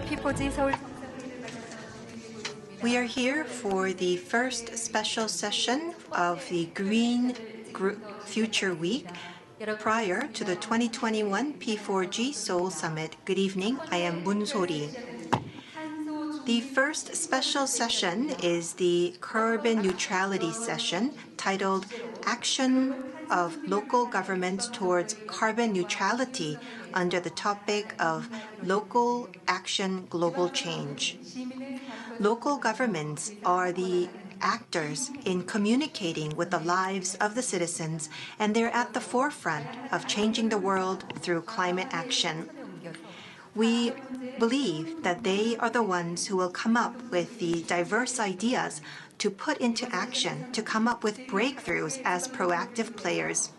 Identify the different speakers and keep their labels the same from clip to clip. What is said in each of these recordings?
Speaker 1: P4G Seoul.
Speaker 2: We are here for the first special session of the Green Future Week prior to the 2021 P4G Seoul Summit. Good evening, I am Moon So-ri. The first special session is the Carbon Neutrality session titled Action of Local Governments Towards Carbon Neutrality under the topic of Local Action Global Change. Local governments are the actors in communicating with the lives of the citizens, and they're at the forefront of changing the world through climate action. We believe that they are the ones who will come up with the diverse ideas to put into action, to come up with breakthroughs as proactive players.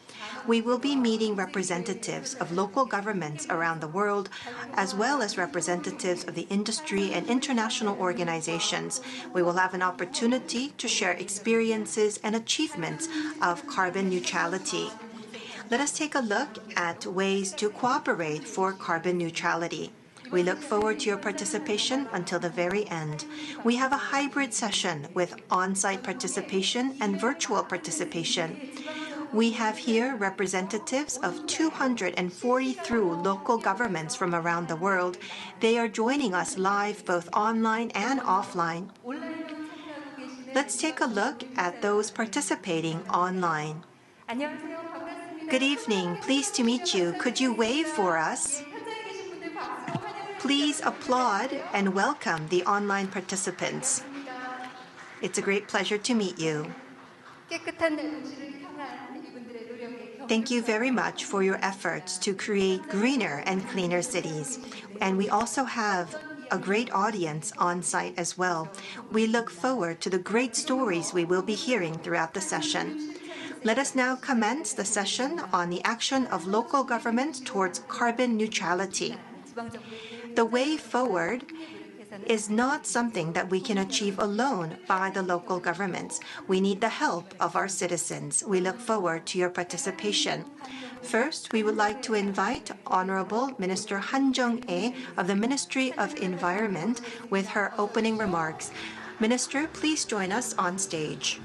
Speaker 2: We will be meeting representatives of local governments around the world, as well as representatives of the industry and international organizations. We will have an opportunity to share experiences and achievements of carbon neutrality. Let us take a look at ways to cooperate for carbon neutrality. We look forward to your participation until the very end. We have a hybrid session with on-site participation and virtual participation. We have here representatives of 243 local governments from around the world. They are joining us live both online and offline. Let's take a look at those participating online. Good evening, pleased to meet you. Could you wave for us? Please applaud and welcome the online participants. It's a great pleasure to meet you. Thank you very much for your efforts to create greener and cleaner cities. And we also have a great audience on site as well. We look forward to the great stories we will be hearing throughout the session. Let us now commence the session on the action of local governments towards carbon neutrality. The way forward is not something that we can achieve alone by the local governments. We need the help of our citizens. We look forward to your participation. First, we would like to invite Honorable Minister Han Jung-ae of the Ministry of Environment with her opening remarks. Minister, please join us on stage.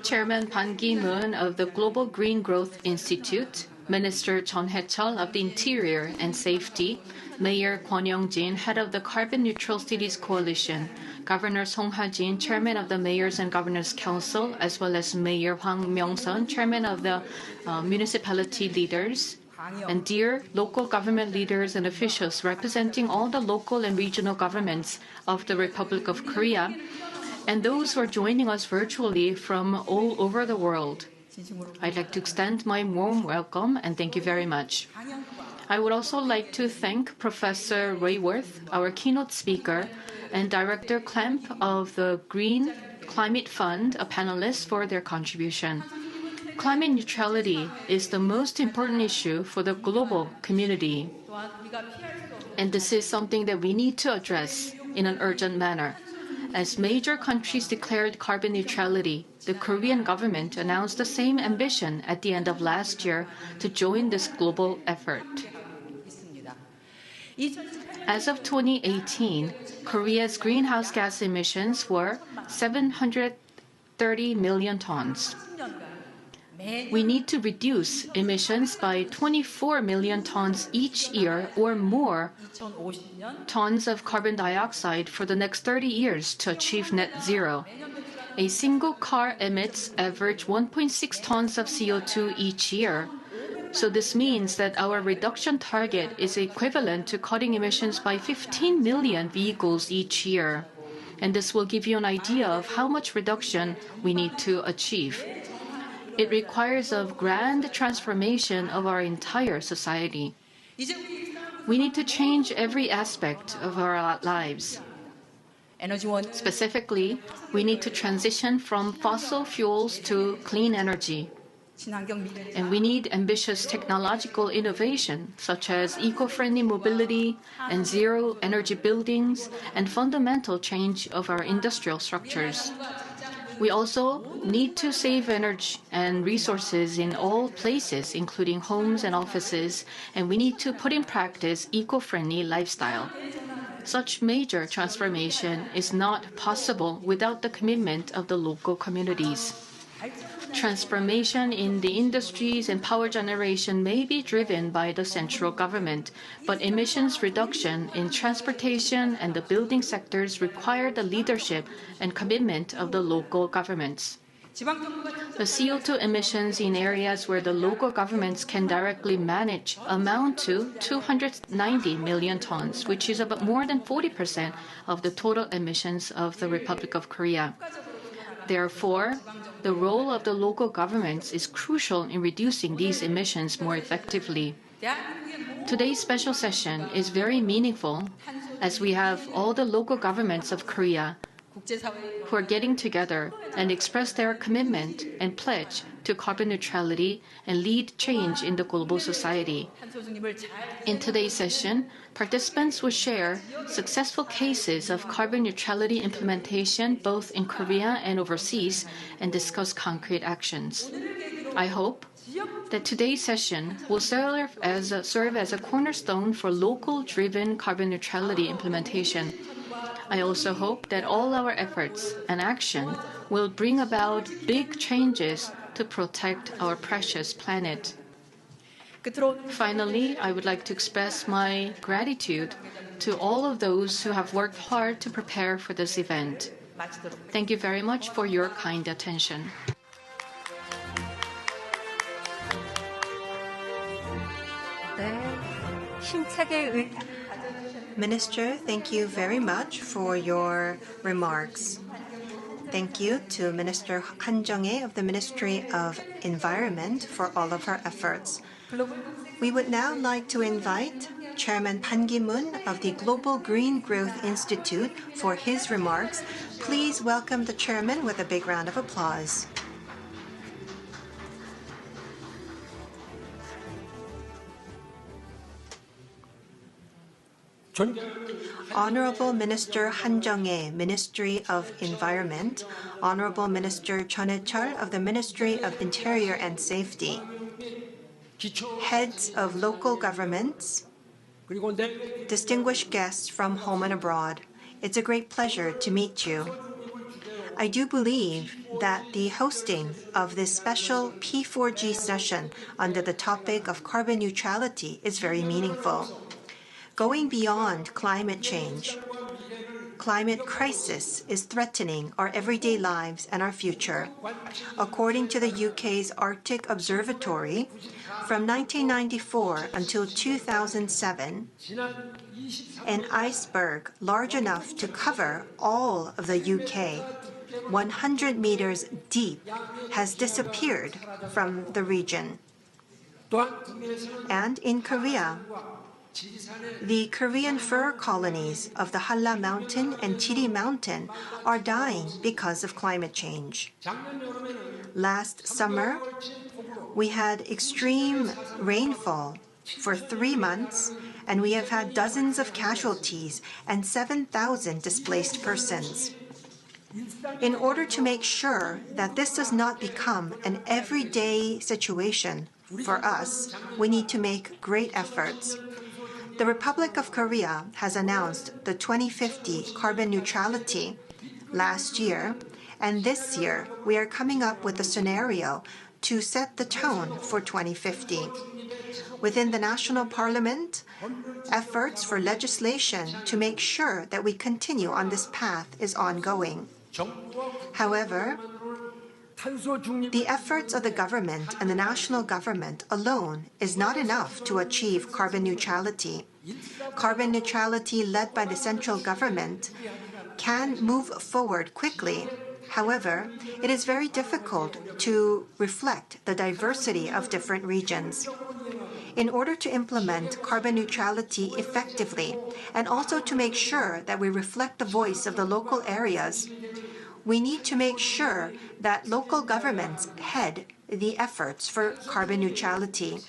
Speaker 3: Chairman Ban Ki-moon of the Global Green Growth Institute, Minister Jeon Hae-chul of the Interior and Safety, Mayor Kwon Young-jin, head of the Carbon Neutral Cities Coalition, Governor Song Ha-jin, chairman of the Mayors and Governors Council, as well as Mayor Hwang Myung-sun, chairman of the municipality leaders, and dear local government leaders and officials representing all the local and regional governments of the Republic of Korea, and those who are joining us virtually from all over the world. I'd like to extend my warm welcome and thank you very much. I would also like to thank Professor Rayworth, our keynote speaker, and Director Klemp of the Green Climate Fund, a panelist, for their contribution. Climate neutrality is the most important issue for the global community, and this is something that we need to address in an urgent manner. As major countries declared carbon neutrality, the Korean government announced the same ambition at the end of last year to join this global effort. As of 2018, Korea's greenhouse gas emissions were 730 million tons. We need to reduce emissions by 24 million tons each year or more tons of carbon dioxide for the next 30 years to achieve net zero. A single car emits average 1.6 tons of CO2 each year. So this means that our reduction target is equivalent to cutting emissions by 15 million vehicles each year. And this will give you an idea of how much reduction we need to achieve. It requires a grand transformation of our entire society. We need to change every aspect of our lives. Specifically, we need to transition from fossil fuels to clean energy. And we need ambitious technological innovation, such as eco-friendly mobility and zero-energy buildings, and fundamental change of our industrial structures. We also need to save energy and resources in all places, including homes and offices, and we need to put in practice eco-friendly lifestyle. Such major transformation is not possible without the commitment of the local communities. Transformation in the industries and power generation may be driven by the central government, but emissions reduction in transportation and the building sectors require the leadership and commitment of the local governments. The CO2 emissions in areas where the local governments can directly manage amount to 290 million tons, which is about more than 40% of the total emissions of the Republic of Korea. Therefore, the role of the local governments is crucial in reducing these emissions more effectively. Today's special session is very meaningful as we have all the local governments of Korea who are getting together and express their commitment and pledge to carbon neutrality and lead change in the global society. In today's session, participants will share successful cases of carbon neutrality implementation both in Korea and overseas and discuss concrete actions. I hope that today's session will serve as a cornerstone for local-driven carbon neutrality implementation. I also hope that all our efforts and action will bring about big changes to protect our precious planet. Finally, I would like to express my gratitude to all of those who have worked hard to prepare for this event. Thank you very much for your kind attention.
Speaker 2: Minister, thank you very much for your remarks. Thank you to Minister Han Jung-hae of the Ministry of Environment for all of her efforts. We would now like to invite Chairman Pan Ki-moon of the Global Green Growth Institute for his remarks. Please welcome the chairman with a big round of applause. Honorable Minister Han Jung-hae, Ministry of Environment, Honorable Minister Chon Hae-chol of the Ministry of Interior and Safety, heads of local governments, distinguished guests from home and abroad, it's a great pleasure to meet you. I do believe that the hosting of this special P4G session under the topic of carbon neutrality is very meaningful. Going beyond climate change, climate crisis is threatening our everyday lives and our future. According to the UK's Arctic Observatory, from 1994 until 2007, an iceberg large enough to cover all of the UK, 100 meters deep, has disappeared from the region. And in Korea, the Korean fir colonies of the Halla Mountain and Chiri Mountain are dying because of climate change. Last summer, we had extreme rainfall for 3 months, and we have had dozens of casualties and 7,000 displaced persons. In order to make sure that this does not become an everyday situation for us, we need to make great efforts. The Republic of Korea has announced the 2050 carbon neutrality last year, and this year we are coming up with a scenario to set the tone for 2050. Within the National Parliament, efforts for legislation to make sure that we continue on this path is ongoing. However, the efforts of the government and the national government alone is not enough to achieve carbon neutrality. Carbon neutrality led by the central government can move forward quickly. However, it is very difficult to reflect the diversity of different regions. In order to implement carbon neutrality effectively and also to make sure that we reflect the voice of the local areas, we need to make sure that local governments head the efforts for carbon neutrality.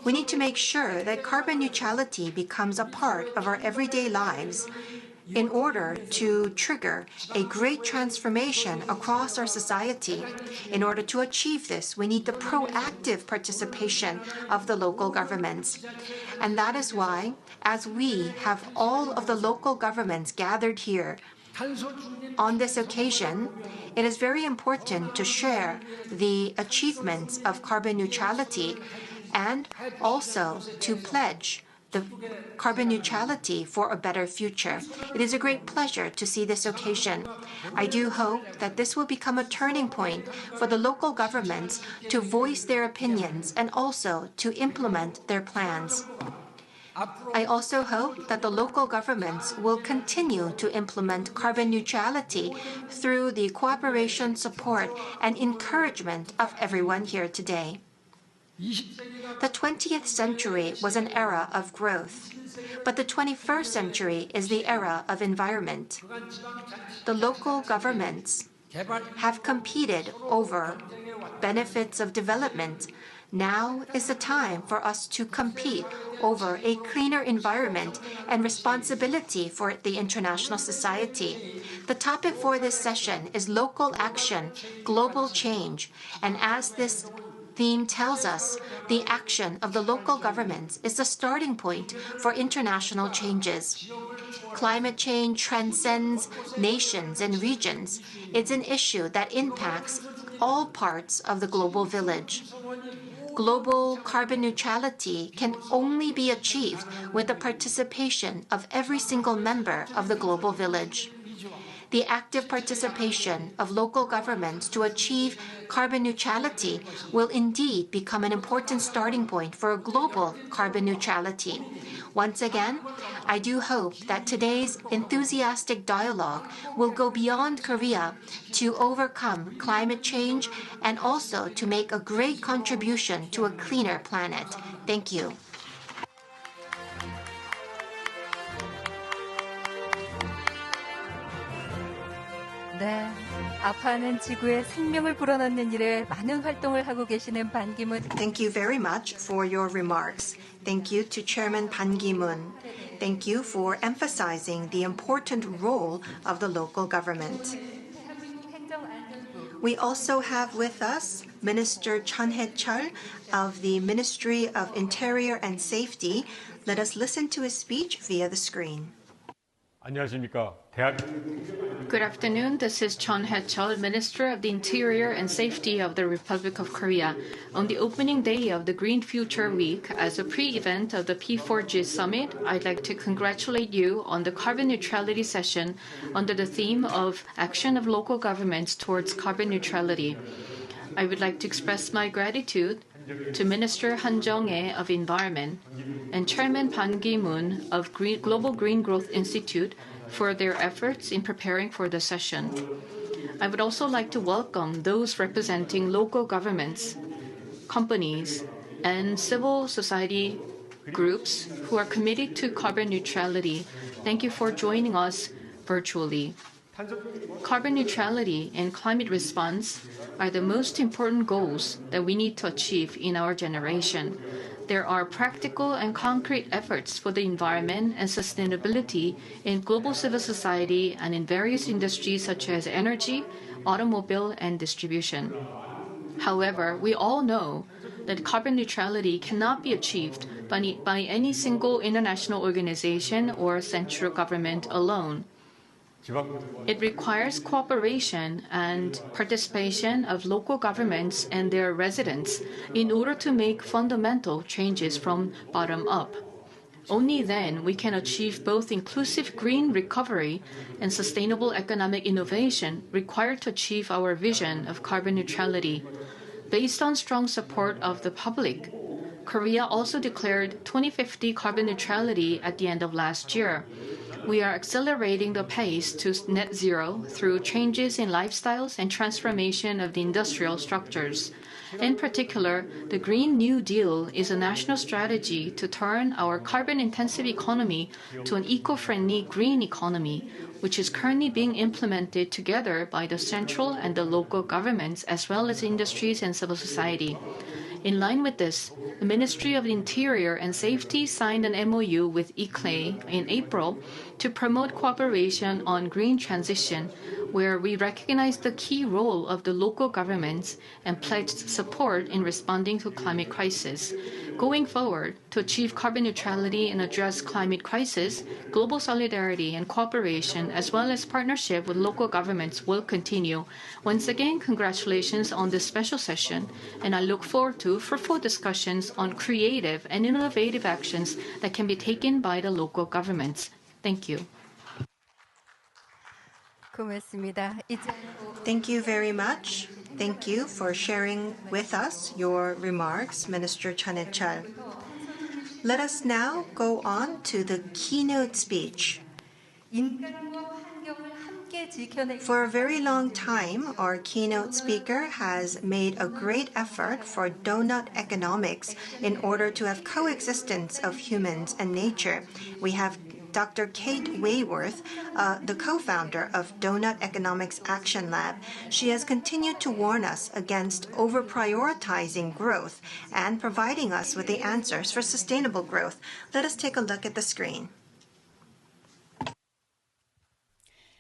Speaker 2: We need to make sure that carbon neutrality becomes a part of our everyday lives In order to trigger a great transformation across our society, in order to achieve this, we need the proactive participation of the local governments. And that is why, as we have all of the local governments gathered here, on this occasion, it is very important to share the achievements of carbon neutrality and also to pledge the carbon neutrality for a better future. It is a great pleasure to see this occasion. I do hope that this will become a turning point for the local governments to voice their opinions and also to implement their plans. I also hope that the local governments will continue to implement carbon neutrality through the cooperation, support, and encouragement of everyone here today. The 20th century was an era of growth, but the 21st century is the era of environment. The local governments have competed over benefits of development. Now is the time for us to compete over a cleaner environment and responsibility for the international society. The topic for this session is local action, global change, and as this theme tells us, the action of the local governments is the starting point for international changes. Climate change transcends nations and regions. It's an issue that impacts all parts of the global village. Global carbon neutrality can only be achieved with the participation of every single member of the global village. The active participation of local governments to achieve carbon neutrality will indeed become an important starting point for a global carbon neutrality. Once again, I do hope that today's enthusiastic dialogue will go beyond Korea to overcome climate change and also to make a great contribution to a cleaner planet. Thank you.
Speaker 1: 네, 아파하는 지구에 생명을 불어넣는 일에 많은 활동을 하고 계시는 반 기문.
Speaker 2: Thank you very much for your remarks. Thank you to Chairman Ban Ki-moon. Thank you for emphasizing the important role of the local government. We also have with us Minister Chon Hae-chul of the Ministry of Interior and Safety. Let us listen to his speech via the screen.
Speaker 4: 안녕하십니까.
Speaker 3: Good afternoon. This is Chon Hae-chul, Minister of the Interior and Safety of the Republic of Korea. On the opening day of the Green Future Week, as a pre-event of the P4G Summit, I'd like to congratulate you on the carbon neutrality session under the theme of Action of Local Governments Towards Carbon Neutrality. I would like to express my gratitude to Minister Han Jung-ae of Environment and Chairman Ban Ki-moon of Global Green Growth Institute for their efforts in preparing for the session. I would also like to welcome those representing local governments, companies, and civil society groups who are committed to carbon neutrality. Thank you for joining us virtually. Carbon neutrality and climate response are the most important goals that we need to achieve in our generation. There are practical and concrete efforts for the environment and sustainability in global civil society and in various industries such as energy, automobile, and distribution. However, we all know that carbon neutrality cannot be achieved by any single international organization or central government alone. It requires cooperation and participation of local governments and their residents in order to make fundamental changes from bottom up. Only then we can achieve both inclusive green recovery and sustainable economic innovation required to achieve our vision of carbon neutrality. Based on strong support of the public, Korea also declared 2050 carbon neutrality at the end of last year. We are accelerating the pace to net zero through changes in lifestyles and transformation of the industrial structures. In particular, the Green New Deal is a national strategy to turn our carbon-intensive economy to an eco-friendly green economy, which is currently being implemented together by the central and the local governments as well as industries and civil society. In line with this, the Ministry of Interior and Safety signed an MOU with ECLAE in April to promote cooperation on green transition, where we recognize the key role of the local governments and pledged support in responding to climate crisis. Going forward, to achieve carbon neutrality and address climate crisis, global solidarity and cooperation, as well as partnership with local governments, will continue. Once again, congratulations on this special session, and I look forward to fruitful discussions on creative and innovative actions that can be taken by the local governments. Thank you.
Speaker 1: 고맙습니다.
Speaker 2: Thank you very much. Thank you for sharing with us your remarks, Minister Chon Hae-chul. Let us now go on to the keynote speech. For a very long time, our keynote speaker has made a great effort for donut economics in order to have coexistence of humans and nature. We have Dr. Kate Wayworth, the co-founder of Donut Economics Action Lab. She has continued to warn us against over-prioritizing growth and providing us with the answers for sustainable growth. Let us take a look at the screen.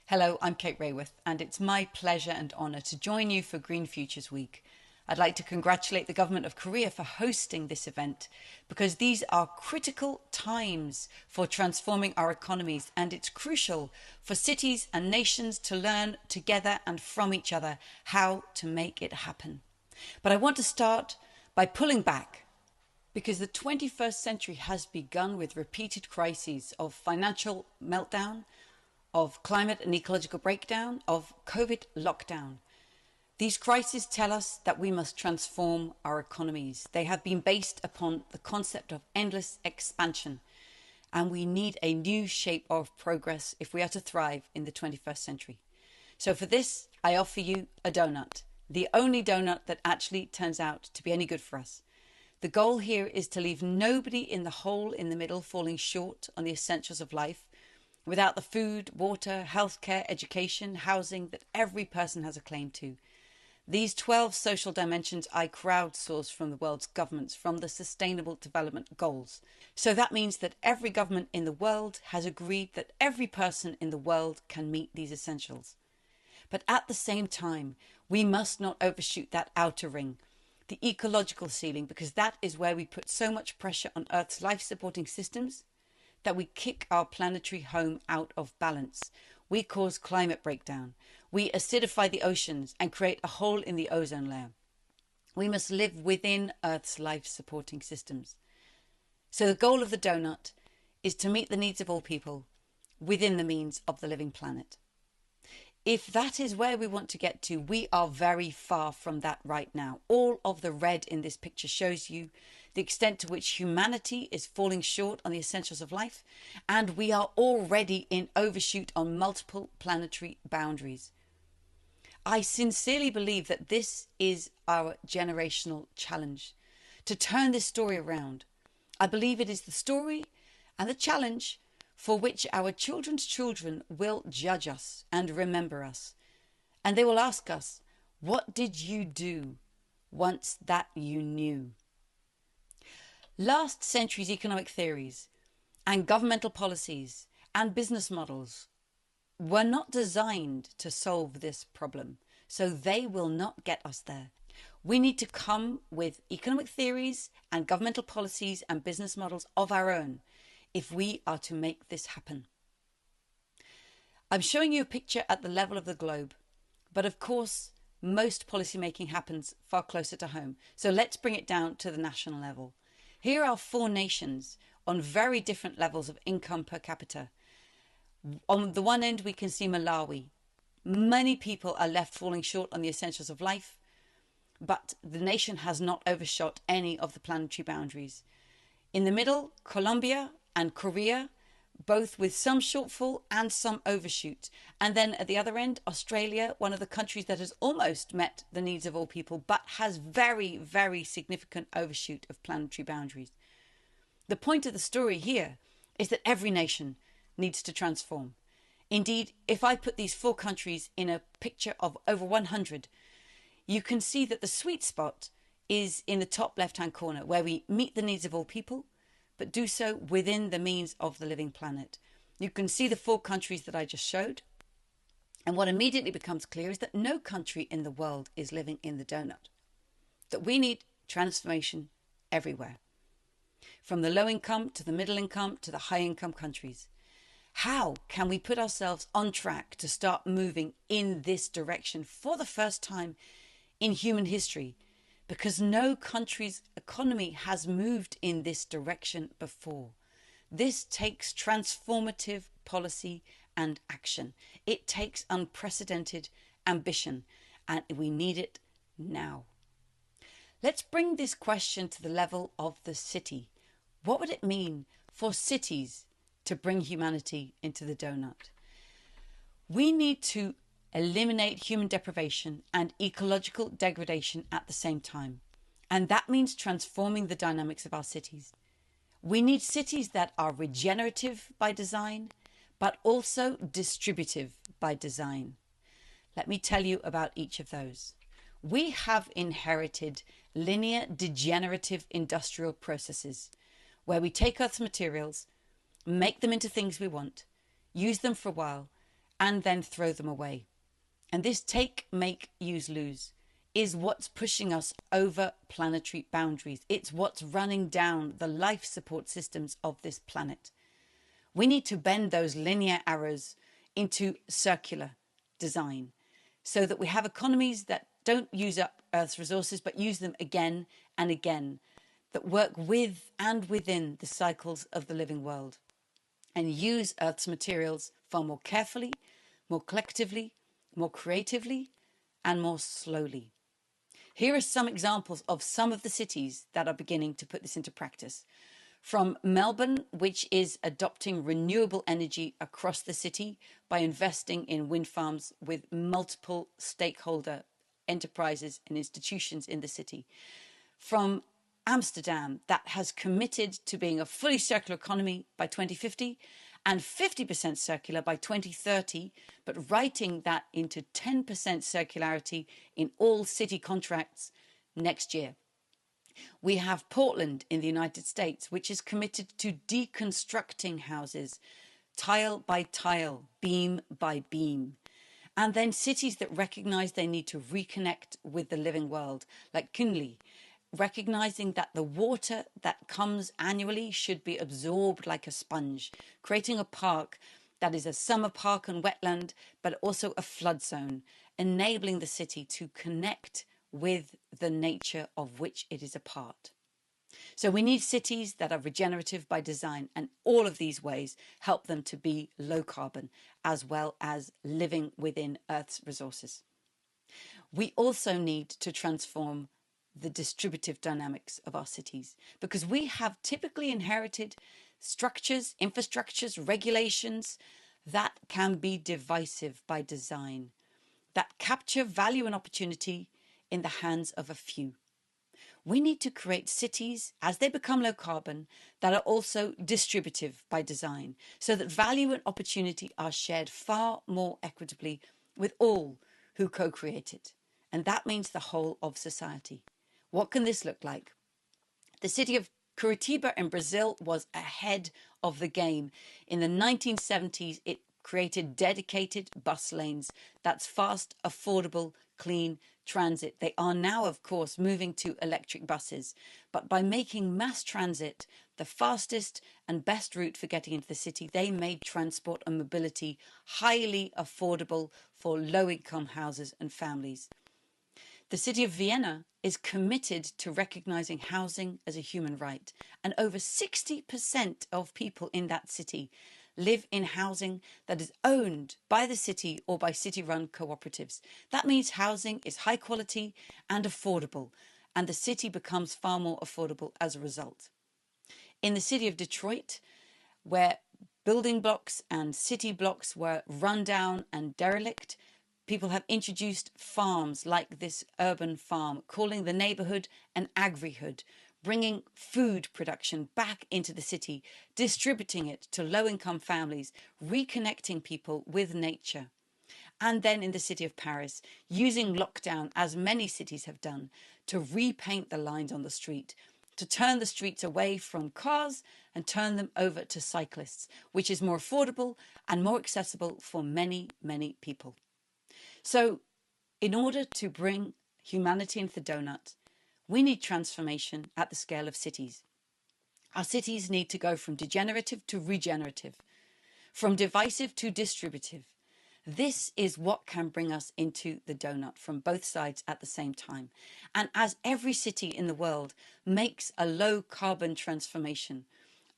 Speaker 5: Hello, I'm Kate Rayworth, and it's my pleasure and honour to join you for Green Futures Week. I'd like to congratulate the government of Korea for hosting this event, because these are critical times for transforming our economies, and it's crucial for cities and nations to learn together and from each other how to make it happen. But I want to start by pulling back, because the 21st century has begun with repeated crises of financial meltdown, of climate and ecological breakdown, of COVID lockdown. These crises tell us that we must transform our economies. They have been based upon the concept of endless expansion, and we need a new shape of progress if we are to thrive in the 21st century. So for this, I offer you a donut, the only donut that actually turns out to be any good for us. The goal here is to leave nobody in the hole in the middle falling short on the essentials of life, without the food, water, healthcare, education, housing that every person has a claim to. These 12 social dimensions I crowdsourced from the world's governments, from the Sustainable Development Goals. So that means that every government in the world has agreed that every person in the world can meet these essentials. But at the same time, we must not overshoot that outer ring, the ecological ceiling, because that is where we put so much pressure on Earth's life-supporting systems that we kick our planetary home out of balance. We cause climate breakdown. We acidify the oceans and create a hole in the ozone layer. We must live within Earth's life-supporting systems. So the goal of the donut is to meet the needs of all people within the means of the living planet. If that is where we want to get to, we are very far from that right now. All of the red in this picture shows you the extent to which humanity is falling short on the essentials of life, and we are already in overshoot on multiple planetary boundaries. I sincerely believe that this is our generational challenge, to turn this story around. I believe it is the story and the challenge for which our children's children will judge us and remember us. And they will ask us, what did you do once that you knew? Last century's economic theories and governmental policies and business models were not designed to solve this problem, so they will not get us there. We need to come with economic theories and governmental policies and business models of our own if we are to make this happen. I'm showing you a picture at the level of the globe, but of course most policymaking happens far closer to home, so let's bring it down to the national level. Here are 4 nations on very different levels of income per capita. On the one end, we can see Malawi. Many people are left falling short on the essentials of life, but the nation has not overshot any of the planetary boundaries. In the middle, Colombia and Korea, both with some shortfall and some overshoot. And then at the other end, Australia, one of the countries that has almost met the needs of all people, but has very, very significant overshoot of planetary boundaries. The point of the story here is that every nation needs to transform. Indeed, if I put these 4 countries in a picture of over 100, you can see that the sweet spot is in the top left-hand corner, where we meet the needs of all people, but do so within the means of the living planet. You can see the 4 countries that I just showed. And what immediately becomes clear is that no country in the world is living in the donut. That we need transformation everywhere, from the low income to the middle income to the high income countries. How can we put ourselves on track to start moving in this direction for the first time in human history? Because no country's economy has moved in this direction before. This takes transformative policy and action. It takes unprecedented ambition, and we need it now. Let's bring this question to the level of the city. What would it mean for cities to bring humanity into the donut? We need to eliminate human deprivation and ecological degradation at the same time. And that means transforming the dynamics of our cities. We need cities that are regenerative by design, but also distributive by design. Let me tell you about each of those. We have inherited linear degenerative industrial processes where we take Earth's materials, make them into things we want, use them for a while, and then throw them away. And this take, make, use, lose is what's pushing us over planetary boundaries. It's what's running down the life support systems of this planet. We need to bend those linear arrows into circular design so that we have economies that don't use up Earth's resources, but use them again and again, that work with and within the cycles of the living world and use Earth's materials far more carefully, more collectively, more creatively, and more slowly. Here are some examples of some of the cities that are beginning to put this into practice. From Melbourne, which is adopting renewable energy across the city by investing in wind farms with multiple stakeholder enterprises and institutions in the city. From Amsterdam, that has committed to being a fully circular economy by 2050 and 50% circular by 2030, but writing that into 10% circularity in all city contracts next year. We have Portland in the United States, which is committed to deconstructing houses, tile by tile, beam by beam. And then cities that recognize they need to reconnect with the living world, like Kunli, recognizing that the water that comes annually should be absorbed like a sponge, creating a park that is a summer park and wetland, but also a flood zone, enabling the city to connect with the nature of which it is a part. So we need cities that are regenerative by design, and all of these ways help them to be low carbon, as well as living within Earth's resources. We also need to transform the distributive dynamics of our cities, because we have typically inherited structures, infrastructures, regulations that can be divisive by design, that capture value and opportunity in the hands of a few. We need to create cities, as they become low carbon, that are also distributive by design, so that value and opportunity are shared far more equitably with all who co-create it. And that means the whole of society. What can this look like? The city of Curitiba in Brazil was ahead of the game. In the 1970s, it created dedicated bus lanes. That's fast, affordable, clean transit. They are now, of course, moving to electric buses. But by making mass transit the fastest and best route for getting into the city, they made transport and mobility highly affordable for low-income houses and families. The city of Vienna is committed to recognizing housing as a human right, and over 60% of people in that city live in housing that is owned by the city or by city-run cooperatives. That means housing is high quality and affordable, and the city becomes far more affordable as a result. In the city of Detroit, where building blocks and city blocks were run down and derelict, people have introduced farms like this urban farm, calling the neighborhood an agri-hood, bringing food production back into the city, distributing it to low-income families, reconnecting people with nature. and then in the city of Paris, using lockdown, as many cities have done, to repaint the lines on the street, to turn the streets away from cars and turn them over to cyclists, which is more affordable and more accessible for many, many people. So in order to bring humanity into the donut, we need transformation at the scale of cities. Our cities need to go from degenerative to regenerative, from divisive to distributive. This is what can bring us into the donut from both sides at the same time. And as every city in the world makes a low carbon transformation,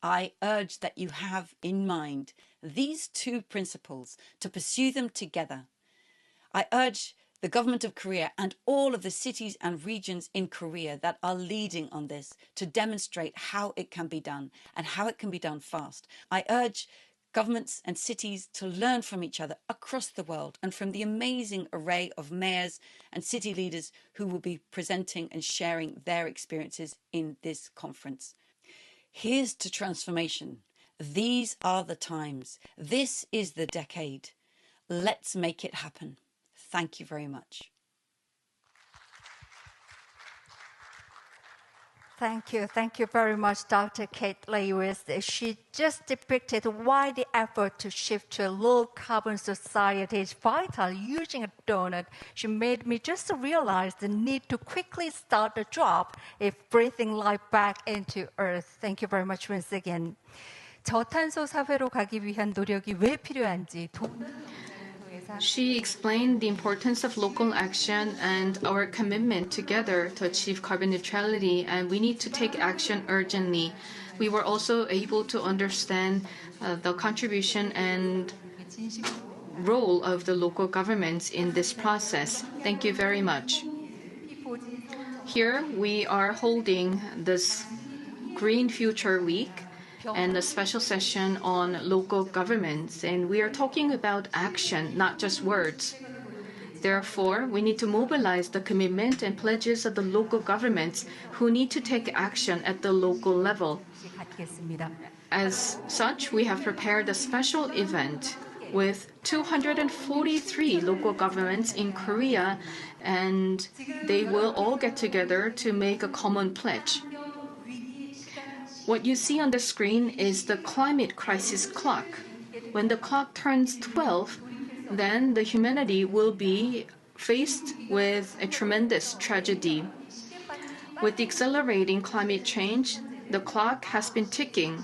Speaker 5: I urge that you have in mind these two principles, to pursue them together. I urge the government of Korea and all of the cities and regions in Korea that are leading on this to demonstrate how it can be done and how it can be done fast. I urge governments and cities to learn from each other across the world and from the amazing array of mayors and city leaders who will be presenting and sharing their experiences in this conference. Here's to transformation. These are the times. This is the decade. Let's make it happen. Thank you very much.
Speaker 1: Thank you. Thank you very much, Dr. Kate Lewis. She just depicted why the effort to shift to a low-carbon society is vital using a donut. She made me just realize the need to quickly start the job if breathing life back into Earth. Thank you very much once again. 저탄소 사회로 가기 위한 노력이 왜 필요한지
Speaker 3: She explained the importance of local action and our commitment together to achieve carbon neutrality, and we need to take action urgently. We were also able to understand the contribution and role of the local governments in this process. Thank you very much. Here we are holding this Green Future Week and a special session on local governments. And we are talking about action, not just words. Therefore, we need to mobilize the commitment and pledges of the local governments who need to take action at the local level. As such, we have prepared a special event with 243 local governments in Korea, and they will all get together to make a common pledge. What you see on the screen is the climate crisis clock. When the clock turns 12, then the humanity will be faced with a tremendous tragedy. With the accelerating climate change, the clock has been ticking,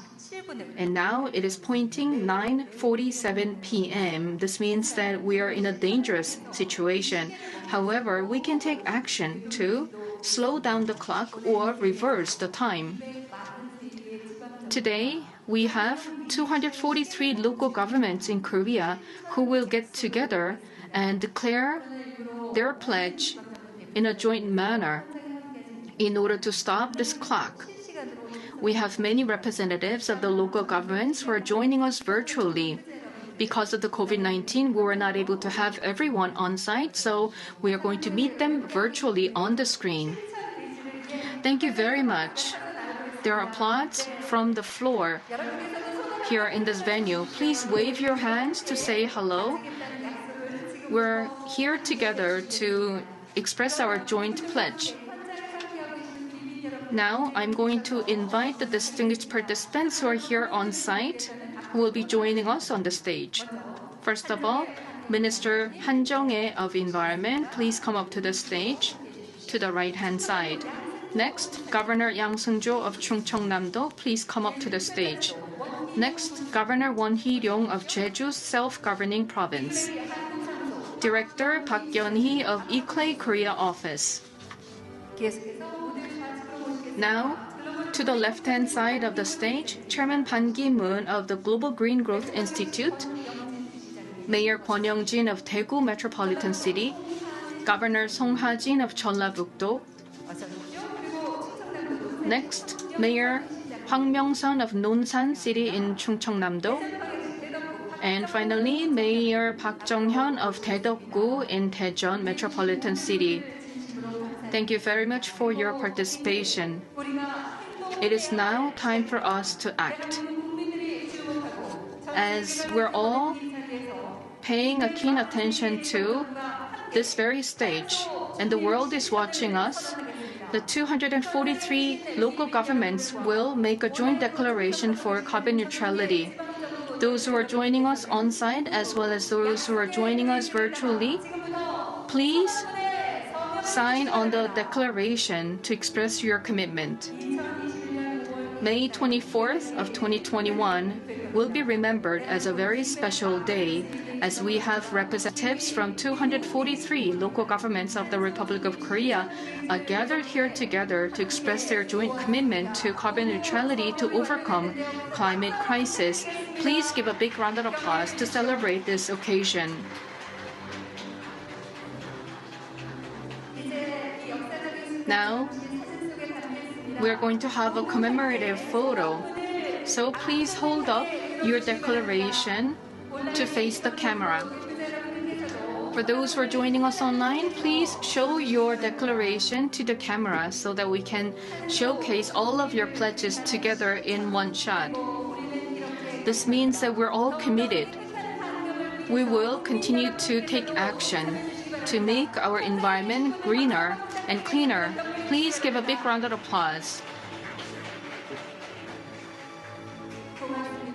Speaker 3: and now it is pointing 9:47 p.m. This means that we are in a dangerous situation. However, we can take action to slow down the clock or reverse the time. Today, we have 243 local governments in Korea who will get together and declare their pledge in a joint manner in order to stop this clock. We have many representatives of the local governments who are joining us virtually. Because of the COVID-19, we were not able to have everyone on site, so we are going to meet them virtually on the screen. Thank you very much. There are applause from the floor here in this venue. Please wave your hands to say hello. We're here together to express our joint pledge. Now, I'm going to invite the distinguished participants who are here on site who will be joining us on the stage. First of all, Minister Han Jung-ae of Environment, please come up to the stage to the right-hand side. Next, Governor Yang Seung-jo of Chungcheongnam-do, please come up to the stage. Next, Governor Won Hee-ryong of Jeju Self-Governing Province. Director Park Yeon-hee of Eclay Korea Office. Now, to the left-hand side of the stage, Chairman Ban Ki-moon of the Global Green Growth Institute, Mayor Kwon Young-jin of Daegu Metropolitan City, Governor Song Ha-jin of Jeollabuk-do. Next, Mayor Hwang Myung-sun of Nonsan City in Chungcheongnam-do. And finally, Mayor Park Jong-hyun of Daedeok-gu in Daejeon Metropolitan City. Thank you very much for your participation. It is now time for us to act. As we're all paying a keen attention to this very stage, and the world is watching us. The 243 local governments will make a joint declaration for carbon neutrality. Those who are joining us on-site as well as those who are joining us virtually, please sign on the declaration to express your commitment. May 24th of 2021 will be remembered as a very special day as we have representatives from 243 local governments of the Republic of Korea gathered here together to express their joint commitment to carbon neutrality to overcome climate crisis. Please give a big round of applause to celebrate this occasion. Now, we're going to have a commemorative photo. So please hold up your declaration to face the camera. For those who are joining us online, please show your declaration to the camera so that we can showcase all of your pledges together in one shot. This means that we're all committed. We will continue to take action to make our environment greener and cleaner. Please give a big round of applause.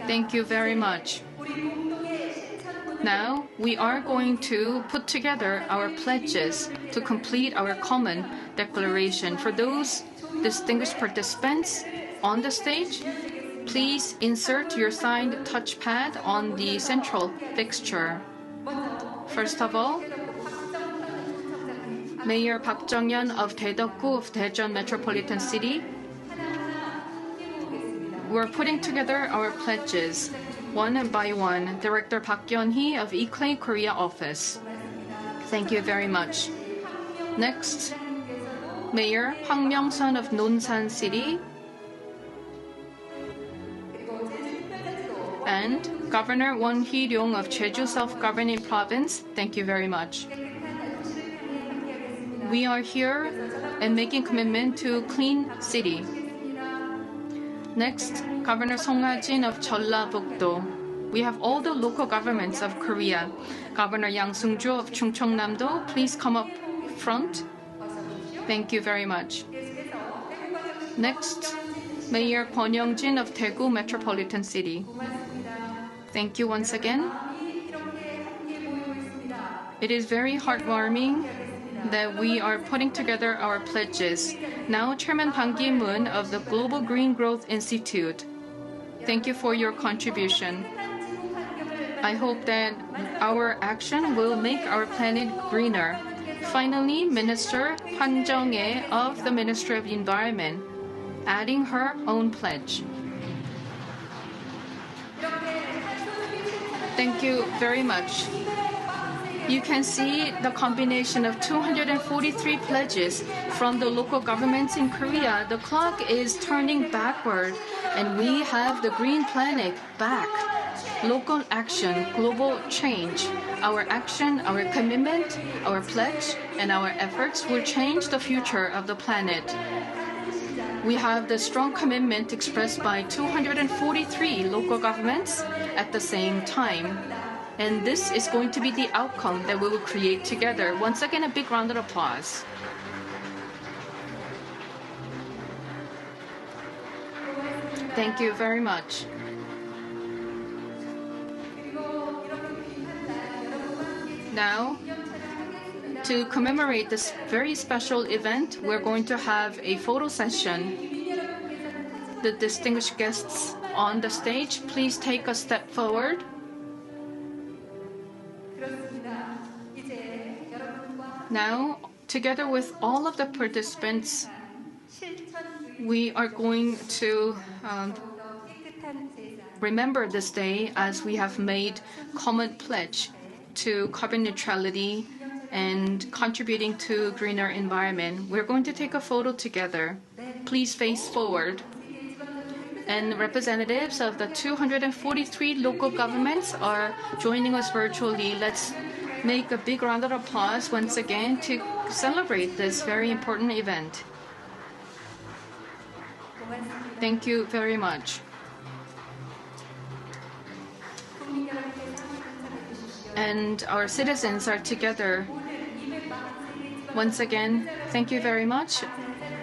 Speaker 3: Thank you very much. Now, we are going to put together our pledges to complete our common declaration. For those distinguished participants on the stage, please insert your signed touchpad on the central fixture. First of all, Mayor Park Jung-yeon of Daedeok-gu of Daejeon Metropolitan City. We're putting together our pledges one by one. Director Park Yeon-hee of eClay Korea office. Thank you very much. Next, Mayor Hwang Myung-sun of Nonsan City. And Governor Won Hee-ryong of Jeju Self-Governing Province. Thank you very much. We are here and making commitment to clean city. Next, Governor Song Ha-jin of Jeollabuk-do. We have all the local governments of Korea. Governor Yang Sung-jo of Chungcheongnam-do, please come up front. Thank you very much. Next, Mayor Kwon Young-jin of Daegu Metropolitan City. Thank you once again. It is very heartwarming that we are putting together our pledges. Now, Chairman Ban Ki-moon of the Global Green Growth Institute. Thank you for your contribution. I hope that our action will make our planet greener. Finally, Minister Han Jung-ae of the Ministry of Environment, adding her own pledge. Thank you very much. You can see the combination of 243 pledges from the local governments in Korea. The clock is turning backward, and we have the green planet back. Local action, global change. Our action, our commitment, our pledge, and our efforts will change the future of the planet. We have the strong commitment expressed by 243 local governments at the same time. And this is going to be the outcome that we will create together. Once again, a big round of applause. Thank you very much. Now, to commemorate this very special event, we're going to have a photo session. The distinguished guests on the stage, please take a step forward. Now, together with all of the participants, we are going to remember this day as we have made common pledge to carbon neutrality and contributing to greener environment. We're going to take a photo together. Please face forward. And representatives of the 243 local governments are joining us virtually. Let's make a big round of applause once again to celebrate this very important event. Thank you very much. and our citizens are together. Once again, thank you very much.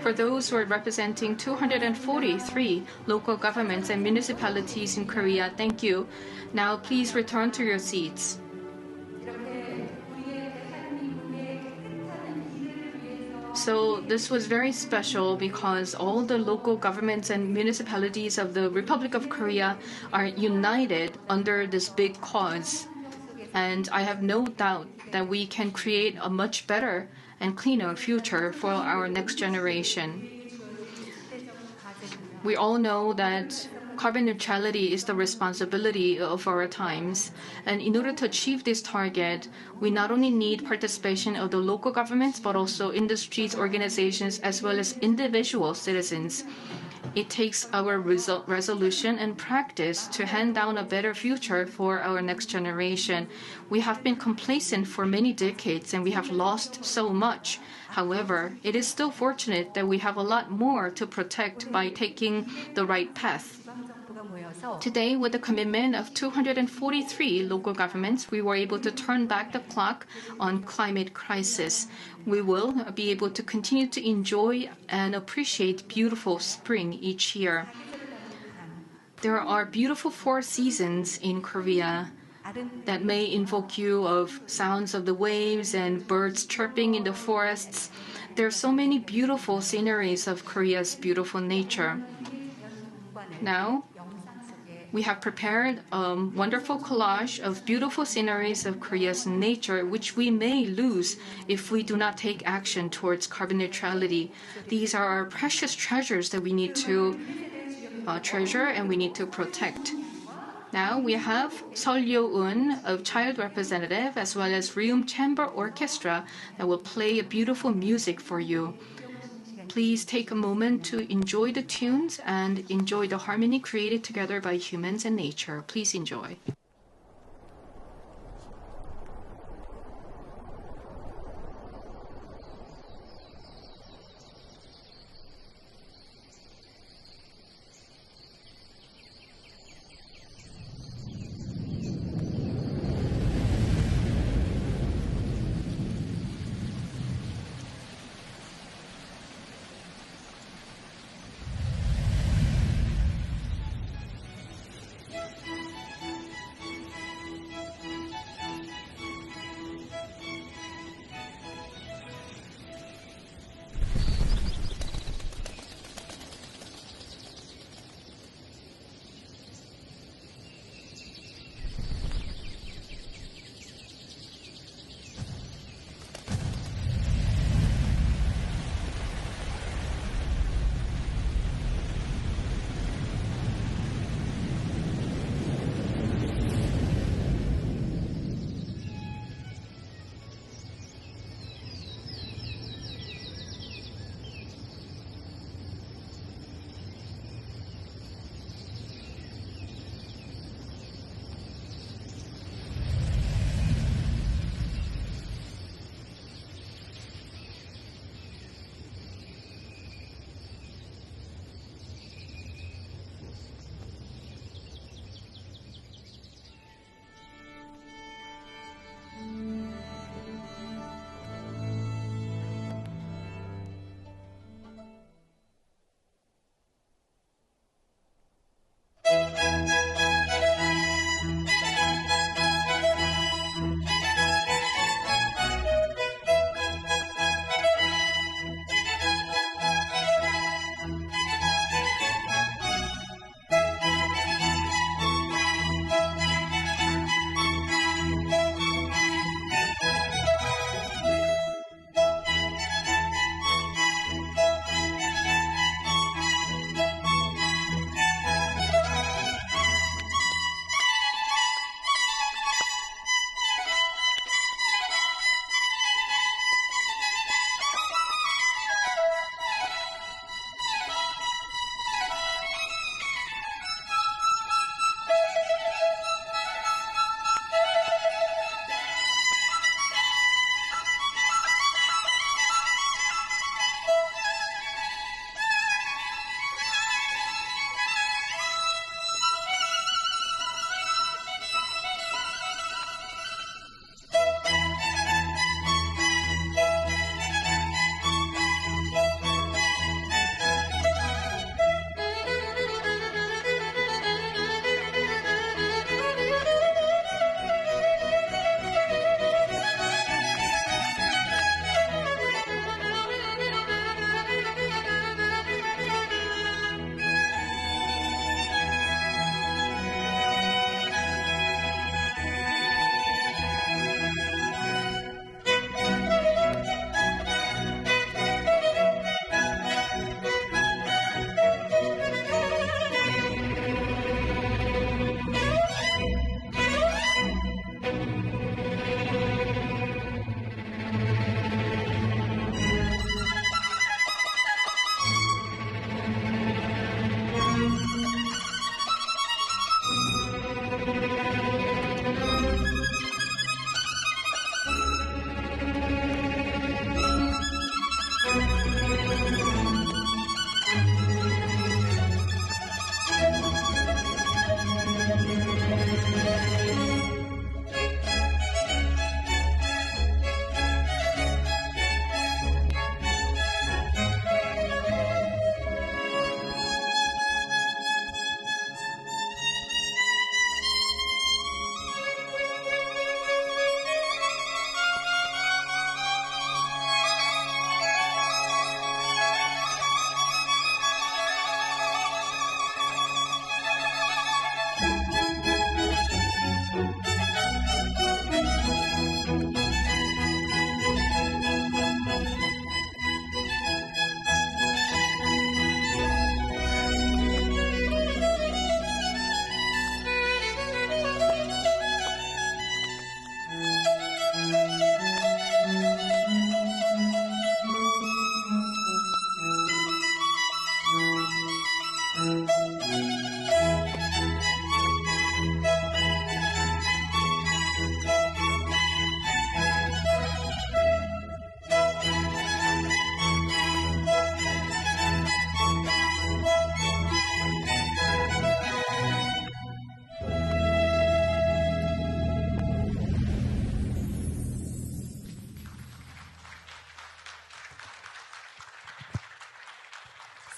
Speaker 3: For those who are representing 243 local governments and municipalities in Korea, thank you. Now please return to your seats. So this was very special because all the local governments and municipalities of the Republic of Korea are united under this big cause. And I have no doubt that we can create a much better and cleaner future for our next generation. We all know that carbon neutrality is the responsibility of our times. And in order to achieve this target, we not only need participation of the local governments, but also industries, organizations, as well as individual citizens. It takes our resolution and practice to hand down a better future for our next generation. We have been complacent for many decades and we have lost so much. However, it is still fortunate that we have a lot more to protect by taking the right path. Today, with the commitment of 243 local governments, we were able to turn back the clock on climate crisis. We will be able to continue to enjoy and appreciate beautiful spring each year. There are beautiful 4 seasons in Korea that may invoke you of sounds of the waves and birds chirping in the forests. There are so many beautiful sceneries of Korea's beautiful nature. Now, we have prepared a wonderful collage of beautiful sceneries of Korea's nature, which we may lose if we do not take action towards carbon neutrality. These are our precious treasures that we need to treasure and we need to protect. Now we have Seol Yo-eun of Child Representative as well as Ryum Chamber Orchestra that will play a beautiful music for you. Please take a moment to enjoy the tunes and enjoy the harmony created together by humans and nature. Please enjoy.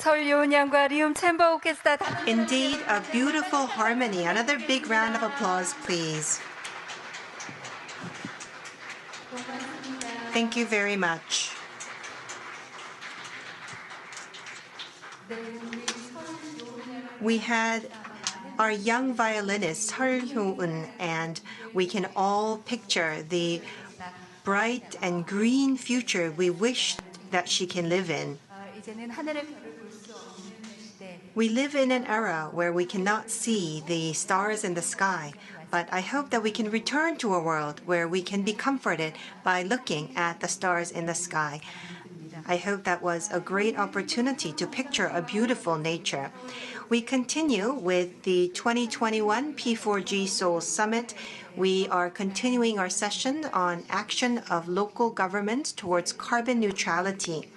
Speaker 1: 서울 요은양과 리움 챔버 오케스트라.
Speaker 2: Indeed, a beautiful harmony. Another big round of applause, please. Thank you very much. We had our young violinist, Seol Hyo-eun, and we can all picture the bright and green future we wish that she can live in. We live in an era where we cannot see the stars in the sky, but I hope that we can return to a world where we can be comforted by looking at the stars in the sky. I hope that was a great opportunity to picture a beautiful nature. We continue with the 2021 P4G Seoul Summit. We are continuing our session on action of local governments towards carbon neutrality.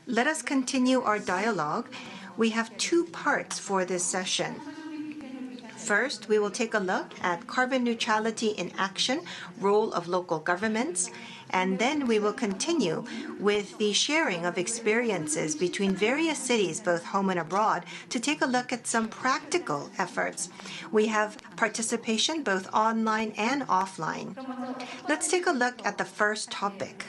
Speaker 2: Let us continue our dialogue. We have two parts for this session. First, we will take a look at carbon neutrality in action, role of local governments, and then we will continue with the sharing of experiences between various cities, both home and abroad, to take a look at some practical efforts. We have participation both online and offline. Let's take a look at the first topic.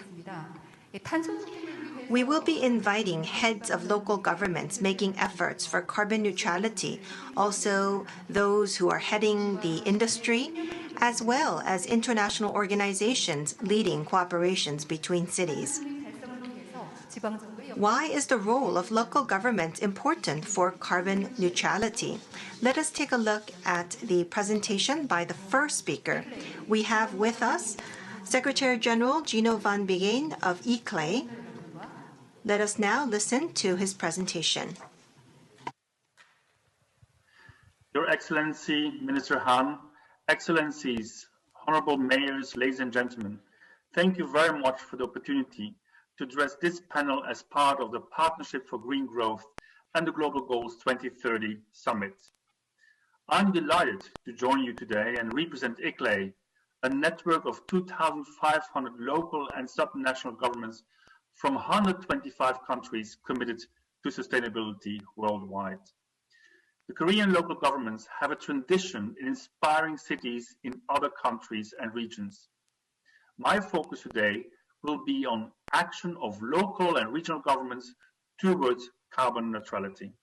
Speaker 2: We will be inviting heads of local governments making efforts for carbon neutrality, also those who are heading the industry, as well as international organizations leading cooperations between cities. Why is the role of local government important for carbon neutrality? Let us take a look at the presentation by the first speaker. We have with us Secretary General Gino van Begijn of ECLE. Let us now listen to his presentation.
Speaker 6: Your Excellency, Minister Han, Excellencies, Honorable Mayors, ladies and gentlemen, thank you very much for the opportunity to address this panel as part of the Partnership for Green Growth and the Global Goals 2030 Summit. I'm delighted to join you today and represent ECLE, a network of 2,500 local and subnational governments from 125 countries committed to sustainability worldwide. The Korean local governments have a tradition in inspiring cities in other countries and regions. My focus today will be on action of local and regional governments towards carbon neutrality.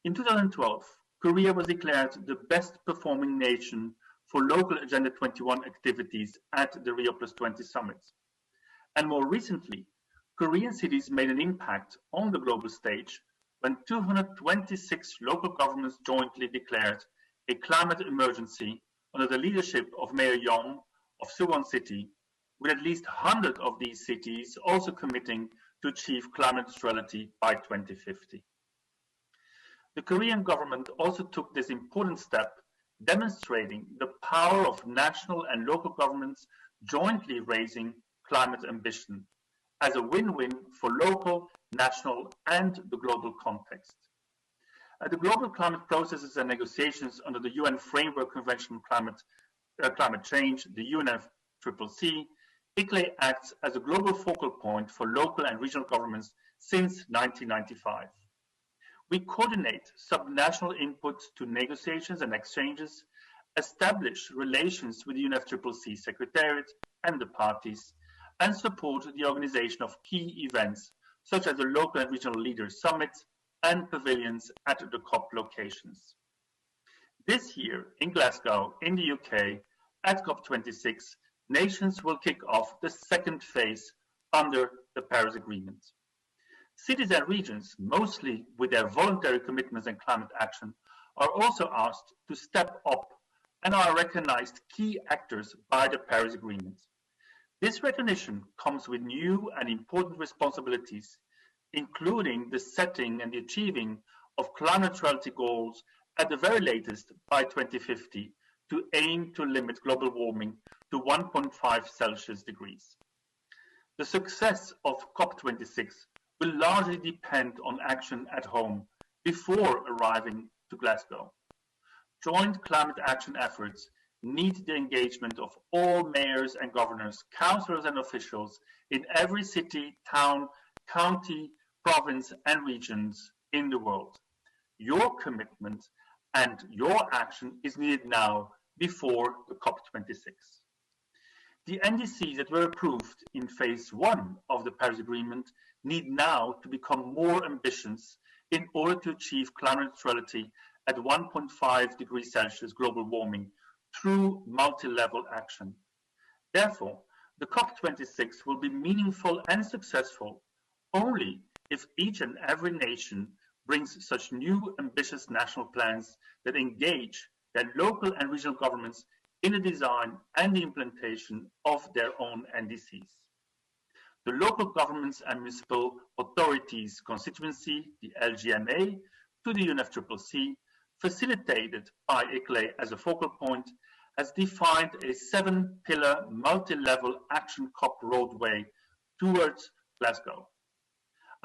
Speaker 6: In 2012, Korea was declared the best performing nation for local Agenda 21 activities at the Rio+20 summit. And more recently, Korean cities made an impact on the global stage when 226 local governments jointly declared a climate emergency under the leadership of Mayor Young of Suwon City, with at least 100 of these cities also committing to achieve climate neutrality by 2050. The Korean government also took this important step, demonstrating the power of national and local governments jointly raising climate ambition as a win-win for local, national, and the global context. The global climate processes and negotiations under the UN Framework Convention on Climate Change, the UNFCCC, ECLE acts as a global focal point for local and regional governments since 1995. We coordinate subnational inputs to negotiations and exchanges, establish relations with the UNFCCC Secretariat and the parties, and support the organization of key events such as the local and regional leaders summits and pavilions at the COP locations. This year in Glasgow, in the UK, at COP26, nations will kick off the second phase under the Paris Agreement. Cities and regions, mostly with their voluntary commitments and climate action, are also asked to step up and are recognized key actors by the Paris Agreement. This recognition comes with new and important responsibilities, including the setting and the achieving of climate neutrality goals at the very latest by 2050 to aim to limit global warming to 1.5 Celsius degrees. The success of COP26 will largely depend on action at home before arriving to Glasgow. Joint climate action efforts need the engagement of all mayors and governors, councillors and officials in every city, town, county, province, and regions in the world. Your commitment and your action is needed now before the COP26. The NDCs that were approved in phase 1 of the Paris Agreement need now to become more ambitious in order to achieve climate neutrality at 1.5 degrees Celsius global warming through multi-level action. Therefore, the COP26 will be meaningful and successful only if each and every nation brings such new ambitious national plans that engage their local and regional governments in the design and the implementation of their own NDCs. The local governments and municipal authorities constituency, the LGMA, to the UNFCCC, facilitated by ICLE as a focal point, has defined a 7-pillar multi-level action COP roadway towards Glasgow.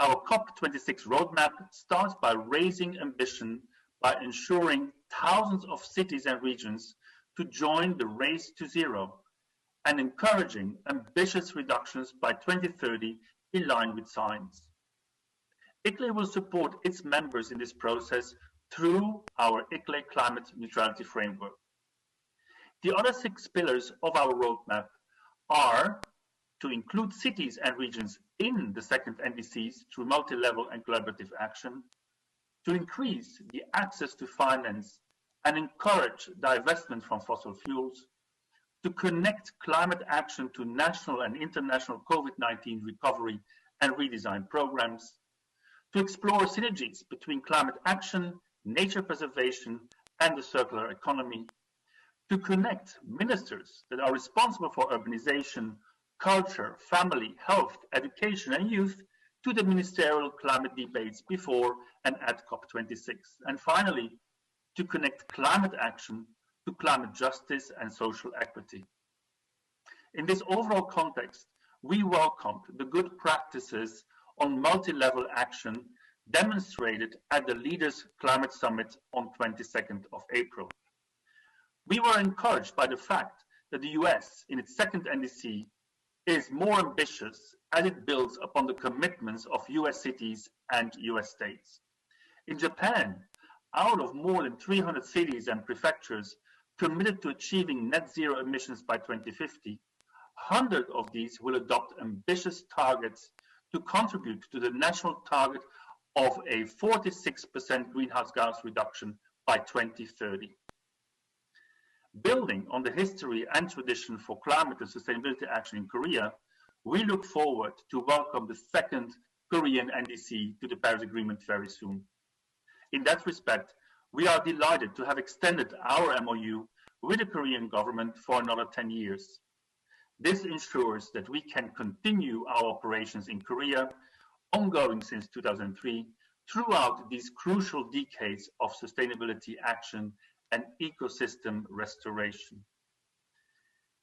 Speaker 6: Our COP26 roadmap starts by raising ambition by ensuring thousands of cities and regions to join the race to zero and encouraging ambitious reductions by 2030 in line with science. ICLE will support its members in this process through our ICLE Climate Neutrality Framework. The other 6 pillars of our roadmap are to include cities and regions in the second NDCs through multi-level and collaborative action, to increase the access to finance and encourage divestment from fossil fuels, to connect climate action to national and international COVID-19 recovery and redesign programs, to explore synergies between climate action, nature preservation, and the circular economy, to connect ministers that are responsible for urbanization, culture, family, health, education, and youth to the ministerial climate debates before and at COP26. And finally, to connect climate action to climate justice and social equity. In this overall context, we welcomed the good practices on multi-level action demonstrated at the Leaders Climate Summit on 22nd of April. We were encouraged by the fact that the US, in its second NDC, is more ambitious as it builds upon the commitments of US cities and US states. In Japan, out of more than 300 cities and prefectures committed to achieving net zero emissions by 2050, 100 of these will adopt ambitious targets to contribute to the national target of a 46% greenhouse gas reduction by 2030. Building on the history and tradition for climate and sustainability action in Korea, we look forward to welcome the second Korean NDC to the Paris Agreement very soon. In that respect, we are delighted to have extended our MOU with the Korean government for another 10 years. This ensures that we can continue our operations in Korea, ongoing since 2003, throughout these crucial decades of sustainability action and ecosystem restoration.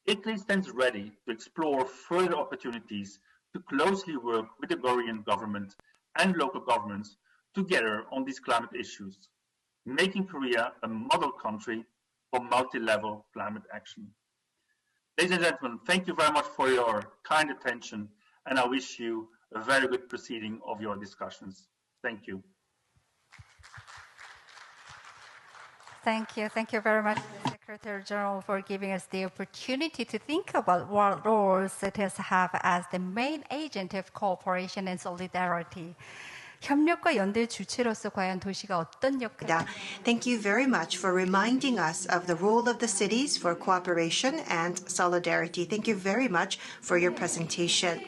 Speaker 6: ICLE stands ready to explore further opportunities to closely work with the Korean government and local governments together on these climate issues, making Korea a model country for multi-level climate action. Ladies and gentlemen, thank you very much for your kind attention, and I wish you a very good proceeding of your discussions. Thank you.
Speaker 1: Thank you. Thank you very much, Secretary General, for giving us the opportunity to think about what roles cities have as the main agent of cooperation and solidarity. 협력과 연대 주체로서 과연 도시가 어떤 역할?
Speaker 2: Thank you very much for reminding us of the role of the cities for cooperation and solidarity. Thank you very much for your presentation.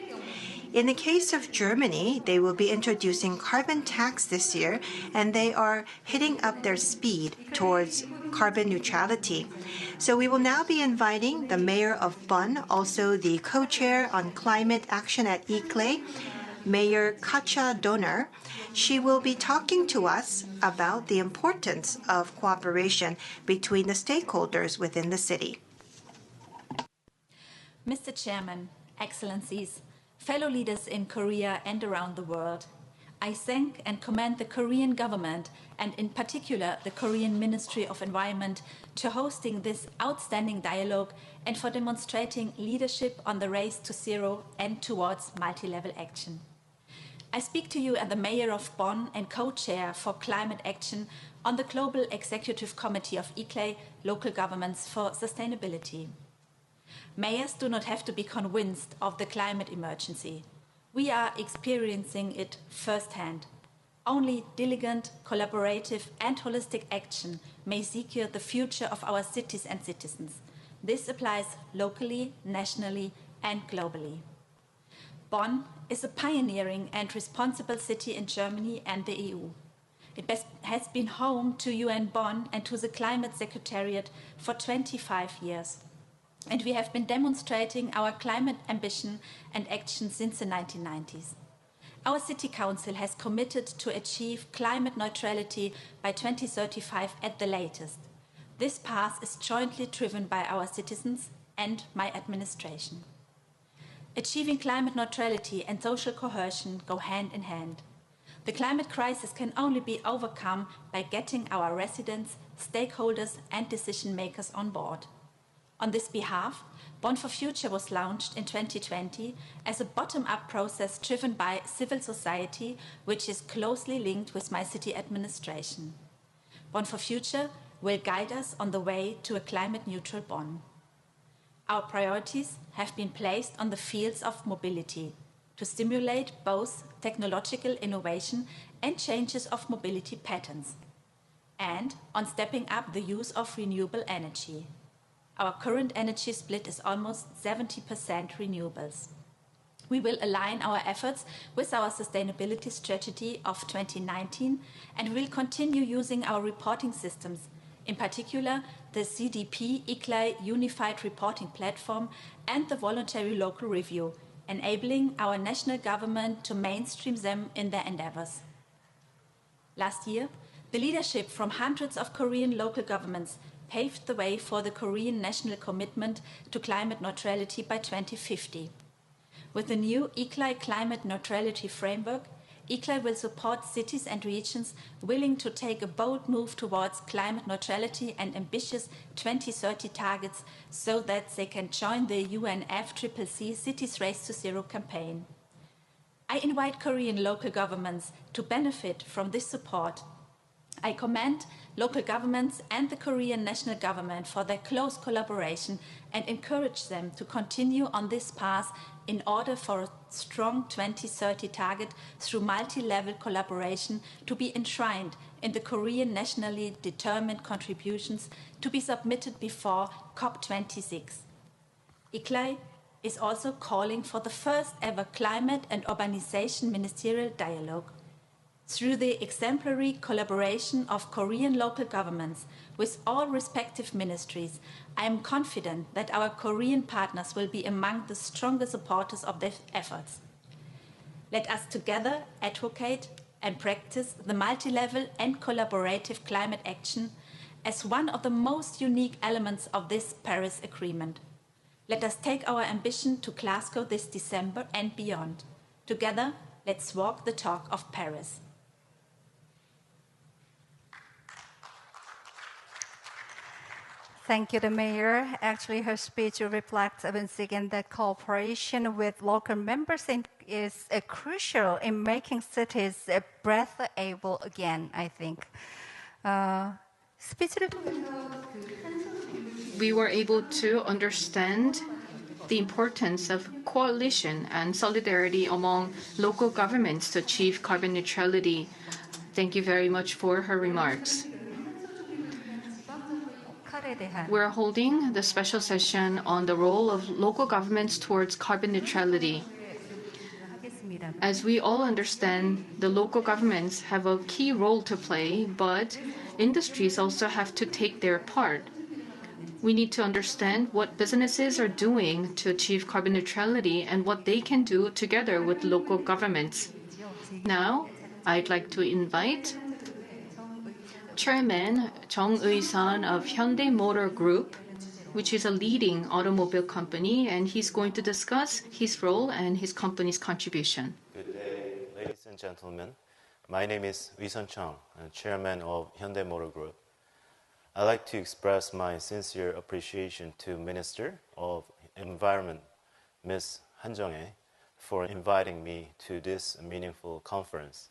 Speaker 2: In the case of Germany, they will be introducing carbon tax this year, and they are hitting up their speed towards carbon neutrality. So we will now be inviting the mayor of Bonn, also the co-chair on climate action at ICLE, Mayor Katja Donner. She will be talking to us about the importance of cooperation between the stakeholders within the city.
Speaker 7: Mr. Chairman, Excellencies, fellow leaders in Korea and around the world, I thank and commend the Korean government and in particular the Korean Ministry of Environment to hosting this outstanding dialogue and for demonstrating leadership on the race to zero and towards multi-level action. I speak to you as the Mayor of Bonn and co-chair for climate action on the Global Executive Committee of ECLAI, Local Governments for Sustainability. Mayors do not have to be convinced of the climate emergency. We are experiencing it firsthand. Only diligent, collaborative and holistic action may secure the future of our cities and citizens. This applies locally, nationally and globally. Bonn is a pioneering and responsible city in Germany and the EU. It has been home to UN Bonn and to the Climate Secretariat for 25 years. And we have been demonstrating our climate ambition and action since the 1990s. Our City Council has committed to achieve climate neutrality by 2035 at the latest. This path is jointly driven by our citizens and my administration. Achieving climate neutrality and social cohesion go hand in hand. The climate crisis can only be overcome by getting our residents, stakeholders and decision makers on board. On this behalf, Bonn for Future was launched in 2020 as a bottom-up process driven by civil society, which is closely linked with my city administration. Bonn for Future will guide us on the way to a climate-neutral Bonn. Our priorities have been placed on the fields of mobility to stimulate both technological innovation and changes of mobility patterns, and on stepping up the use of renewable energy. Our current energy split is almost 70% renewables. We will align our efforts with our sustainability strategy of 2019 and will continue using our reporting systems, in particular the CDP ECLAI Unified Reporting Platform and the Voluntary Local Review, enabling our national government to mainstream them in their endeavors. Last year, the leadership from hundreds of Korean local governments paved the way for the Korean national commitment to climate neutrality by 2050. With the new ECLAI Climate Neutrality Framework, ECLAI will support cities and regions willing to take a bold move towards climate neutrality and ambitious 2030 targets so that they can join the UNFCCC Cities Race to Zero campaign. I invite Korean local governments to benefit from this support. I commend local governments and the Korean national government for their close collaboration and encourage them to continue on this path in order for a strong 2030 target through multi-level collaboration to be enshrined in the Korean nationally determined contributions to be submitted before COP26. ECLAI is also calling for the first ever climate and urbanization ministerial dialogue. Through the exemplary collaboration of Korean local governments with all respective ministries, I am confident that our Korean partners will be among the strongest supporters of their efforts. Let us together advocate and practice the multi-level and collaborative climate action as one of the most unique elements of this Paris Agreement. Let us take our ambition to Glasgow this December and beyond. Together, let's walk the talk of Paris.
Speaker 1: Thank you, the Mayor. Actually, her speech reflects once again that cooperation with local members is crucial in making cities breathable again, I think.
Speaker 3: We were able to understand the importance of coalition and solidarity among local governments to achieve carbon neutrality. Thank you very much for her remarks. We're holding the special session on the role of local governments towards carbon neutrality. As we all understand, the local governments have a key role to play, but industries also have to take their part. We need to understand what businesses are doing to achieve carbon neutrality and what they can do together with local governments. Now, I'd like to invite Chairman Jung Eui-sun of Hyundai Motor Group, which is a leading automobile company, and he's going to discuss his role and his company's contribution.
Speaker 8: Good day, ladies and gentlemen. My name is Eui-sun Chung, Chairman of Hyundai Motor Group. I'd like to express my sincere appreciation to Minister of Environment, Ms. Han Jung-hae, for inviting me to this meaningful conference.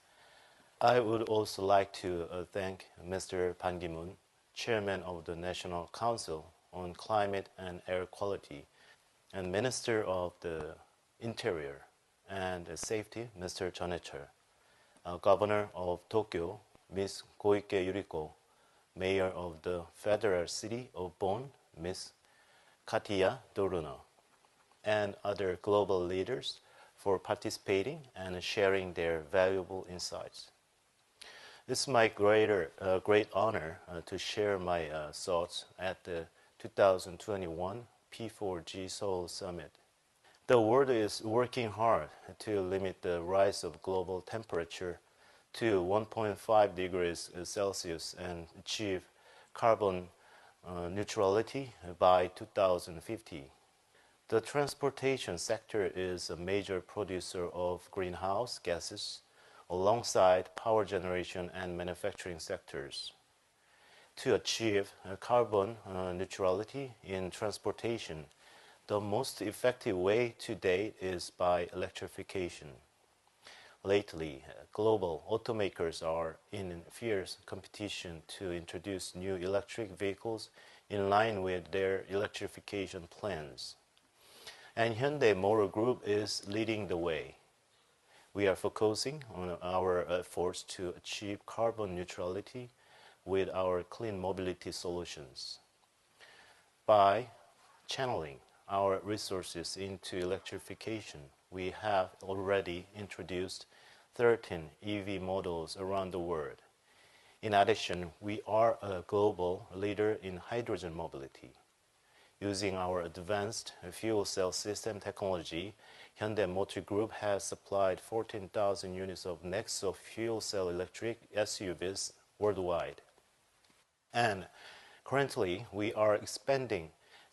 Speaker 8: I would also like to thank Mr. Ban Ki-moon, Chairman of the National Council on Climate and Air Quality, and Minister of the Interior and Safety, Mr. Chon Hae-chol, Governor of Tokyo, Ms. Koike Yuriko, Mayor of the Federal City of Bonn, Ms. Katia Doruno, and other global leaders for participating and sharing their valuable insights. It's my great honor to share my thoughts at the 2021 P4G Seoul Summit. The world is working hard to limit the rise of global temperature to 1.5 degrees Celsius and achieve carbon neutrality by 2050. The transportation sector is a major producer of greenhouse gases alongside power generation and manufacturing sectors. To achieve carbon neutrality in transportation, the most effective way to date is by electrification. Lately, global automakers are in fierce competition to introduce new electric vehicles in line with their electrification plans. And Hyundai Motor Group is leading the way. We are focusing on our efforts to achieve carbon neutrality with our clean mobility solutions. By channeling our resources into electrification, we have already introduced 13 EV models around the world. In addition, we are a global leader in hydrogen mobility. Using our advanced fuel cell system technology, Hyundai Motor Group has supplied 14,000 units of NEXO fuel cell electric SUVs worldwide. And currently, we are expanding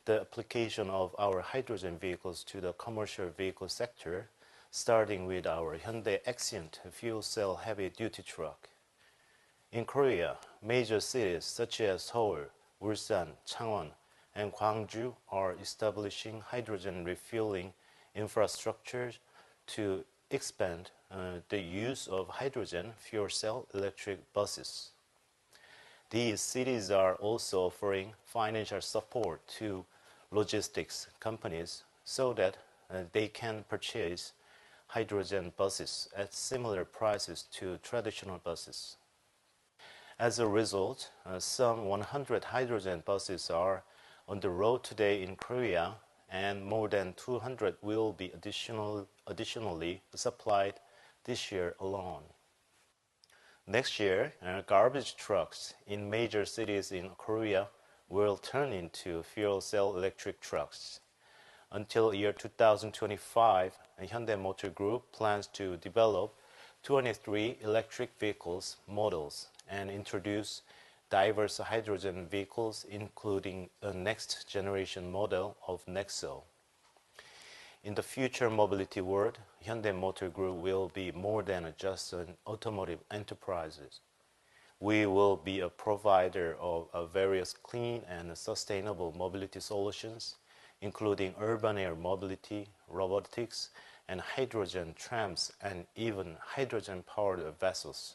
Speaker 8: the application of our hydrogen vehicles to the commercial vehicle sector, starting with our Hyundai Accent fuel cell heavy-duty truck. In Korea, major cities such as Seoul, Ulsan, Changwon, and Gwangju are establishing hydrogen refueling infrastructure to expand the use of hydrogen fuel cell electric buses. These cities are also offering financial support to logistics companies so that they can purchase hydrogen buses at similar prices to traditional buses. As a result, some 100 hydrogen buses are on the road today in Korea, and more than 200 will be additionally supplied this year alone. Next year, garbage trucks in major cities in Korea will turn into fuel cell electric trucks. Until year 2025, Hyundai Motor Group plans to develop 23 electric vehicles models and introduce diverse hydrogen vehicles, including a next generation model of NEXO. In the future mobility world, Hyundai Motor Group will be more than just an automotive enterprise. We will be a provider of various clean and sustainable mobility solutions, including urban air mobility, robotics, and hydrogen trams, and even hydrogen-powered vessels.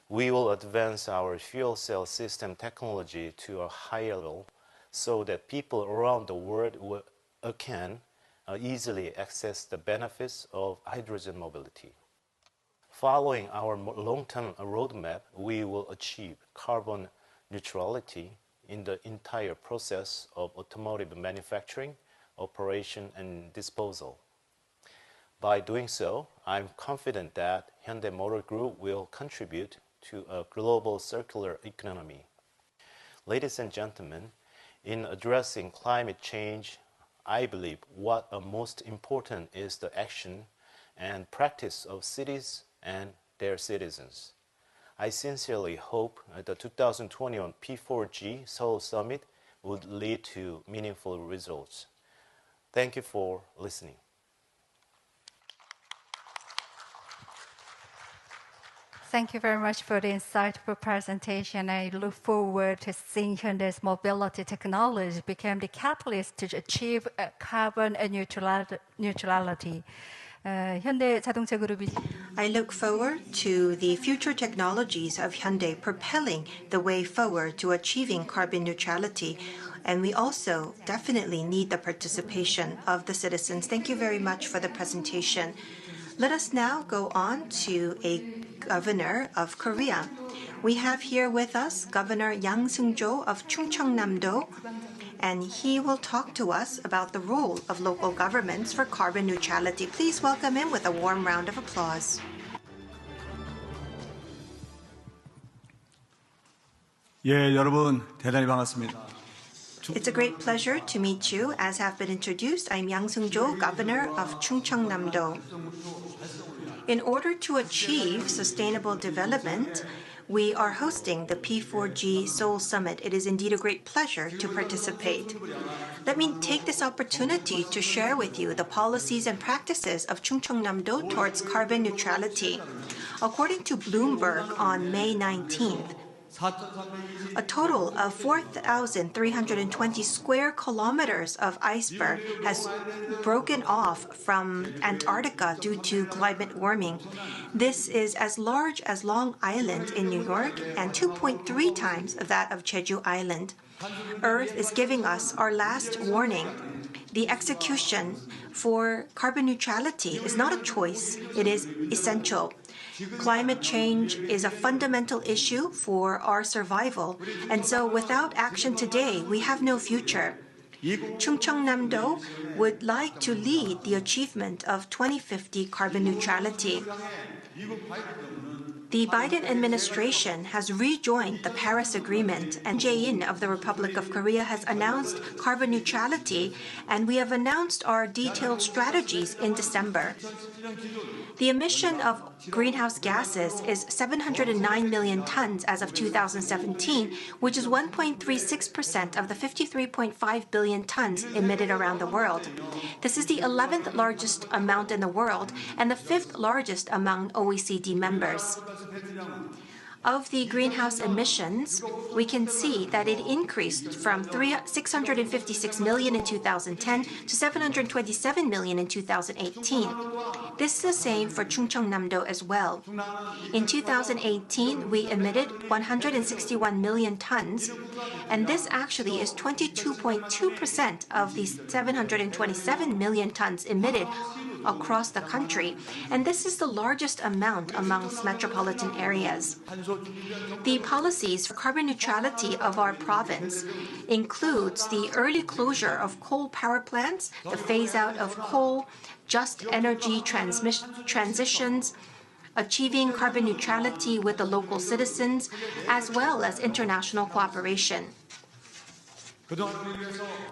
Speaker 8: We will advance our fuel cell system technology to a higher level so that people around the world can easily access the benefits of hydrogen mobility. Following our long-term roadmap, we will achieve carbon neutrality in the entire process of automotive manufacturing, operation, and disposal. By doing so, I'm confident that Hyundai Motor Group will contribute to a global circular economy. Ladies and gentlemen, in addressing climate change, I believe what are most important is the action and practice of cities and their citizens. I sincerely hope the 2021 P4G Seoul Summit would lead to meaningful results. Thank you for listening.
Speaker 1: Thank you very much for the insightful presentation. I look forward to seeing Hyundai's mobility technology become the catalyst to achieve carbon neutrality. 현대 자동차 그룹이
Speaker 2: I look forward to the future technologies of Hyundai propelling the way forward to achieving carbon neutrality. And we also definitely need the participation of the citizens. Thank you very much for the presentation. Let us now go on to a governor of Korea. We have here with us Governor Yang Seung-jo of Chungcheongnam-do, and he will talk to us about the role of local governments for carbon neutrality. Please welcome him with a warm round of applause.
Speaker 9: 예, 여러분 대단히 반갑습니다.
Speaker 2: It's a great pleasure to meet you. As have been introduced, I'm Yang Seung-jo, Governor of Chungcheongnam-do. In order to achieve sustainable development, we are hosting the P4G Seoul Summit. It is indeed a great pleasure to participate. Let me take this opportunity to share with you the policies and practices of Chungcheongnam-do towards carbon neutrality. According to Bloomberg on May 19th, a total of 4,320 square kilometers of iceberg has broken off from Antarctica due to climate warming. This is as large as Long Island in New York and 2.3 times that of Jeju Island. Earth is giving us our last warning. The execution for carbon neutrality is not a choice, it is essential. Climate change is a fundamental issue for our survival, and so without action today, we have no future. Chungcheongnam-do would like to lead the achievement of 2050 carbon neutrality. The Biden administration has rejoined the Paris Agreement, and Jae-in of the Republic of Korea has announced carbon neutrality, and we have announced our detailed strategies in December. The emission of greenhouse gases is 709 million tons as of 2017, which is 1.36% of the 53.5 billion tons emitted around the world. This is the 11th largest amount in the world and the 5th largest among OECD members. Of the greenhouse emissions, we can see that it increased from 656 million in 2010 to 727 million in 2018. This is the same for Chungcheongnam-do as well. In 2018, we emitted 161 million tons, and this actually is 22.2% of the 727 million tons emitted across the country, and this is the largest amount amongst metropolitan areas. The policies for carbon neutrality of our province includes the early closure of coal power plants, the phase out of coal, just energy transitions, achieving carbon neutrality with the local citizens, as well as international cooperation.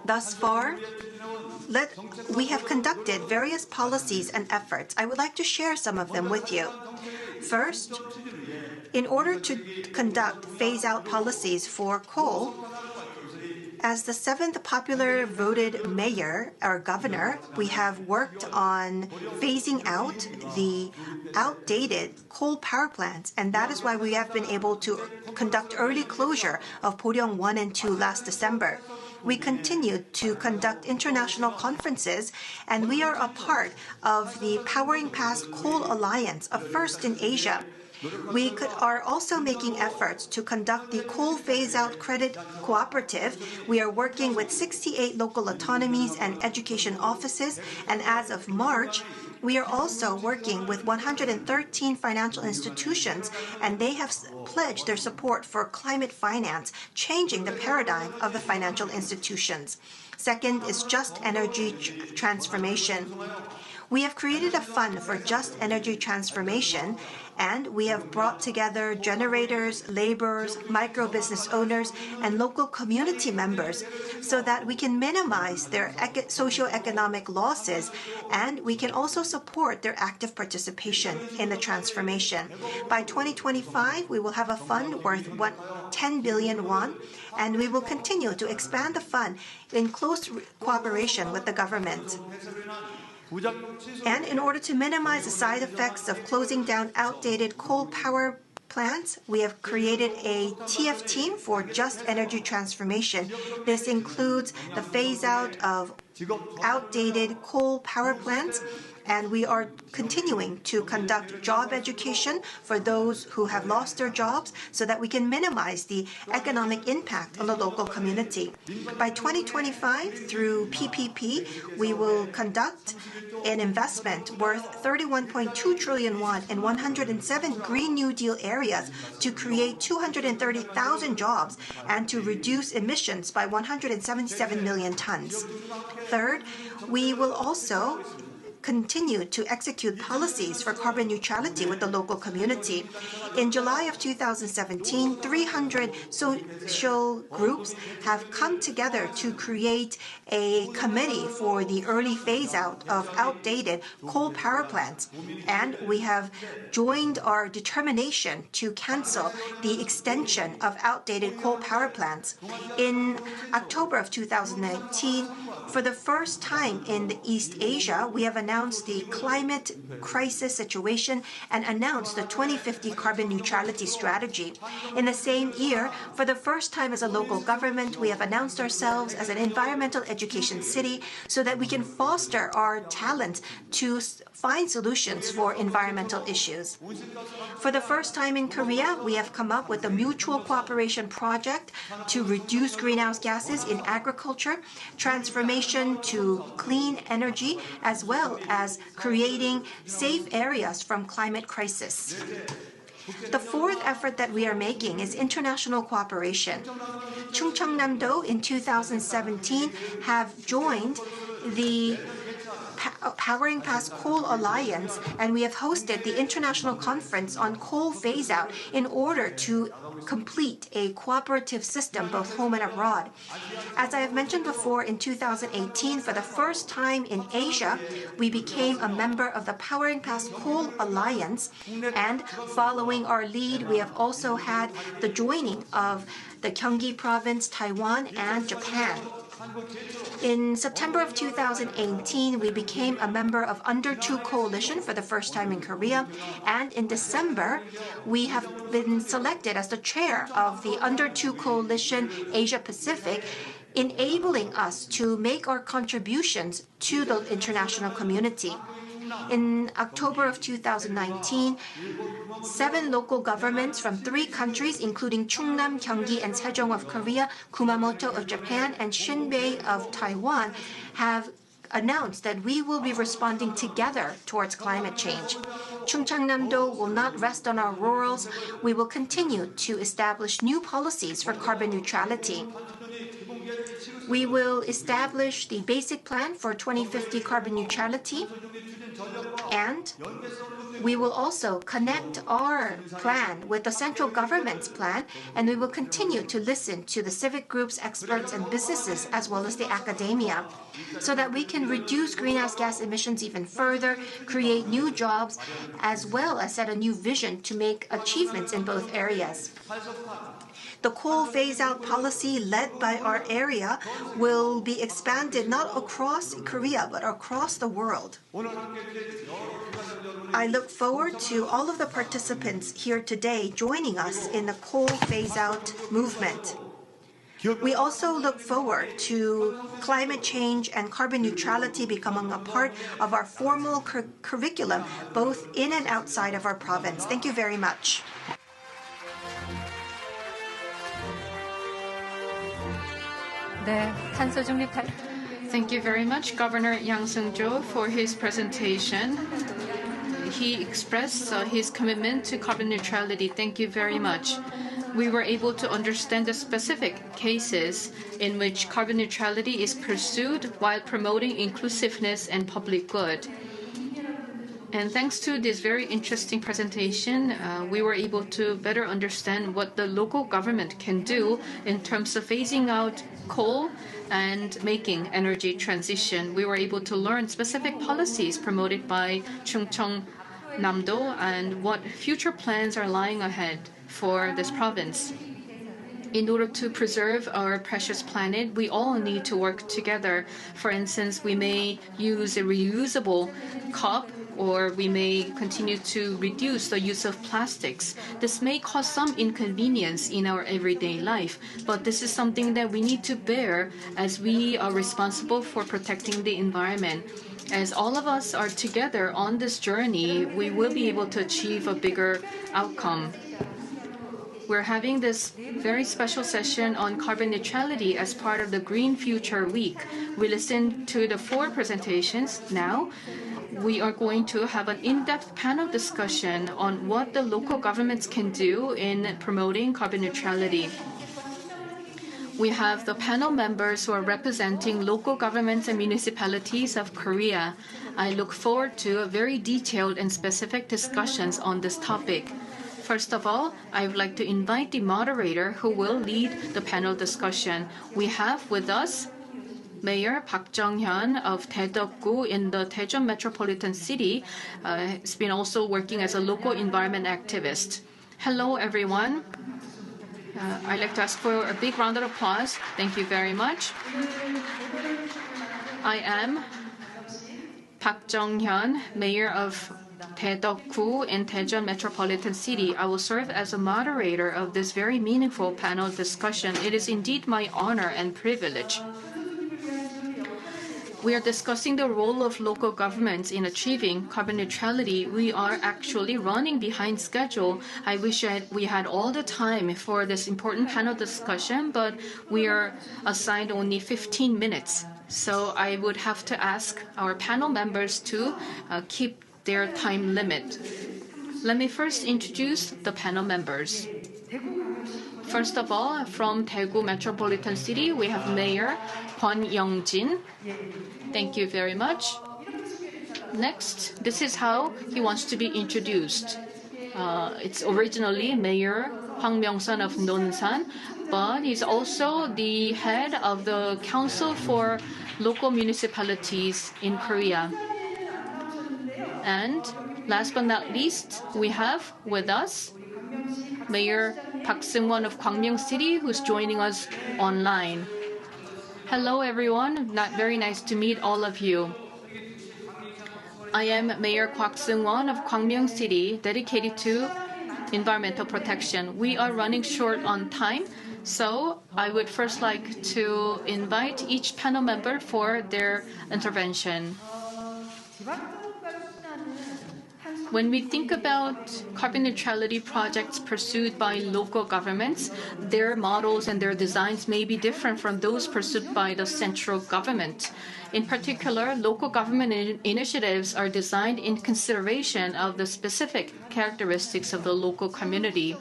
Speaker 2: Thus far, we have conducted various policies and efforts. I would like to share some of them with you. First, in order to conduct phase-out policies for coal, as the 7th popular voted mayor or governor, we have worked on phasing out the outdated coal power plants, and that is why we have been able to conduct early closure of Poryong 1 and 2 last December. We continued to conduct international conferences, and we are a part of the Powering Past Coal Alliance, a first in Asia. We are also making efforts to conduct the Coal Phase-Out Credit Cooperative. We are working with 68 local autonomies and education offices, and as of March, we are also working with 113 financial institutions, and they have pledged their support for climate finance, changing the paradigm of the financial institutions. Second is just energy transformation. We have created a fund for just energy transformation, and we have brought together generators, laborers, micro-business owners, and local community members so that we can minimize their socioeconomic losses, and we can also support their active participation in the transformation. By 2025, we will have a fund worth 10 billion won, and we will continue to expand the fund in close cooperation with the government. And in order to minimize the side effects of closing down outdated coal power plants, we have created a TF team for just energy transformation. This includes the phase out of outdated coal power plants, and we are continuing to conduct job education for those who have lost their jobs so that we can minimize the economic impact on the local community. By 2025, through PPP, we will conduct an investment worth 31.2 trillion won in 107 Green New Deal areas to create 230,000 jobs and to reduce emissions by 177 million tons. Third, we will also continue to execute policies for carbon neutrality with the local community. In July of 2017, 300 social groups have come together to create a committee for the early phase-out of outdated coal power plants. And we have joined our determination to cancel the extension of outdated coal power plants. In October of 2019, for the first time in East Asia, we have announced the climate crisis situation and announced the 2050 carbon neutrality strategy. In the same year, for the first time as a local government, we have announced ourselves as an environmental education city so that we can foster our talent to find solutions for environmental issues. For the first time in Korea, we have come up with a mutual cooperation project to reduce greenhouse gases in agriculture, transformation to clean energy, as well as creating safe areas from climate crisis. The fourth effort that we are making is international cooperation. Chungcheongnam-do in 2017 have joined the Powering Past Coal Alliance, and we have hosted the International Conference on Coal Phase-Out in order to complete a cooperative system both home and abroad. As I have mentioned before, in 2018, for the first time in Asia, we became a member of the Powering Past Coal Alliance, and following our lead, we have also had the joining of the Gyeonggi Province, Taiwan, and Japan. In September of 2018, we became a member of Under 2 Coalition for the first time in Korea, and in December, we have been selected as the chair of the Under 2 Coalition Asia Pacific, enabling us to make our contributions to the international community. In October of 2019, 7 local governments from 3 countries, including Chungnam, Gyeonggi, and Sejong of Korea, Kumamoto of Japan, and Shinbei of Taiwan, have announced that we will be responding together towards climate change. Chungcheongnam-do will not rest on our laurels. We will continue to establish new policies for carbon neutrality. We will establish the basic plan for 2050 carbon neutrality, and we will also connect our plan with the central government's plan, and we will continue to listen to the civic groups, experts, and businesses, as well as the academia, so that we can reduce greenhouse gas emissions even further, create new jobs, as well as set a new vision to make achievements in both areas. The coal phase-out policy led by our area will be expanded not across Korea, but across the world. I look forward to all of the participants here today joining us in the coal phase-out movement. We also look forward to climate change and carbon neutrality becoming a part of our formal curriculum, both in and outside of our province. Thank you very much.
Speaker 3: Thank you very much, Governor Yang Seung-jo, for his presentation. He expressed his commitment to carbon neutrality. Thank you very much. We were able to understand the specific cases in which carbon neutrality is pursued while promoting inclusiveness and public good. And thanks to this very interesting presentation, we were able to better understand what the local government can do in terms of phasing out coal and making energy transition. We were able to learn specific policies promoted by Chungcheongnam-do and what future plans are lying ahead for this province. In order to preserve our precious planet, we all need to work together. For instance, we may use a reusable cup, or we may continue to reduce the use of plastics. This may cause some inconvenience in our everyday life, but this is something that we need to bear as we are responsible for protecting the environment. As all of us are together on this journey, we will be able to achieve a bigger outcome. We're having this very special session on carbon neutrality as part of the Green Future Week. We listened to the 4 presentations. Now, we are going to have an in-depth panel discussion on what the local governments can do in promoting carbon neutrality. We have the panel members who are representing local governments and municipalities of Korea. I look forward to very detailed and specific discussions on this topic. First of all, I would like to invite the moderator who will lead the panel discussion. We have with us Mayor Park Jung-hyun of Daedeok-gu in the Daejeon Metropolitan City. He's been also working as a local environment activist. Hello, everyone. I'd like to ask for a big round of applause. Thank you very much. I am Park Jung-hyun, Mayor of Daedeok-gu in Daejeon Metropolitan City. I will serve as a moderator of this very meaningful panel discussion. It is indeed my honor and privilege. We are discussing the role of local governments in achieving carbon neutrality. We are actually running behind schedule. I wish we had all the time for this important panel discussion, but we are assigned only 15 minutes. So I would have to ask our panel members to keep their time limit. Let me first introduce the panel members. First of all, from Daegu Metropolitan City, we have Mayor Kwon Young-jin. Thank you very much. Next, this is how he wants to be introduced. It's originally Mayor Hwang Myung-sun of Nonsan, but he's also the head of the Council for Local Municipalities in Korea. And last but not least, we have with us Mayor Park Seung-won of Gwangmyeong City, who's joining us online. Hello, everyone. Very nice to meet all of you. I am Mayor Park Seung-won of Gwangmyeong City, dedicated to environmental protection. We are running short on time, so I would first like to invite each panel member for their intervention. When we think about carbon neutrality projects pursued by local governments, their models and their designs may be different from those pursued by the central government. In particular, local government initiatives are designed in consideration of the specific characteristics of the local community.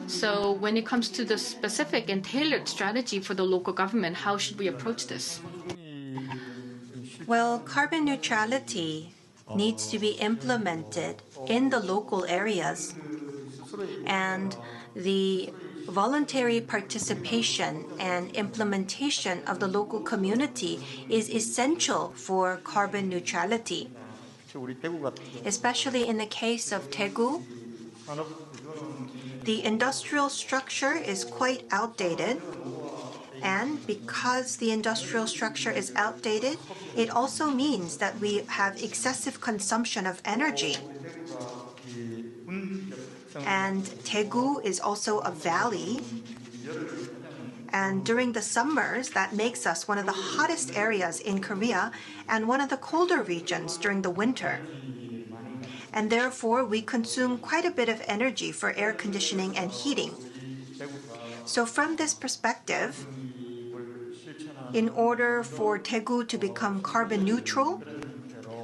Speaker 3: So when it comes to the specific and tailored strategy for the local government, how should we approach this?
Speaker 2: Well, carbon neutrality needs to be implemented in the local areas, and the voluntary participation and implementation of the local community is essential for carbon neutrality. Especially in the case of Daegu, the industrial structure is quite outdated. And because the industrial structure is outdated, it also means that we have excessive consumption of energy. And Daegu is also a valley. And during the summers, that makes us one of the hottest areas in Korea and one of the colder regions during the winter. And therefore, we consume quite a bit of energy for air conditioning and heating. So from this perspective, in order for Daegu to become carbon neutral,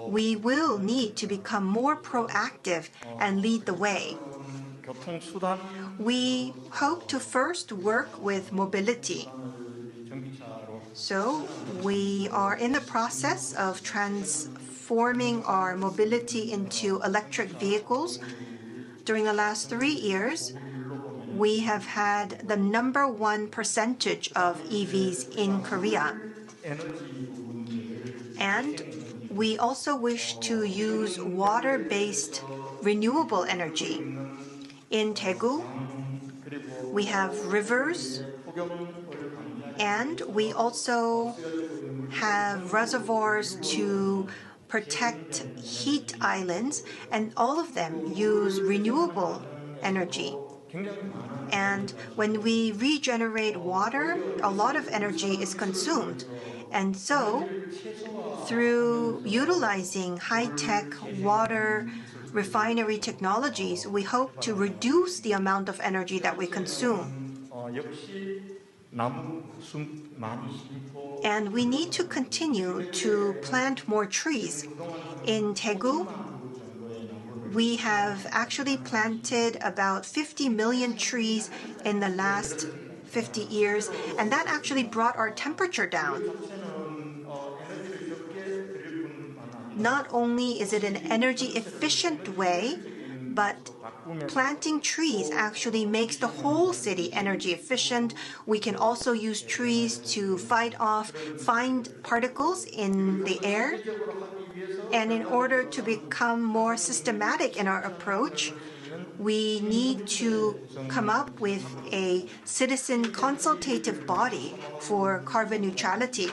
Speaker 2: we will need to become more proactive and lead the way. We hope to first work with mobility. So we are in the process of transforming our mobility into electric vehicles. During the last 3 years, we have had the #1 percentage of EVs in Korea. And we also wish to use water-based renewable energy. In Daegu, we have rivers, and we also have reservoirs to protect heat islands, and all of them use renewable energy. And when we regenerate water, a lot of energy is consumed. And so, through utilizing high-tech water refinery technologies, we hope to reduce the amount of energy that we consume. And we need to continue to plant more trees. In Daegu, we have actually planted about 50 million trees in the last 50 years, and that actually brought our temperature down. Not only is it an energy efficient way, but planting trees actually makes the whole city energy efficient. We can also use trees to fight off fine particles in the air. And in order to become more systematic in our approach, we need to come up with a citizen consultative body for carbon neutrality,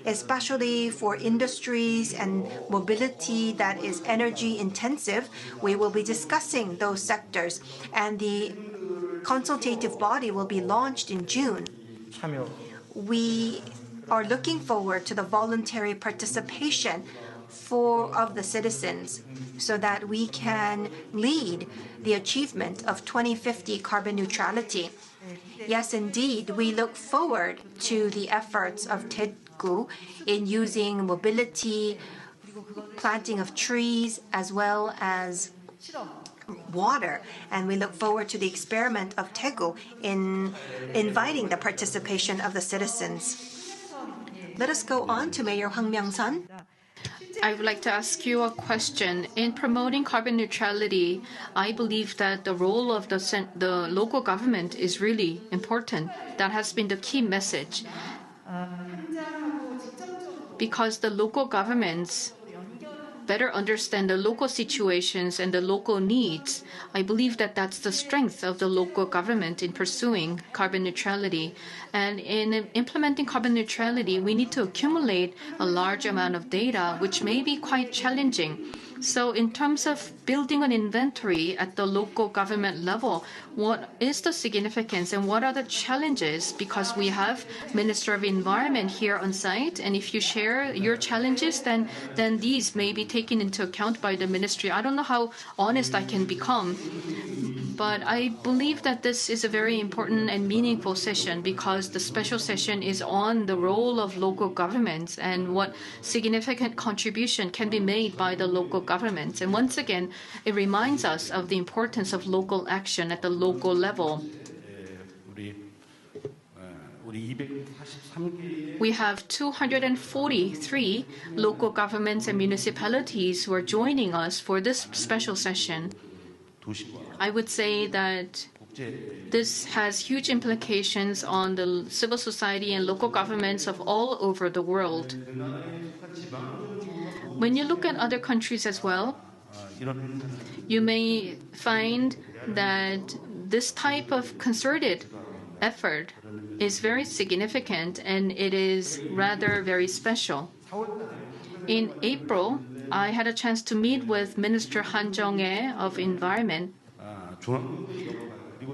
Speaker 2: especially for industries and mobility that is energy intensive. We will be discussing those sectors, and the consultative body will be launched in June. We are looking forward to the voluntary participation of the citizens so that we can lead the achievement of 2050 carbon neutrality. Yes, indeed, we look forward to the efforts of Daegu in using mobility, planting of trees, as well as water, and we look forward to the experiment of Daegu in inviting the participation of the citizens. Let us go on to Mayor Hwang Myung-sun.
Speaker 3: I would like to ask you a question. In promoting carbon neutrality, I believe that the role of the local government is really important. That has been the key message. Because the local governments better understand the local situations and the local needs, I believe that that's the strength of the local government in pursuing carbon neutrality. And in implementing carbon neutrality, we need to accumulate a large amount of data, which may be quite challenging. So in terms of building an inventory at the local government level, what is the significance and what are the challenges? Because we have Minister of Environment here on site, and if you share your challenges, then these may be taken into account by the ministry. I don't know how honest I can become, but I believe that this is a very important and meaningful session because the special session is on the role of local governments and what significant contribution can be made by the local governments. And once again, it reminds us of the importance of local action at the local level. We have 243 local governments and municipalities who are joining us for this special session. I would say that this has huge implications on the civil society and local governments of all over the world. When you look at other countries as well, you may find that this type of concerted effort is very significant and it is rather very special. In April, I had a chance to meet with Minister Han Jong-ae of Environment,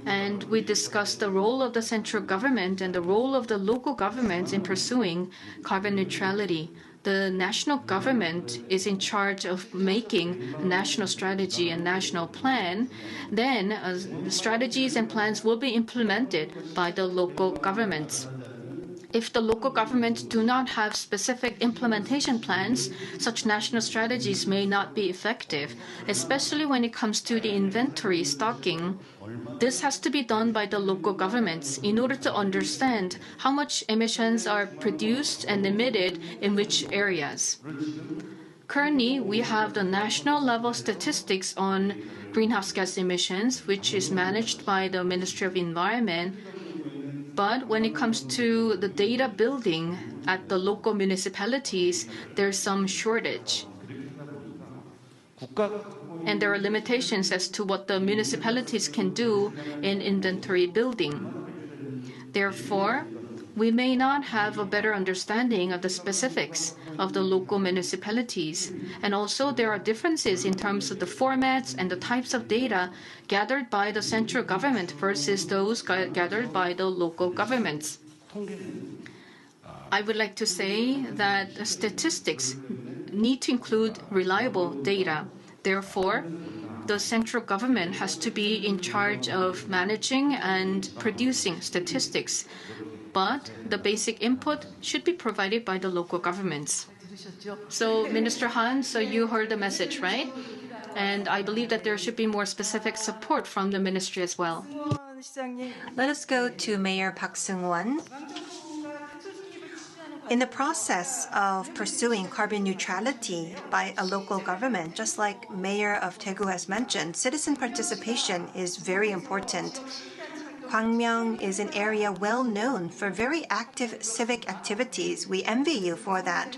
Speaker 3: and we discussed the role of the central government and the role of the local governments in pursuing carbon neutrality. The national government is in charge of making a national strategy and national plan. Then strategies and plans will be implemented by the local governments. If the local governments do not have specific implementation plans, such national strategies may not be effective, especially when it comes to the inventory stocking. This has to be done by the local governments in order to understand how much emissions are produced and emitted in which areas. Currently, we have the national level statistics on greenhouse gas emissions, which is managed by the Ministry of Environment. But when it comes to the data building at the local municipalities, there's some shortage. And there are limitations as to what the municipalities can do in inventory building. Therefore, we may not have a better understanding of the specifics of the local municipalities. And also there are differences in terms of the formats and the types of data gathered by the central government versus those gathered by the local governments. I would like to say that the statistics need to include reliable data. Therefore, the central government has to be in charge of managing and producing statistics, but the basic input should be provided by the local governments. So, Minister Han, so you heard the message, right? And I believe that there should be more specific support from the ministry as well.
Speaker 2: Let us go to Mayor Park Seung-won. In the process of pursuing carbon neutrality by a local government, just like Mayor of Daegu has mentioned, citizen participation is very important. Gwangmyeong is an area well known for very active civic activities. We envy you for that.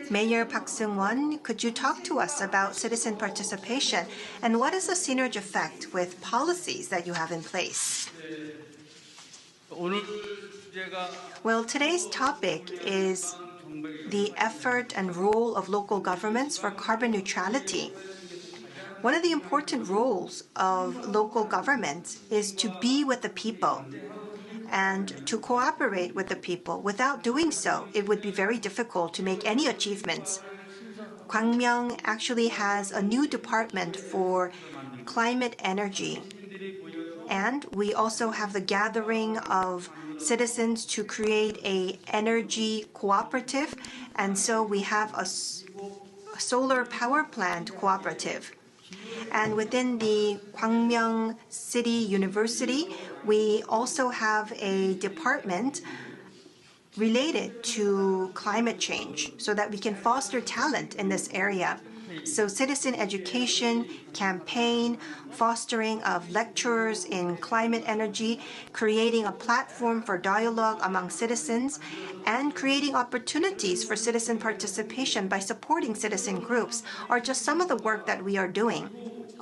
Speaker 2: Mayor Park Seung-won, could you talk to us about citizen participation and what is the synergy effect with policies that you have in place? Well, today's topic is the effort and role of local governments for carbon neutrality. One of the important roles of local governments is to be with the people and to cooperate with the people. Without doing so, it would be very difficult to make any achievements. Gwangmyeong actually has a new department for climate energy. And we also have the gathering of citizens to create an energy cooperative. And so we have a solar power plant cooperative. And within the Gwangmyeong City University, we also have a department related to climate change so that we can foster talent in this area. So citizen education, campaign, fostering of lecturers in climate energy, creating a platform for dialogue among citizens, and creating opportunities for citizen participation by supporting citizen groups are just some of the work that we are doing.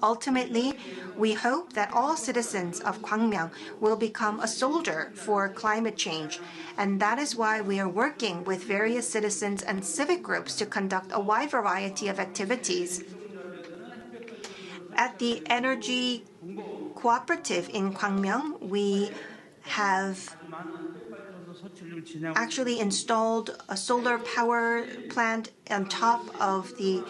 Speaker 2: Ultimately, we hope that all citizens of Gwangmyeong will become a soldier for climate change. And that is why we are working with various citizens and civic groups to conduct a wide variety of activities. At the Energy Cooperative in Gwangmyeong, we have actually installed a solar power plant on top of the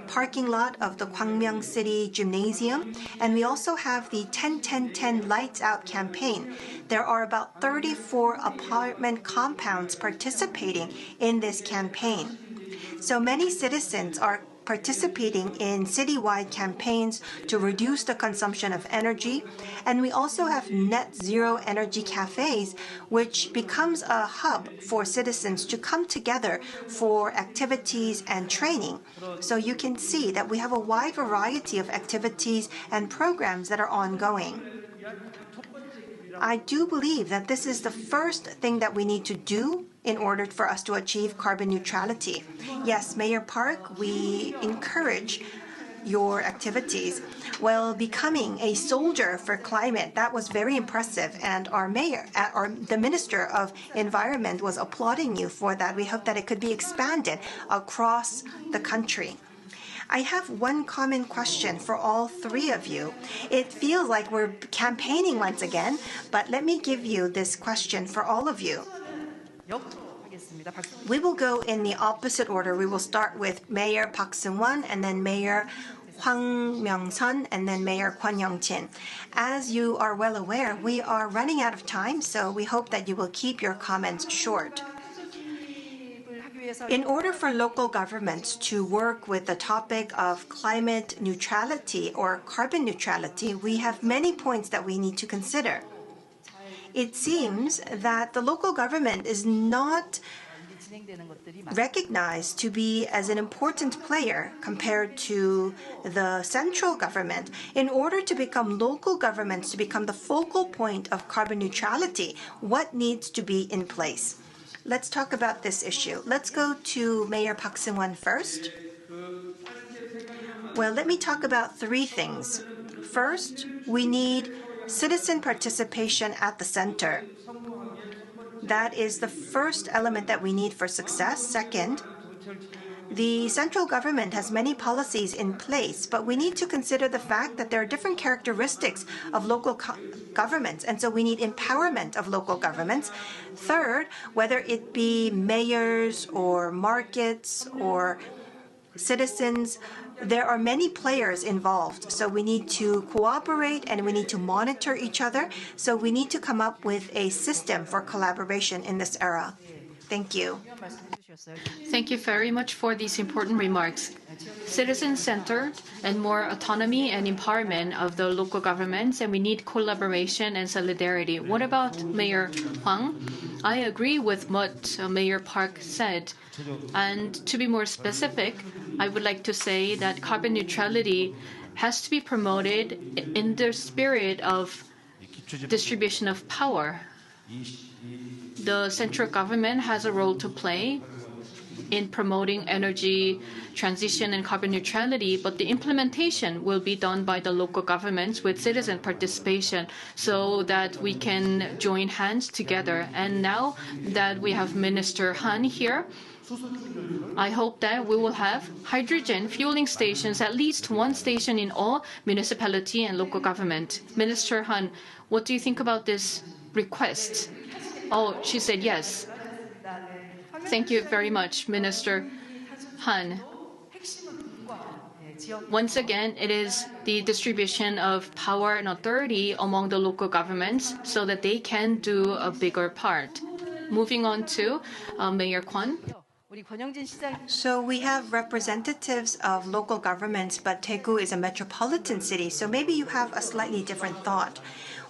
Speaker 2: parking lot of the Gwangmyeong City Gymnasium, and we also have the 10-10-10 Lights Out campaign. There are about 34 apartment compounds participating in this campaign. So many citizens are participating in citywide campaigns to reduce the consumption of energy. And we also have net zero energy cafes, which becomes a hub for citizens to come together for activities and training. So you can see that we have a wide variety of activities and programs that are ongoing. I do believe that this is the first thing that we need to do in order for us to achieve carbon neutrality. Yes, Mayor Park, we encourage your activities. Well, becoming a soldier for climate, that was very impressive. And our mayor, the Minister of Environment was applauding you for that. We hope that it could be expanded across the country. I have one common question for all three of you. It feels like we're campaigning once again, but let me give you this question for all of you. We will go in the opposite order. We will start with Mayor Park Seung-won and then Mayor Hwang Myung-sun and then Mayor Kwon Young-chin. As you are well aware, we are running out of time, so we hope that you will keep your comments short. In order for local governments to work with the topic of climate neutrality or carbon neutrality, we have many points that we need to consider. It seems that the local government is not recognized to be as an important player compared to the central government. In order to become local governments, to become the focal point of carbon neutrality, what needs to be in place? Let's talk about this issue. Let's go to Mayor Park Seung-won first. Well, let me talk about three things. First, we need citizen participation at the center. That is the first element that we need for success. Second, The central government has many policies in place, but we need to consider the fact that there are different characteristics of local governments, and so we need empowerment of local governments. Third, whether it be mayors or markets or citizens, there are many players involved. So we need to cooperate and we need to monitor each other. So we need to come up with a system for collaboration in this era. Thank you.
Speaker 3: Thank you very much for these important remarks. Citizen-centered and more autonomy and empowerment of the local governments, and we need collaboration and solidarity. What about Mayor Hwang? I agree with what Mayor Park said. And to be more specific, I would like to say that carbon neutrality has to be promoted in the spirit of distribution of power. The central government has a role to play in promoting energy transition and carbon neutrality, but the implementation will be done by the local governments with citizen participation so that we can join hands together. And now that we have Minister Han here, I hope that we will have hydrogen fueling stations, at least one station in all municipality and local government. Minister Han, what do you think about this request? Oh, she said yes. Thank you very much, Minister Han. Once again, it is the distribution of power and authority among the local governments so that they can do a bigger part. Moving on to Mayor Kwon.
Speaker 2: So we have representatives of local governments, but Daegu is a metropolitan city, so maybe you have a slightly different thought.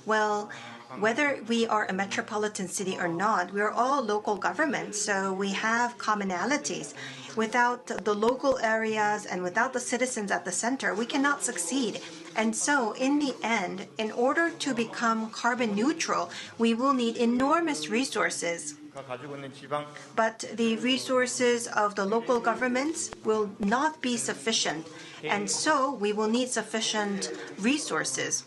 Speaker 2: Well, whether we are a metropolitan city or not, we are all local governments, so we have commonalities. Without the local areas and without the citizens at the center, we cannot succeed. And so, in the end, in order to become carbon neutral, we will need enormous resources. But the resources of the local governments will not be sufficient, and so we will need sufficient resources.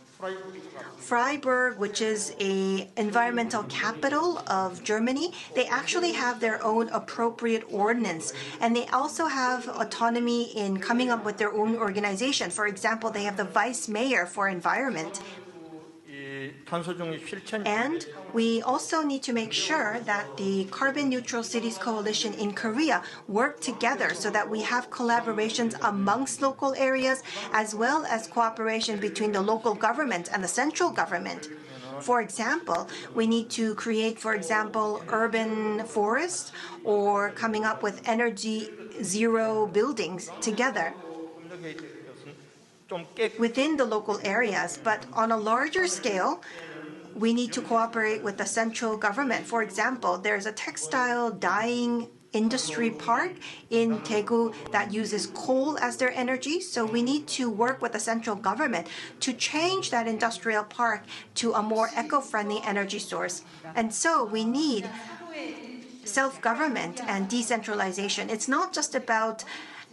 Speaker 2: Freiburg, which is an environmental capital of Germany, they actually have their own appropriate ordinance, and they also have autonomy in coming up with their own organization. For example, they have the vice mayor for environment. And we also need to make sure that the Carbon Neutral Cities Coalition in Korea work together so that we have collaborations amongst local areas as well as cooperation between the local government and the central government. For example, we need to create, for example, urban forests or coming up with energy zero buildings together within the local areas. But on a larger scale, we need to cooperate with the central government. For example, there's a textile dyeing industry park in Daegu that uses coal as their energy. So we need to work with the central government to change that industrial park to a more eco-friendly energy source. And so we need self-government and decentralization. It's not just about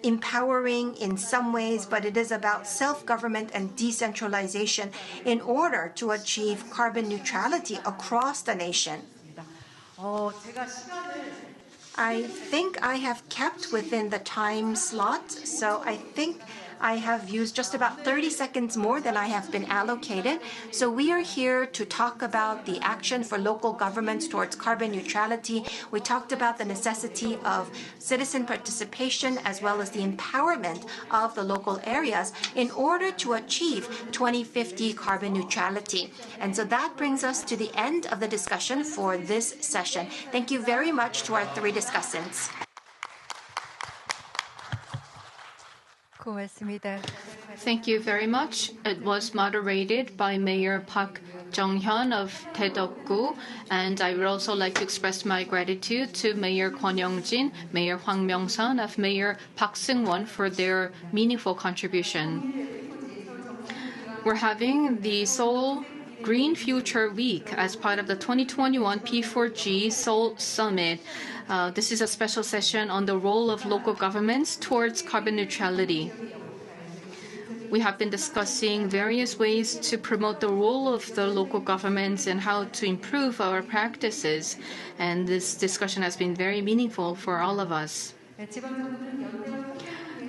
Speaker 2: empowering in some ways, but it is about self-government and decentralization in order to achieve carbon neutrality across the nation. I think I have kept within the time slot, so I think I have used just about 30 seconds more than I have been allocated. So we are here to talk about the action for local governments towards carbon neutrality. We talked about the necessity of citizen participation as well as the empowerment of the local areas in order to achieve 2050 carbon neutrality. And so that brings us to the end of the discussion for this session. Thank you very much to our three discussants.
Speaker 3: Thank you very much. It was moderated by Mayor Park Jong-hyun of Daegu, and I would also like to express my gratitude to Mayor Kwon Young-jin, Mayor Hwang Myung-sun, of Mayor Park Seung-won for their meaningful contribution. We're having the Seoul Green Future Week as part of the 2021 P4G Seoul Summit. This is a special session on the role of local governments towards carbon neutrality. We have been discussing various ways to promote the role of the local governments and how to improve our practices. And this discussion has been very meaningful for all of us.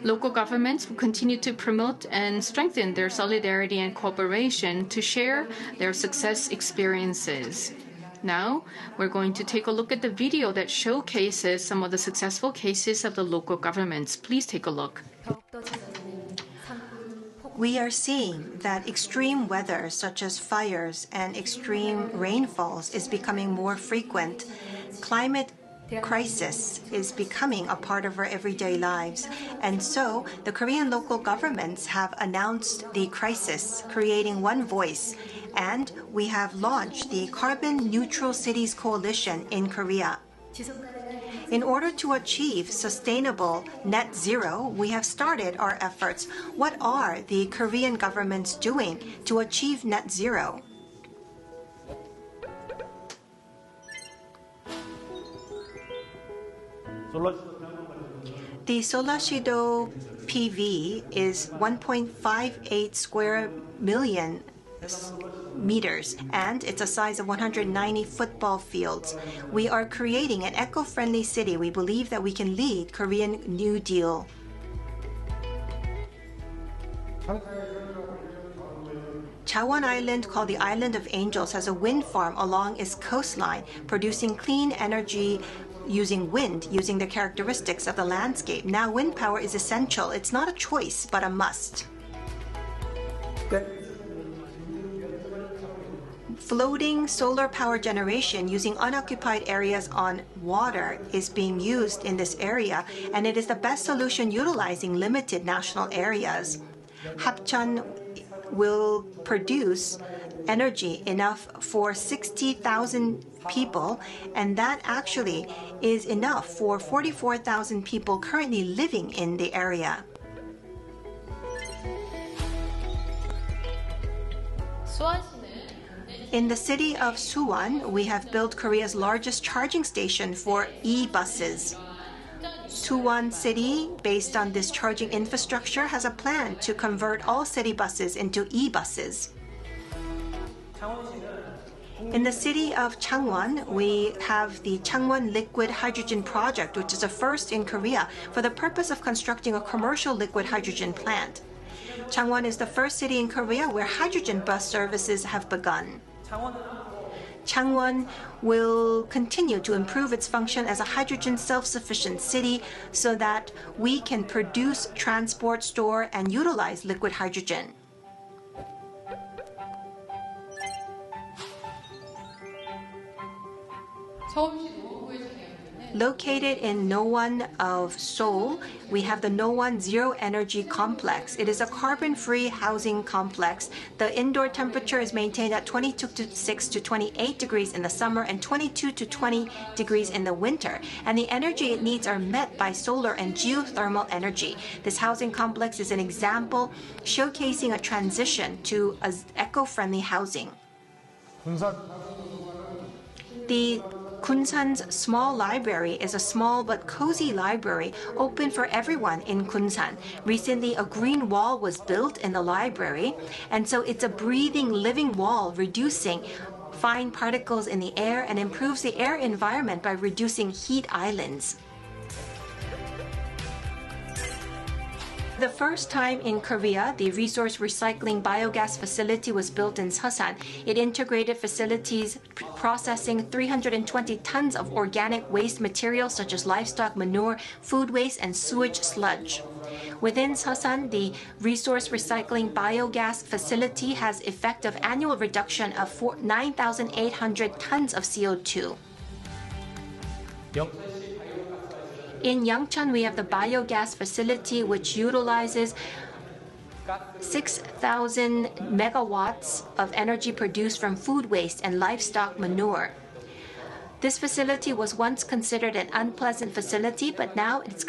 Speaker 3: Local governments will continue to promote and strengthen their solidarity and cooperation to share their success experiences. Now, we're going to take a look at the video that showcases some of the successful cases of the local governments. Please take a look.
Speaker 2: We are seeing that extreme weather, such as fires and extreme rainfalls, is becoming more frequent. Climate crisis is becoming a part of our everyday lives. And so, the Korean local governments have announced the crisis, creating one voice. And we have launched the Carbon Neutral Cities Coalition in Korea. In order to achieve sustainable net zero, we have started our efforts. What are the Korean governments doing to achieve net zero? The Solashido PV is 1.58 square million meters, and it's a size of 190 football fields. We are creating an eco-friendly city. We believe that we can lead Korean New Deal. Chawon Island, called the Island of Angels, has a wind farm along its coastline, producing clean energy using wind, using the characteristics of the landscape. Now, wind power is essential. It's not a choice, but a must. Floating solar power generation using unoccupied areas on water is being used in this area, and it is the best solution utilizing limited national areas. Hapcheon will produce energy enough for 60,000 people, and that actually is enough for 44,000 people currently living in the area. In the city of Suwon, we have built Korea's largest charging station for e-buses. Suwon City, based on this charging infrastructure, has a plan to convert all city buses into e-buses. In the city of Changwon, we have the Changwon Liquid Hydrogen Project, which is a first in Korea for the purpose of constructing a commercial liquid hydrogen plant. Changwon is the first city in Korea where hydrogen bus services have begun. Changwon will continue to improve its function as a hydrogen self-sufficient city so that we can produce, transport, store, and utilize liquid hydrogen. Located in Nowon of Seoul, we have the Nowon Zero Energy Complex. It is a carbon-free housing complex. The indoor temperature is maintained at 26 to 28 degrees in the summer and 22 to 20 degrees in the winter. And the energy it needs are met by solar and geothermal energy. This housing complex is an example showcasing a transition to eco-friendly housing. The Kunsan's small library is a small but cozy library open for everyone in Kunsan. Recently, a green wall was built in the library, and so it's a breathing, living wall, reducing fine particles in the air and improves the air environment by reducing heat islands. The first time in Korea, the resource recycling biogas facility was built in Seosan. It integrated facilities processing 320 tons of organic waste materials such as livestock manure, food waste, and sewage sludge. Within Seosan, the resource recycling biogas facility has effective annual reduction of 9,800 tons of CO2. In Yangcheon, we have the biogas facility, which utilizes 6,000 megawatts of energy produced from food waste and livestock manure. This facility was once considered an unpleasant facility, but now it's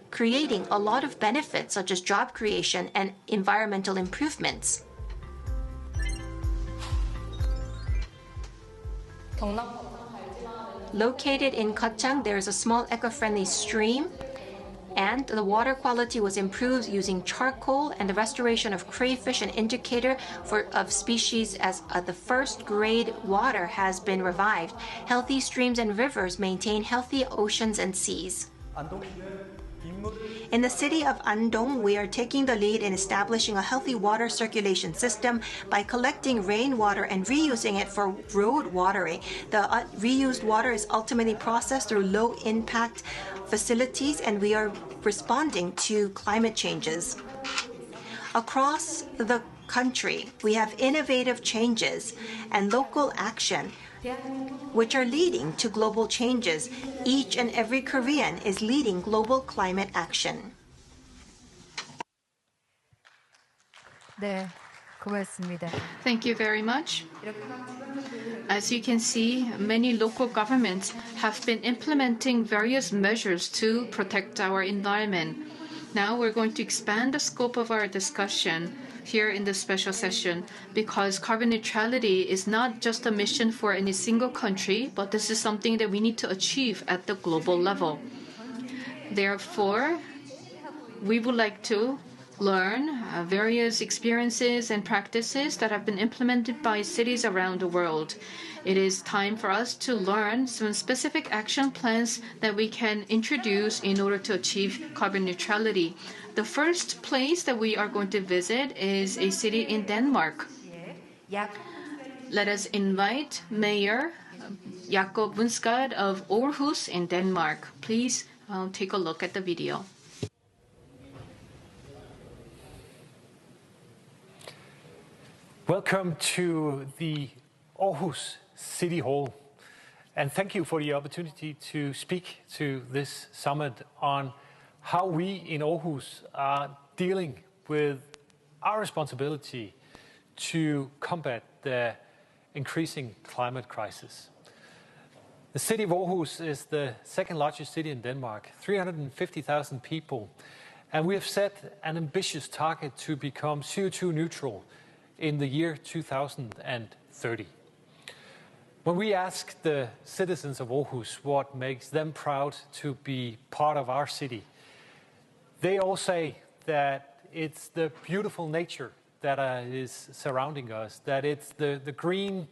Speaker 2: creating a lot of benefits, such as job creation and environmental improvements. Located in Gyeongsang, there is a small eco-friendly stream, and the water quality was improved using charcoal, and the restoration of crayfish, an indicator of species as the first grade water, has been revived. Healthy streams and rivers maintain healthy oceans and seas. In the city of Andong, we are taking the lead in establishing a healthy water circulation system by collecting rainwater and reusing it for road watering. The reused water is ultimately processed through low-impact facilities, and we are responding to climate changes. Across the country, we have innovative changes and local action which are leading to global changes. Each and every Korean is leading global climate action.
Speaker 1: 네, 고맙습니다.
Speaker 3: Thank you very much. As you can see, many local governments have been implementing various measures to protect our environment. Now we're going to expand the scope of our discussion here in this special session, because carbon neutrality is not just a mission for any single country, but this is something that we need to achieve at the global level. Therefore, we would like to learn various experiences and practices that have been implemented by cities around the world. It is time for us to learn some specific action plans that we can introduce in order to achieve carbon neutrality. The first place that we are going to visit is a city in Denmark. Let us invite Mayor Jakob Bunskad of Aarhus in Denmark. Please take a look at the video.
Speaker 10: Welcome to the Aarhus City Hall, and thank you for the opportunity to speak to this summit on how we in Aarhus are dealing with our responsibility to combat the increasing climate crisis. The city of Aarhus is the second largest city in Denmark, 350,000 people, and we have set an ambitious target to become CO2 neutral in the year 2030. When we ask the citizens of Aarhus what makes them proud to be part of our city, they all say that it's the beautiful nature that is surrounding us, that it's the green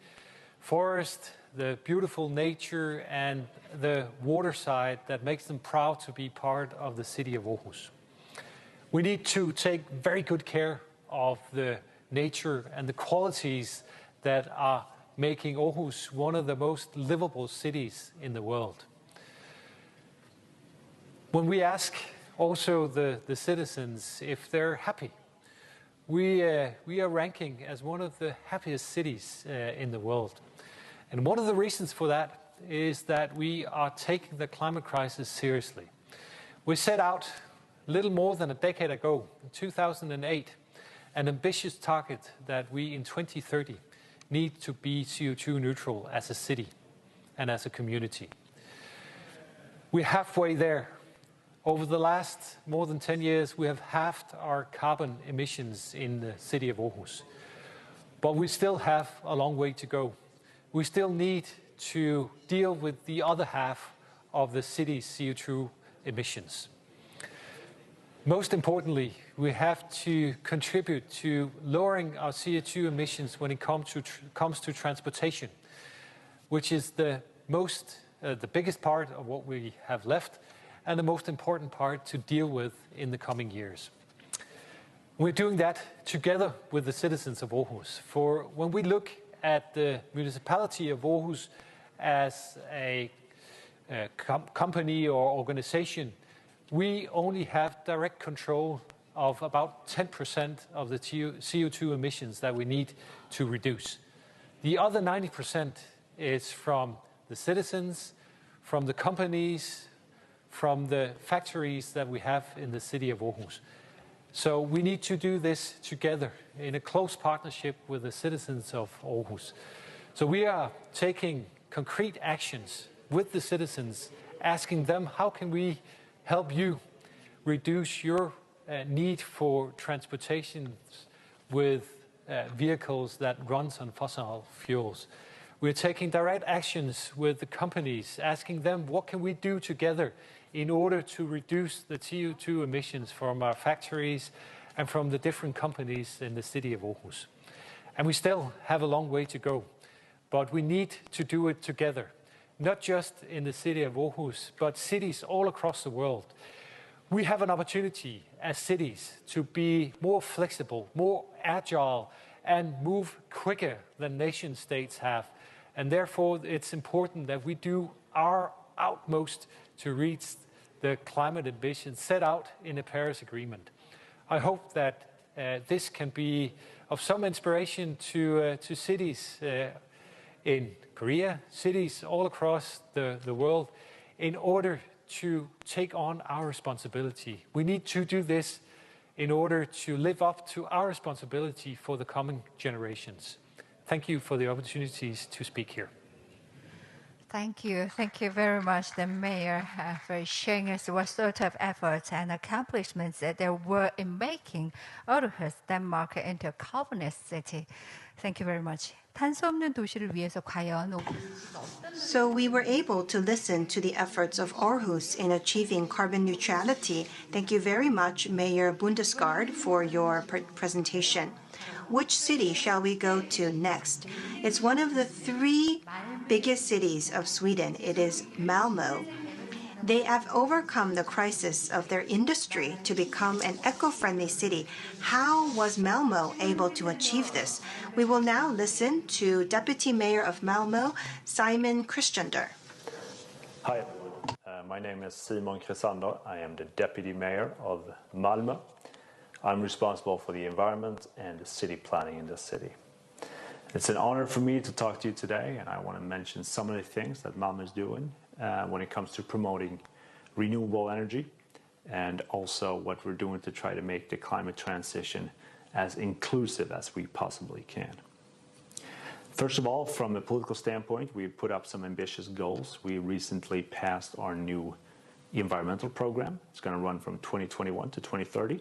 Speaker 10: forest, the beautiful nature, and the waterside that makes them proud to be part of the city of Aarhus. We need to take very good care of the nature and the qualities that are making Aarhus one of the most livable cities in the world. When we ask also the citizens if they're happy, we are ranking as one of the happiest cities in the world. And one of the reasons for that is that we are taking the climate crisis seriously. We set out a little more than a decade ago, in 2008, an ambitious target that we in 2030 need to be CO2 neutral as a city and as a community. We're halfway there. Over the last more than 10 years, we have halved our carbon emissions in the city of Aarhus. But we still have a long way to go. We still need to deal with the other half of the city's CO2 emissions. Most importantly, we have to contribute to lowering our CO2 emissions when it comes to transportation, which is the biggest part of what we have left, and the most important part to deal with in the coming years. We're doing that together with the citizens of Aarhus. For when we look at the municipality of Aarhus as a company or organization, we only have direct control of about 10% of the CO2 emissions that we need to reduce. The other 90% is from the citizens, from the companies, from the factories that we have in the city of Aarhus. So we need to do this together in a close partnership with the citizens of Aarhus. So we are taking concrete actions with the citizens, asking them, how can we help you reduce your need for transportation with vehicles that runs on fossil fuels? We're taking direct actions with the companies, asking them, what can we do together in order to reduce the CO2 emissions from our factories and from the different companies in the city of Aarhus? And we still have a long way to go, but we need to do it together, not just in the city of Aarhus, but cities all across the world. We have an opportunity as cities to be more flexible, more agile, and move quicker than nation states have. And therefore, it's important that we do our utmost to reach the climate ambitions set out in the Paris Agreement. I hope that this can be of some inspiration to cities in Korea, cities all across the world, in order to take on our responsibility. We need to do this in order to live up to our responsibility for the coming generations. Thank you for the opportunities to speak here.
Speaker 1: Thank you. Thank you very much, the Mayor, for sharing us what sort of efforts and accomplishments that there were in making Aarhus, Denmark, into a carbonless city. Thank you very much. 탄소 없는 도시를 위해서 과연
Speaker 2: So we were able to listen to the efforts of Aarhus in achieving carbon neutrality. Thank you very much, Mayor Bundesgaard, for your presentation. Which city shall we go to next? It's one of the 3 biggest cities of Sweden. It is Malmö. They have overcome the crisis of their industry to become an eco-friendly city. How was Malmö able to achieve this? We will now listen to Deputy Mayor of Malmö, Simon Christiander.
Speaker 11: Hi, my name is Simon Christiander. I am the Deputy Mayor of Malmö. I'm responsible for the environment and the city planning in this city. It's an honor for me to talk to you today, and I want to mention some of the things that Malmö is doing when it comes to promoting renewable energy, and also what we're doing to try to make the climate transition as inclusive as we possibly can. First of all, from a political standpoint, we've put up some ambitious goals. We recently passed our new environmental program. It's going to run from 2021 to 2030.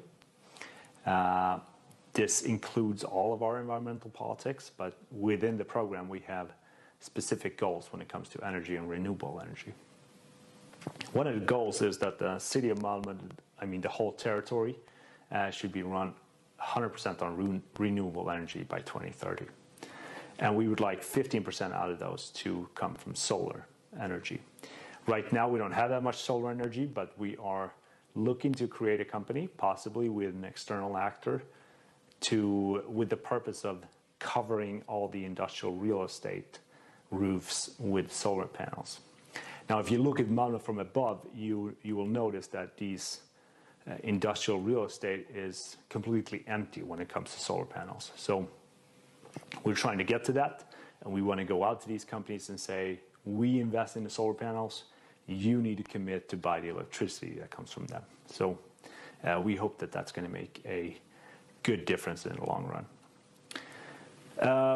Speaker 11: This includes all of our environmental politics, but within the program we have specific goals when it comes to energy and renewable energy. One of the goals is that the city of Malmö, the whole territory, should be run 100% on renewable energy by 2030. And we would like 15% out of those to come from solar energy. Right now we don't have that much solar energy, but we are looking to create a company, possibly with an external actor, with the purpose of covering all the industrial real estate roofs with solar panels. Now, if you look at Malmö from above, you will notice that these industrial real estate is completely empty when it comes to solar panels. So we're trying to get to that, and we want to go out to these companies and say, we invest in the solar panels, you need to commit to buy the electricity that comes from them. So we hope that that's going to make a good difference in the long run.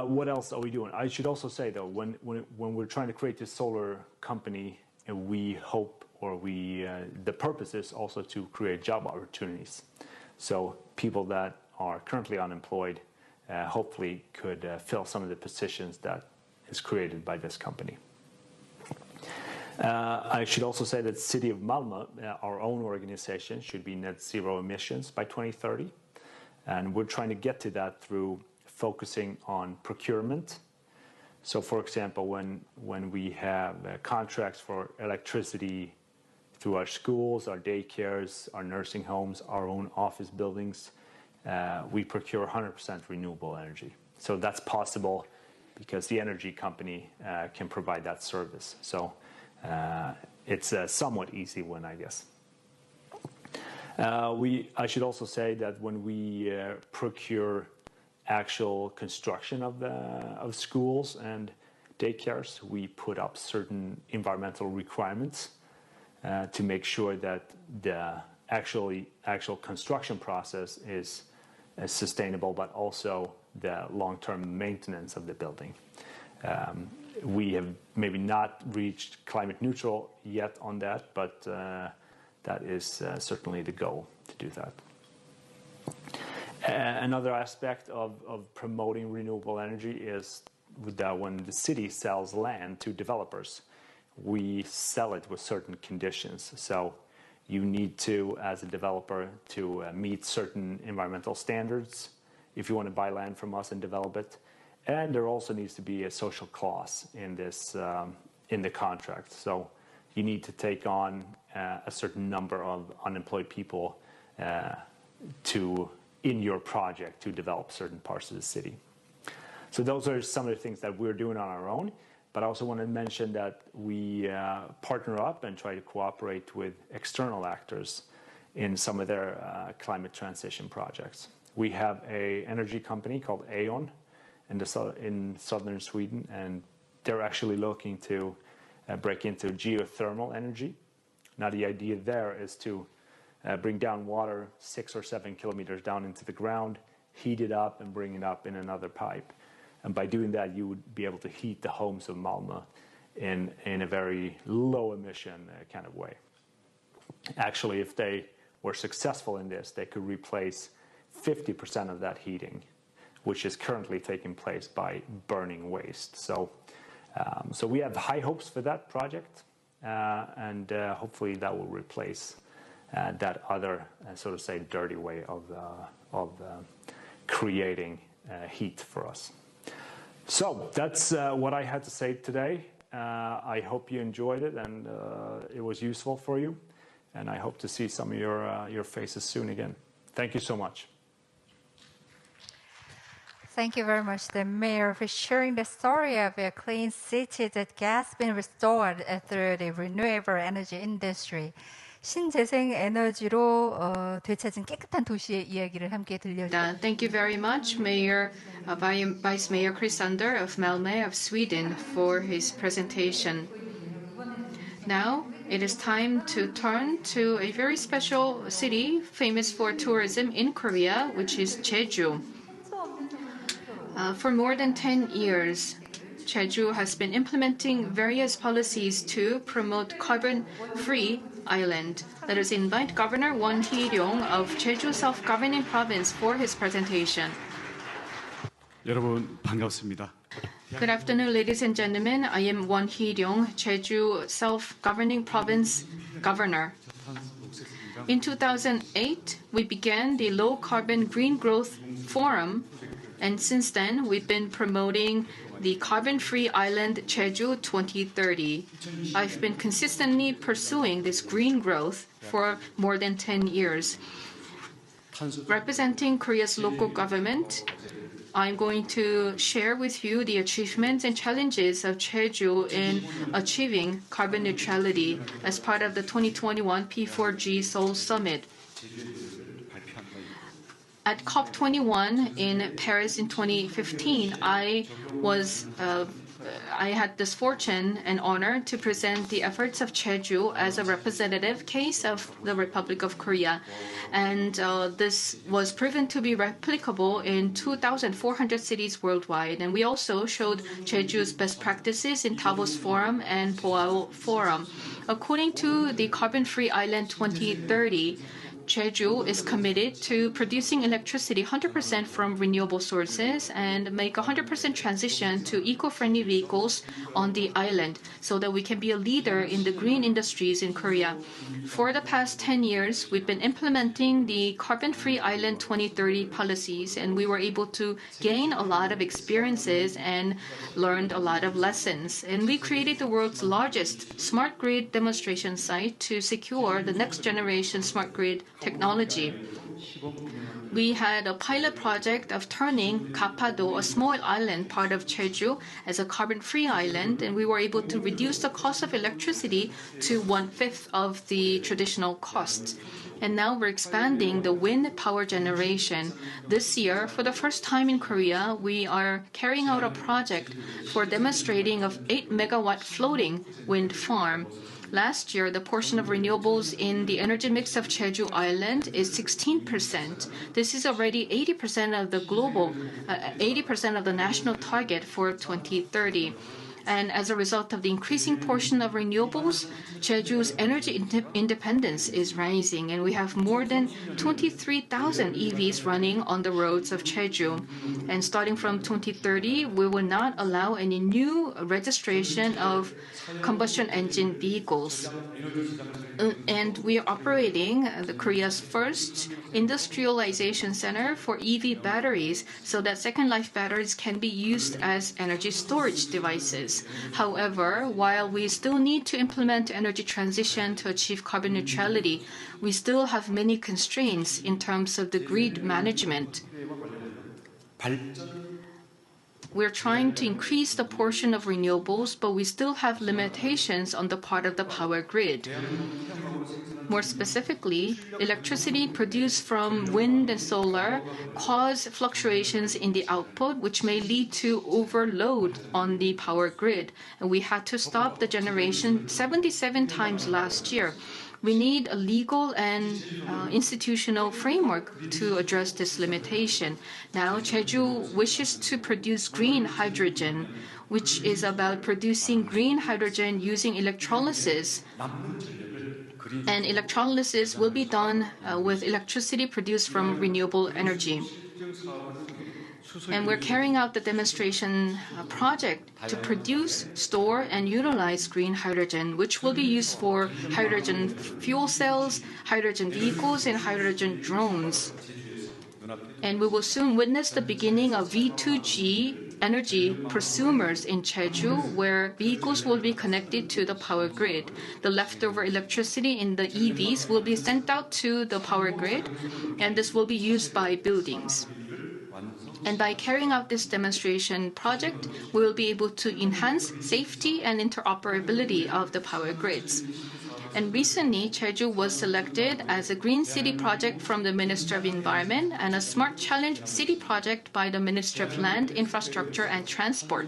Speaker 11: What else are we doing? I should also say, though, when we're trying to create this solar company, we hope, the purpose is also to create job opportunities. So people that are currently unemployed hopefully could fill some of the positions that is created by this company. I should also say that the City of Malmö, our own organization, should be net zero emissions by 2030. And we're trying to get to that through focusing on procurement. So, for example, when we have contracts for electricity through our schools, our daycares, our nursing homes, our own office buildings, we procure 100% renewable energy. So that's possible because the energy company can provide that service. So it's a somewhat easy one, I guess. I should also say that when we procure actual construction of schools and daycares, we put up certain environmental requirements to make sure that the actual construction process is sustainable, but also the long-term maintenance of the building. We have maybe not reached climate neutral yet on that, but that is certainly the goal to do that. Another aspect of promoting renewable energy is that when the city sells land to developers, we sell it with certain conditions. So you need to, as a developer, to meet certain environmental standards if you want to buy land from us and develop it. And there also needs to be a social clause in this in the contract. So you need to take on a certain number of unemployed people in your project to develop certain parts of the city. So those are some of the things that we're doing on our own. But I also want to mention that we partner up and try to cooperate with external actors in some of their climate transition projects. We have an energy company called E.ON in southern Sweden, and they're actually looking to break into geothermal energy. Now the idea there is to bring down water 6 or 7 kilometers down into the ground, heat it up and bring it up in another pipe. And by doing that, you would be able to heat the homes of Malmö in a very low emission kind of way. Actually, if they were successful in this, they could replace 50% of that heating, which is currently taking place by burning waste. So we have high hopes for that project, and hopefully that will replace that other, so to say, dirty way of creating heat for us. So that's what I had to say today. I hope you enjoyed it and it was useful for you. And I hope to see some of your faces soon again. Thank you so much.
Speaker 1: Thank you very much, the mayor, for sharing the story of a clean city that has been restored through the renewable energy industry. 신재생 에너지로 되찾은 깨끗한 도시의 이야기를 함께 들려주셨습니다.
Speaker 3: Thank you very much, Mayor, Vice Mayor Chrysander of Malmö of Sweden for his presentation. Now it is time to turn to a very special city famous for tourism in Korea, which is Jeju. For more than 10 years, Jeju has been implementing various policies to promote carbon-free island. Let us invite Governor Won Hee-ryong of Jeju Self-Governing Province for his presentation.
Speaker 9: 여러분 반갑습니다.
Speaker 3: Good afternoon, ladies and gentlemen. I am Won Hee-ryong, Jeju Self-Governing Province Governor. In 2008, we began the Low Carbon Green Growth Forum, and since then, we've been promoting the carbon-free island Jeju 2030. I've been consistently pursuing this green growth for more than 10 years. Representing Korea's local government, I'm going to share with you the achievements and challenges of Jeju in achieving carbon neutrality as part of the 2021 P4G Seoul Summit. At COP21 in Paris in 2015, I had this fortune and honor to present the efforts of Jeju as a representative case of the Republic of Korea. And this was proven to be replicable in 2,400 cities worldwide. And we also showed Jeju's best practices in Davos Forum and Boao Forum. According to the Carbon Free Island 2030, Jeju is committed to producing electricity 100% from renewable sources and make 100% transition to eco-friendly vehicles on the island so that we can be a leader in the green industries in Korea. For the past 10 years, we've been implementing the Carbon-Free Island 2030 policies, and we were able to gain a lot of experiences and learned a lot of lessons. And we created the world's largest smart grid demonstration site to secure the next generation smart grid technology. We had a pilot project of turning Gapado, a small island part of Jeju, as a carbon-free island, and we were able to reduce the cost of electricity to 1/5 of the traditional costs. And now we're expanding the wind power generation. This year, for the first time in Korea, we are carrying out a project for demonstrating of 8 megawatt floating wind farm. Last year, the portion of renewables in the energy mix of Jeju Island is 16%. This is already 80% of the 80% of the national target for 2030. And as a result of the increasing portion of renewables, Jeju's energy independence is rising, and we have more than 23,000 EVs running on the roads of Jeju. And starting from 2030, we will not allow any new registration of combustion engine vehicles. And we are operating the Korea's first industrialization center for EV batteries so that second life batteries can be used as energy storage devices. cities. However, while we still need to implement energy transition to achieve carbon neutrality, we still have many constraints in terms of the grid management. We're trying to increase the portion of renewables, but we still have limitations on the part of the power grid. More specifically, electricity produced from wind and solar cause fluctuations in the output, which may lead to overload on the power grid. And we had to stop the generation 77 times last year. We need a legal and institutional framework to address this limitation. Now, Jeju wishes to produce green hydrogen, which is about producing green hydrogen using electrolysis. And electrolysis will be done with electricity produced from renewable energy. And we're carrying out the demonstration project to produce, store, and utilize green hydrogen, which will be used for hydrogen fuel cells, hydrogen vehicles, and hydrogen drones. And we will soon witness the beginning of V2G energy prosumers in Jeju, where vehicles will be connected to the power grid. The leftover electricity in the EVs will be sent out to the power grid, and this will be used by buildings. And by carrying out this demonstration project, we will be able to enhance safety and interoperability of the power grids. And recently, Jeju was selected as a Green City project from the Ministry of Environment and a Smart Challenge City project by the Ministry of Land, Infrastructure and Transport.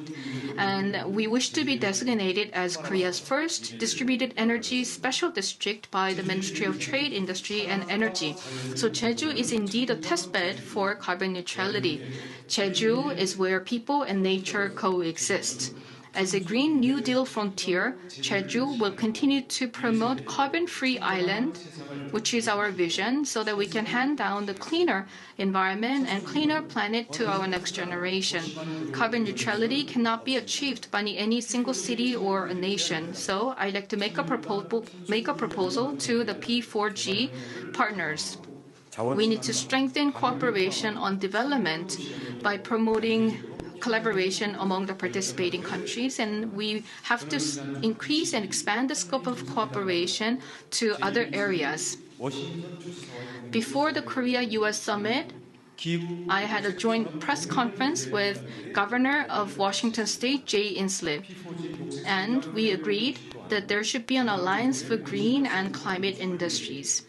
Speaker 3: And we wish to be designated as Korea's first distributed energy special district by the Ministry of Trade, Industry and Energy. So Jeju is indeed a testbed for carbon neutrality. Jeju is where people and nature coexist. As a Green New Deal frontier, Jeju will continue to promote carbon-free island, which is our vision, so that we can hand down the cleaner environment and cleaner planet to our next generation. Carbon neutrality cannot be achieved by any single city or a nation. So I'd like to make a proposal to the P4G partners. We need to strengthen cooperation on development by promoting collaboration among the participating countries, and we have to increase and expand the scope of cooperation to other areas. Before the Korea-US summit, I had a joint press conference with Governor of Washington State, Jay Inslee, and we agreed that there should be an alliance for green and climate industries.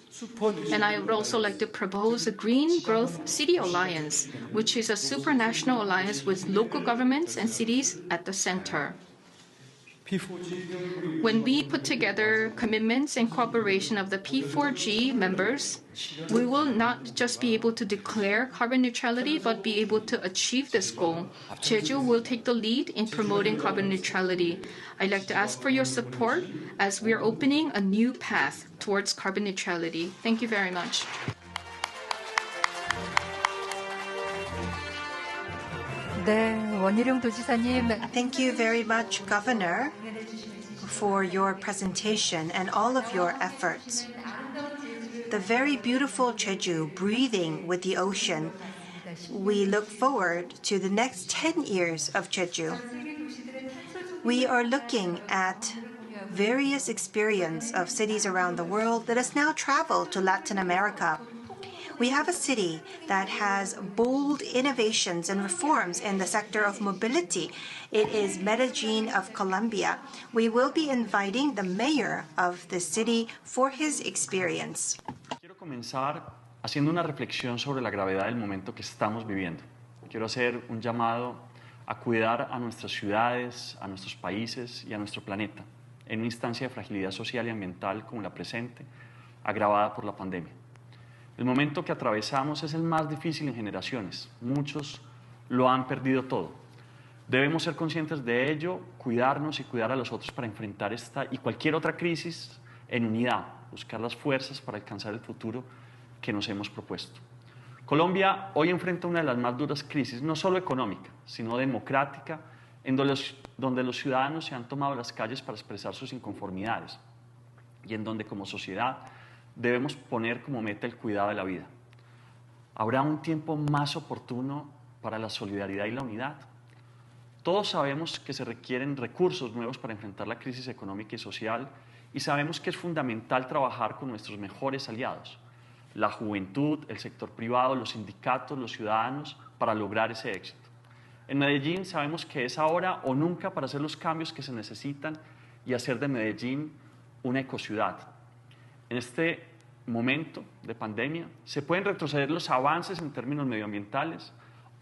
Speaker 3: And I would also like to propose a Green Growth City Alliance, which is a supranational alliance with local governments and cities at the center. When we put together commitments and cooperation of the P4G members, we will not just be able to declare carbon neutrality, but be able to achieve this goal. Jeju will take the lead in promoting carbon neutrality. I'd like to ask for your support as we are opening a new path towards carbon neutrality. Thank you very much.
Speaker 1: 네, 원희룡 도지사님.
Speaker 2: Thank you very much, Governor, for your presentation and all of your efforts. The very beautiful Jeju, breathing with the ocean. We look forward to the next 10 years of Jeju. We are looking at various experience of cities around the world. Let us now travel to Latin America. We have a city that has bold innovations and reforms in the sector of mobility. It is Medellin of Colombia. We will be inviting the mayor of the city for his experience.
Speaker 12: Quiero comenzar haciendo una reflexión sobre la gravedad del momento que estamos viviendo. Quiero hacer un llamado a cuidar a nuestras ciudades, a nuestros países y a nuestro planeta en una instancia de fragilidad social y ambiental como la presente, agravada por la pandemia. El momento que atravesamos es el más difícil en generaciones. Muchos lo han perdido todo. Debemos ser conscientes de ello, cuidarnos y cuidar a los otros para enfrentar esta y cualquier otra crisis en unidad, buscar las fuerzas para alcanzar el futuro que nos hemos propuesto. Colombia hoy enfrenta una de las más duras crisis, no solo económica, sino democrática, en donde los ciudadanos se han tomado las calles para expresar sus inconformidades y en donde como sociedad debemos poner como meta el cuidado de la vida. ¿Habrá un tiempo más oportuno para la solidaridad y la unidad? Todos sabemos que se requieren recursos nuevos para enfrentar la crisis económica y social y sabemos que es fundamental trabajar con nuestros mejores aliados, la juventud, el sector privado, los sindicatos, los ciudadanos, para lograr ese éxito. En Medellín sabemos que es ahora o nunca para hacer los cambios que se necesitan y hacer de Medellín una ecociudad. En este momento de pandemia se pueden retroceder los avances en términos medioambientales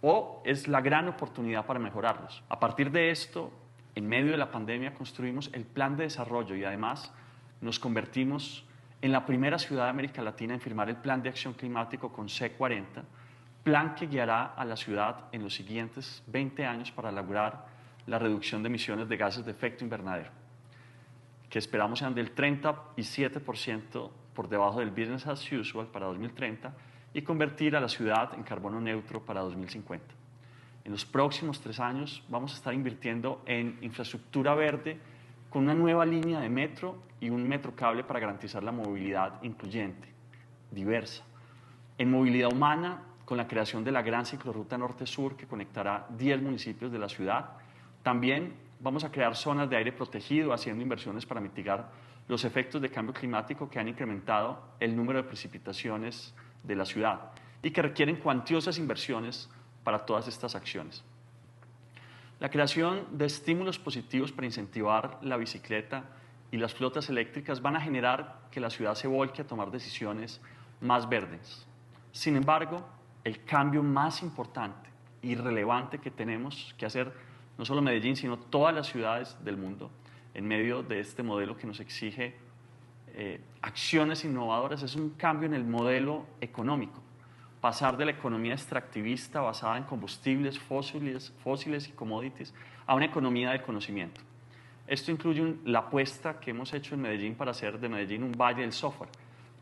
Speaker 12: o es la gran oportunidad para mejorarlos. A partir de esto, en medio de la pandemia construimos el plan de desarrollo y además nos convertimos en la primera ciudad de América Latina en firmar el plan de acción climático con C40, plan que guiará a la ciudad en los siguientes 20 años para lograr la reducción de emisiones de gases de efecto invernadero, que esperamos sean del 37% por debajo del business as usual para 2030 y convertir a la ciudad en carbono neutro para 2050. En los próximos 3 años vamos a estar invirtiendo en infraestructura verde con una nueva línea de metro y un metrocable para garantizar la movilidad incluyente, diversa. En movilidad humana, con la creación de la gran ciclorruta norte-sur que conectará 10 municipios de la ciudad. También vamos a crear zonas de aire protegido, haciendo inversiones para mitigar los efectos de cambio climático que han incrementado el número de precipitaciones de la ciudad y que requieren cuantiosas inversiones para todas estas acciones. La creación de estímulos positivos para incentivar la bicicleta y las flotas eléctricas van a generar que la ciudad se volque a tomar decisiones más verdes. Sin embargo, el cambio más importante y relevante que tenemos que hacer, no solo Medellín, sino todas las ciudades del mundo, en medio de este modelo que nos exige acciones innovadoras, es un cambio en el modelo económico. Pasar de la economía extractivista basada en combustibles fósiles y commodities a una economía del conocimiento. Esto incluye la apuesta que hemos hecho en Medellín para hacer de Medellín un valle del software,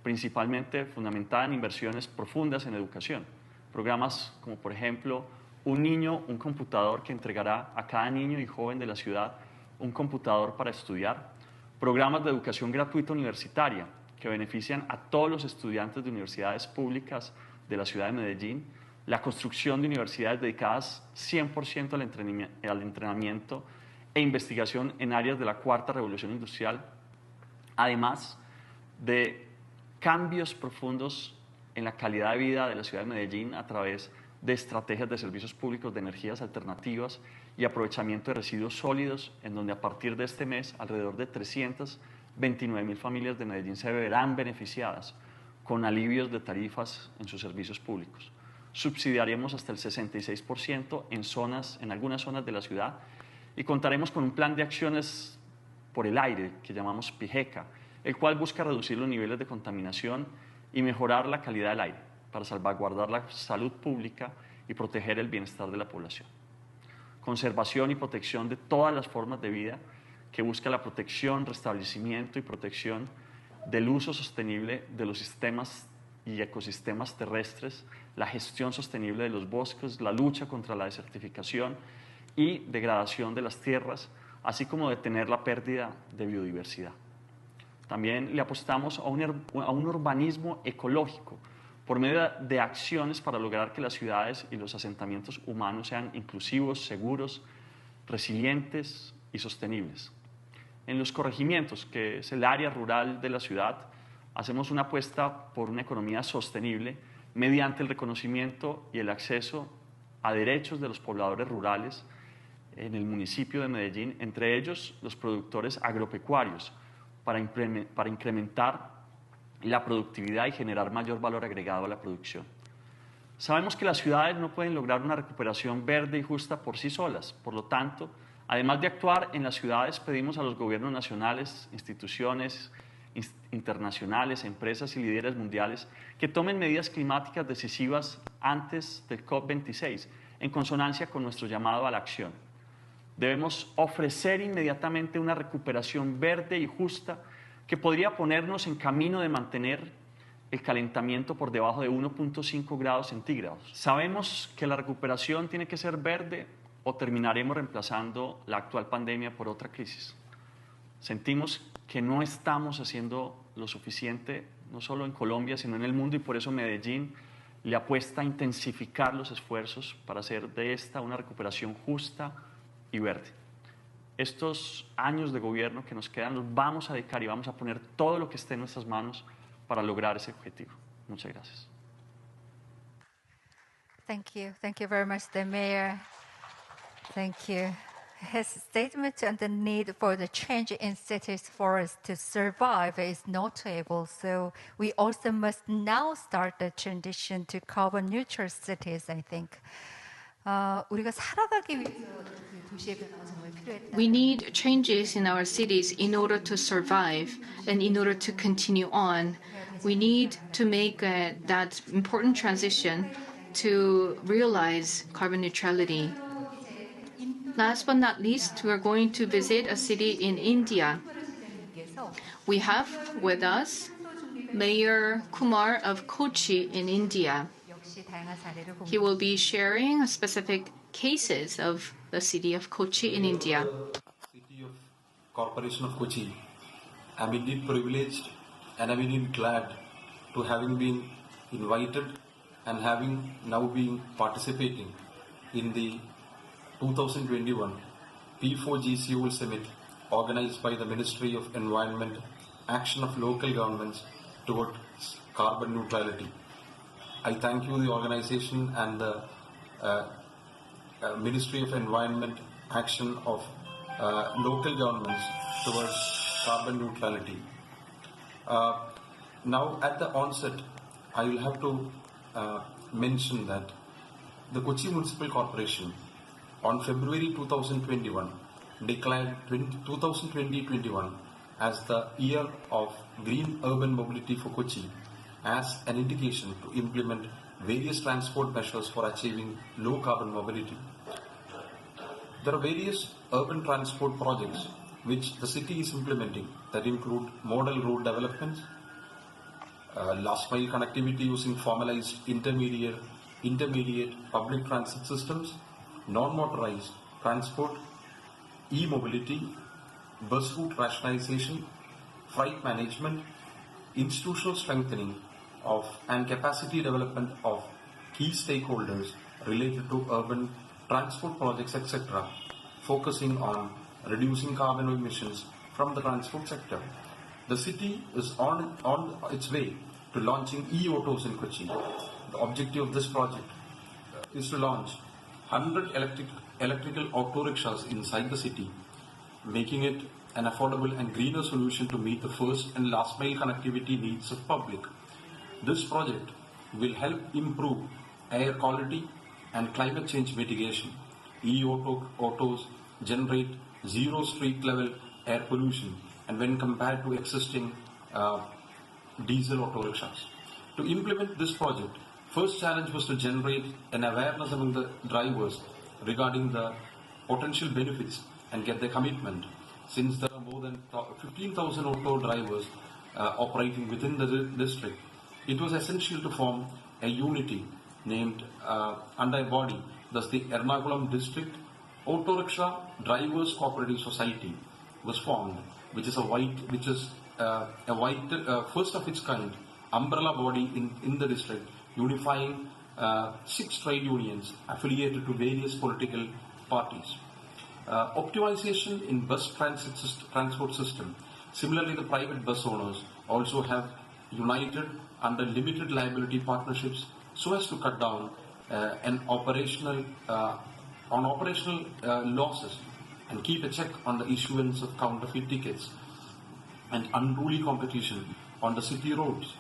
Speaker 12: principalmente fundamentada en inversiones profundas en educación. Programas como, por ejemplo, Un niño, un computador, que entregará a cada niño y joven de la ciudad un computador para estudiar. Programas de educación gratuita universitaria que benefician a todos los estudiantes de universidades públicas de la ciudad de Medellín. La construcción de universidades dedicadas 100% al entrenamiento e investigación en áreas de la cuarta revolución industrial. Además de cambios profundos en la calidad de vida de la ciudad de Medellín a través de estrategias de servicios públicos de energías alternativas y aprovechamiento de residuos sólidos, en donde a partir de este mes alrededor de 329.000 familias de Medellín se verán beneficiadas con alivios de tarifas en sus servicios públicos. Subsidiaremos hasta el 66% en algunas zonas de la ciudad y contaremos con un plan de acciones por el aire que llamamos PIGECA, el cual busca reducir los niveles de contaminación y mejorar la calidad del aire para salvaguardar la salud pública y proteger el bienestar de la población. Conservación y protección de todas las formas de vida que busca la protección, restablecimiento y protección del uso sostenible de los sistemas y ecosistemas terrestres, la gestión sostenible de los bosques, la lucha contra la desertificación y degradación de las tierras, así como detener la pérdida de biodiversidad. También le apostamos a un urbanismo ecológico por medio de acciones para lograr que las ciudades y los asentamientos humanos sean inclusivos, seguros, resilientes y sostenibles. En los corregimientos, que es el área rural de la ciudad, hacemos una apuesta por una economía sostenible mediante el reconocimiento y el acceso a derechos de los pobladores rurales en el municipio de Medellín, entre ellos los productores agropecuarios, para incrementar la productividad y generar mayor valor agregado a la producción. Sabemos que las ciudades no pueden lograr una recuperación verde y justa por sí solas. Por lo tanto, además de actuar en las ciudades, pedimos a los gobiernos nacionales, instituciones internacionales, empresas y líderes mundiales que tomen medidas climáticas decisivas antes del COP26, en consonancia con nuestro llamado a la acción. Debemos ofrecer inmediatamente una recuperación verde y justa que podría ponernos en camino de mantener el calentamiento por debajo de 1.5 grados centígrados. Sabemos que la recuperación tiene que ser verde o terminaremos reemplazando la actual pandemia por otra crisis. Sentimos que no estamos haciendo lo suficiente, no solo en Colombia, sino en el mundo, y por eso Medellín le apuesta a intensificar los esfuerzos para hacer de esta una recuperación justa, y verde. Estos años de gobierno que nos quedan los vamos a dedicar y vamos a poner todo lo que esté en nuestras manos para lograr ese objetivo. Muchas gracias.
Speaker 1: Thank you. Thank you very much, the mayor. Thank you. His statement on the need for the change in cities for us to survive is notable. So we also must now start the transition to carbon neutral cities, I think. 우리가 살아가기 위해서 도시의 변화가 정말 필요했다.
Speaker 3: We need changes in our cities in order to survive and in order to continue on. We need to make that important transition to realize carbon neutrality. Last but not least, we are going to visit a city in India. We have with us Mayor Kumar of Kochi in India. He will be sharing specific cases of the city of Kochi in India.
Speaker 13: City of Corporation of Kochi. I'm indeed privileged and I'm indeed glad to having been invited and having now been participating in the 2021 P4G Seoul Summit organized by the Ministry of Environment, Action of Local Governments towards Carbon Neutrality. I thank you, the organization and the Ministry of Environment, Action of Local Governments towards Carbon Neutrality. Now at the onset, I will have to mention that the Kochi Municipal Corporation on February 2021 declared 2020-21 as the year of green urban mobility for Kochi as an indication to implement various transport measures for achieving low carbon mobility. There are various urban transport projects which the city is implementing that include model road developments, last mile connectivity using formalized intermediate public transit systems, non-motorized transport, e-mobility, bus route rationalization, freight management, institutional strengthening of and capacity development of key stakeholders related to urban transport projects, etc., focusing on reducing carbon emissions from the transport sector. The city is on its way to launching e-autos in Kochi. The objective of this project is to launch 100 electrical auto rickshaws inside the city, making it an affordable and greener solution to meet the first and last mile connectivity needs of public. This project will help improve air quality and climate change mitigation. E-autos generate zero street level air pollution, and when compared to existing diesel auto rickshaws. To implement this project, first challenge was to generate an awareness among the drivers regarding the potential benefits and get their commitment. Since there are more than 15,000 auto drivers operating within the district, it was essential to form a unity named under a body, thus the Ernakulam District Auto Rickshaw Drivers Cooperative Society was formed, which is a first of its kind umbrella body in the district, unifying 6 trade unions affiliated to various political parties. Optimization in bus transport system. Similarly, the private bus owners also have united under limited liability partnerships so as to cut down on operational losses and keep a check on the issuance of counterfeit tickets and unruly competition on the city roads.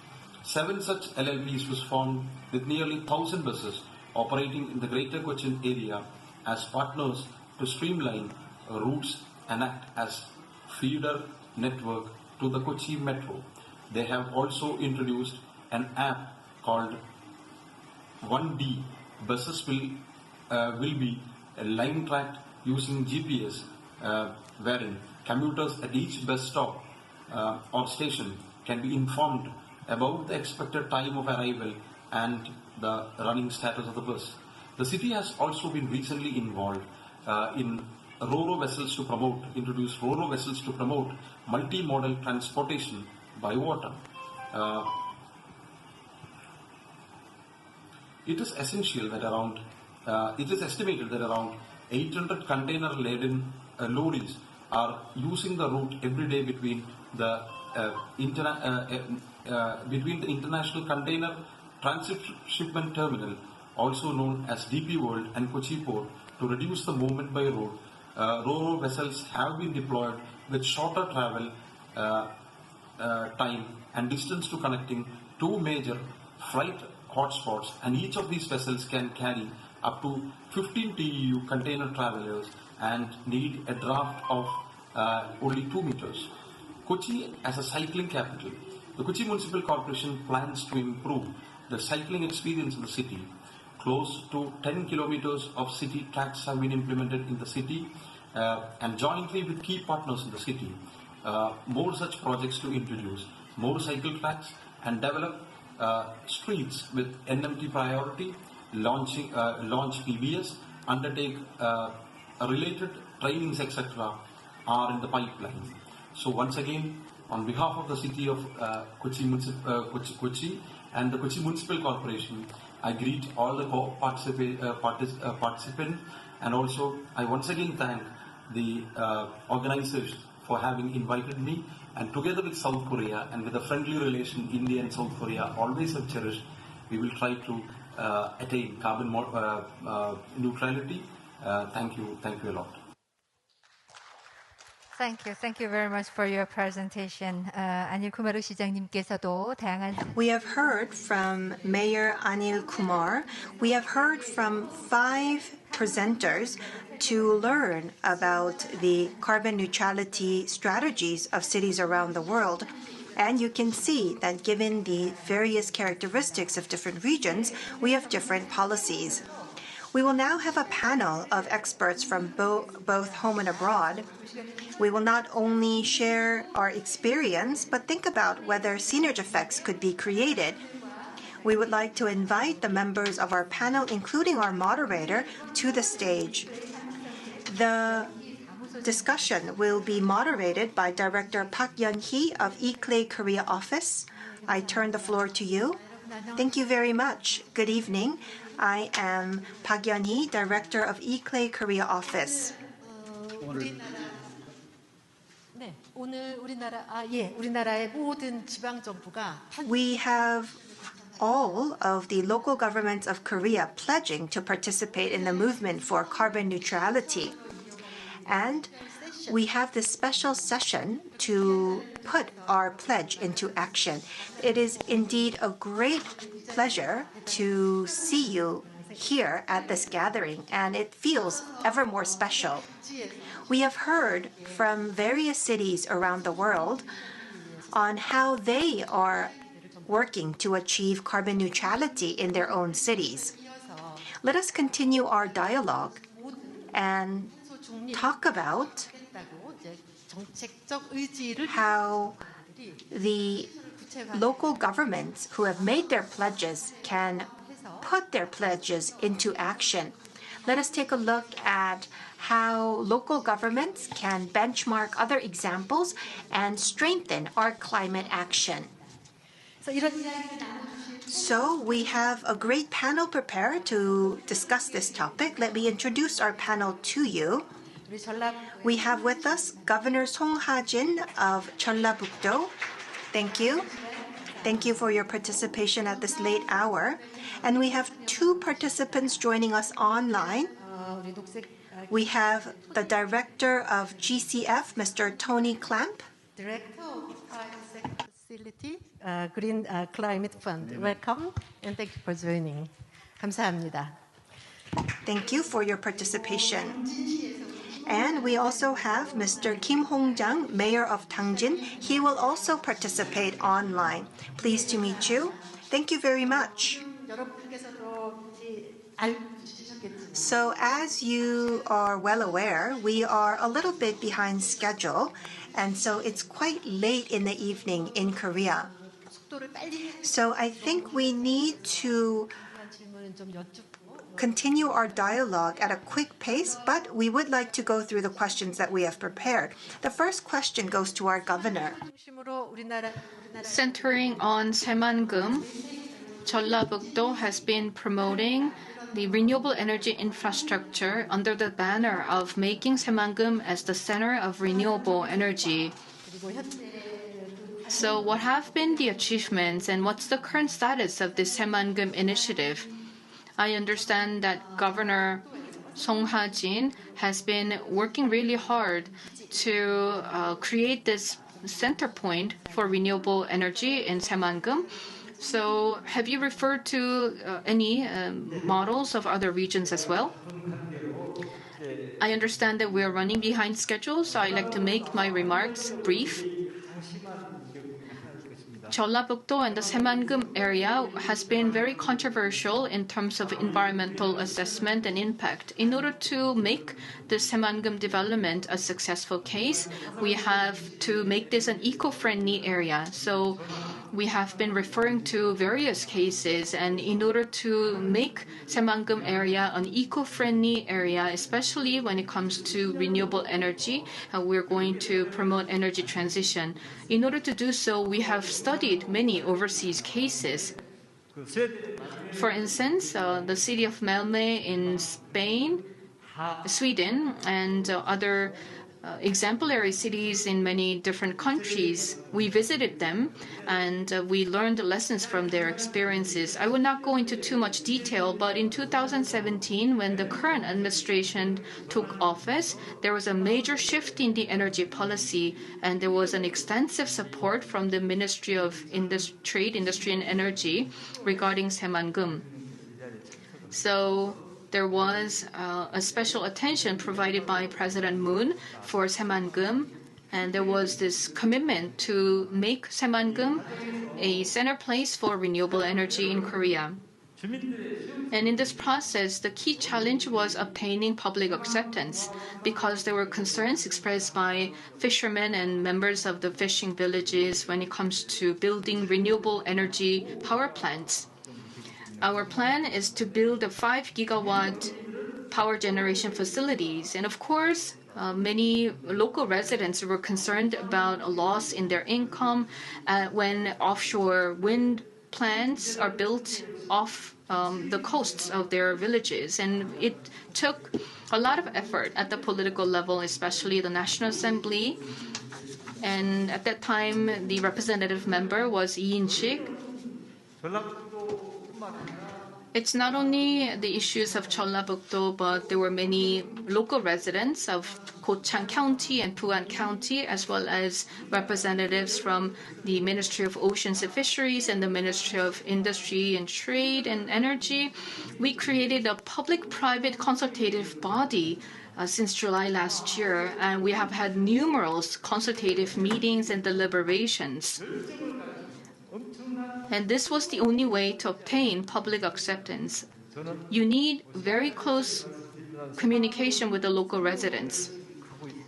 Speaker 13: 7 such LLPs was formed with nearly 1,000 buses operating in the greater Cochin area as partners to streamline routes and act as feeder network to the Kochi Metro. They have also introduced an app called 1D. Buses will be line tracked using GPS, wherein commuters at each bus stop or station can be informed about the expected time of arrival and the running status of the bus. The city has also been recently involved in introduce Ro-Ro vessels to promote multimodal transportation by water. It is estimated that around 800 container-laden lorries are using the route every day between the International Container Transit Shipment Terminal, also known as DP World, and Kochi Port to reduce the movement by road. Ro-ro vessels have been deployed with shorter travel time and distance to connecting two major freight hotspots, and each of these vessels can carry up to 15 TEU container travelers and need a draft of only 2 meters. Kochi as a cycling capital, the Kochi Municipal Corporation plans to improve the cycling experience in the city. Close to 10 kilometers of city tracks have been implemented in the city, and jointly with key partners in the city, more such projects to introduce more cycle tracks and develop streets with NMT priority, launch PBS, undertake related trainings, etc. are in the pipeline. So once again, on behalf of the city of Kochi and the Kochi Municipal Corporation, I greet all the participants, and also I once again thank the organizers for having invited me, and together with South Korea and with a friendly relation India and South Korea always have cherished, we will try to attain carbon neutrality. Thank you a lot.
Speaker 1: Thank you very much for your presentation. 안일 쿠마르 시장님께서도 다양한.
Speaker 2: We have heard from Mayor Anil Kumar. We have heard from 5 presenters to learn about the carbon neutrality strategies of cities around the world. And you can see that given the various characteristics of different regions, we have different policies. We will now have a panel of experts from both home and abroad. We will not only share our experience, but think about whether synergy effects could be created. We would like to invite the members of our panel, including our moderator, to the stage. The discussion will be moderated by Director Park Yeon-hee of E-Clay Korea office. I turn the floor to you. Thank you very much. Good evening. I am Park Yeon-hee, Director of E-Clay Korea office. We have all of the local governments of Korea pledging to participate in the movement for carbon neutrality. And we have this special session to put our pledge into action. It is indeed a great pleasure to see you here at this gathering, and it feels ever more special. We have heard from various cities around the world on how they are working to achieve carbon neutrality in their own cities. Let us continue our dialogue and talk about how the local governments who have made their pledges can put their pledges into action. Let us take a look at how local governments can benchmark other examples and strengthen our climate action. So we have a great panel prepared to discuss this topic. Let me introduce our panel to you. We have with us Governor Song Ha-jin of Jeollabuk-do. Thank you. Thank you for your participation at this late hour. And we have 2 participants joining us online. We have the Director of GCF, Mr. Tony Clamp.
Speaker 14: Director of Facility, Green Climate Fund. Welcome and thank you for joining. 감사합니다.
Speaker 2: Thank you for your participation. And we also have Mr. Kim Hong-jang, Mayor of Tangjin. He will also participate online. Pleased to meet you. Thank you very much. So as you are well aware, we are a little bit behind schedule, and so it's quite late in the evening in Korea. So I think we need to continue our dialogue at a quick pace, but we would like to go through the questions that we have prepared. The first question goes to our governor.
Speaker 3: Centering on Saemangeum, Jeollabuk-do has been promoting the renewable energy infrastructure under the banner of making Saemangeum as the center of renewable energy. So what have been the achievements and what's the current status of this Saemangeum initiative? I understand that Governor Song Ha-jin has been working really hard to create this center point for renewable energy in Saemangeum. So have you referred to any models of other regions as well? I understand that we're running behind schedule, so I'd like to make my remarks brief. Jeollabuk-do and the Saemangeum area has been very controversial in terms of environmental assessment and impact. In order to make the Saemangeum development a successful case, we have to make this an eco-friendly area. So we have been referring to various cases, and in order to make Saemangeum area an eco-friendly area, especially when it comes to renewable energy, we're going to promote energy transition. In order to do so, we have studied many overseas cases. For instance, the city of Malmö in Sweden, and other exemplary cities in many different countries. We visited them and we learned lessons from their experiences. I will not go into too much detail, but in 2017, when the current administration took office, there was a major shift in the energy policy, and there was an extensive support from the Ministry of Trade, Industry and Energy regarding Saemangeum. So there was a special attention provided by President Moon for Saemangeum, and there was this commitment to make Saemangeum a center place for renewable energy in Korea. And in this process, the key challenge was obtaining public acceptance, because there were concerns expressed by fishermen and members of the fishing villages when it comes to building renewable energy power plants. Our plan is to build a 5 gigawatt power generation facilities. And of course, many local residents were concerned about a loss in their income when offshore wind plants are built off the coasts of their villages. And it took a lot of effort at the political level, especially the National Assembly. And at that time, the representative member was ENG. It's not only the issues of Jeollabuk-do, but there were many local residents of Gochang County and Busan County, as well as representatives from the Ministry of Oceans and Fisheries and the Ministry of Industry and Trade and Energy. We created a public-private consultative body since July last year, and we have had numerous consultative meetings and deliberations. And this was the only way to obtain public acceptance. You need very close communication with the local residents.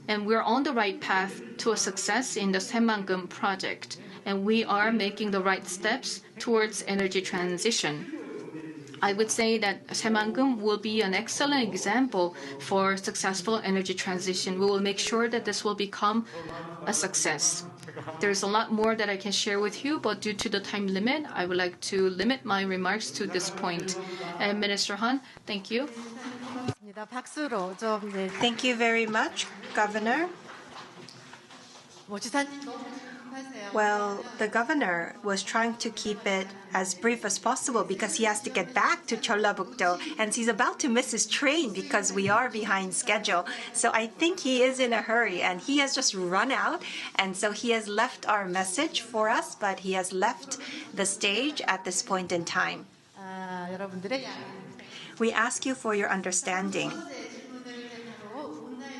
Speaker 3: And we're on the right path to a success in the Saemangeum project. And we are making the right steps towards energy transition. I would say that Saemangeum will be an excellent example for successful energy transition. We will make sure that this will become a success. There's a lot more that I can share with you, but due to the time limit, I would like to limit my remarks to this point. And Minister Han, thank you.
Speaker 2: Thank you very much, Governor. Well, the governor was trying to keep it as brief as possible because he has to get back to Jeollabuk-do, and he's about to miss his train because we are behind schedule. So I think he is in a hurry, and he has just run out, and so he has left our message for us, but he has left the stage at this point in time. We ask you for your understanding.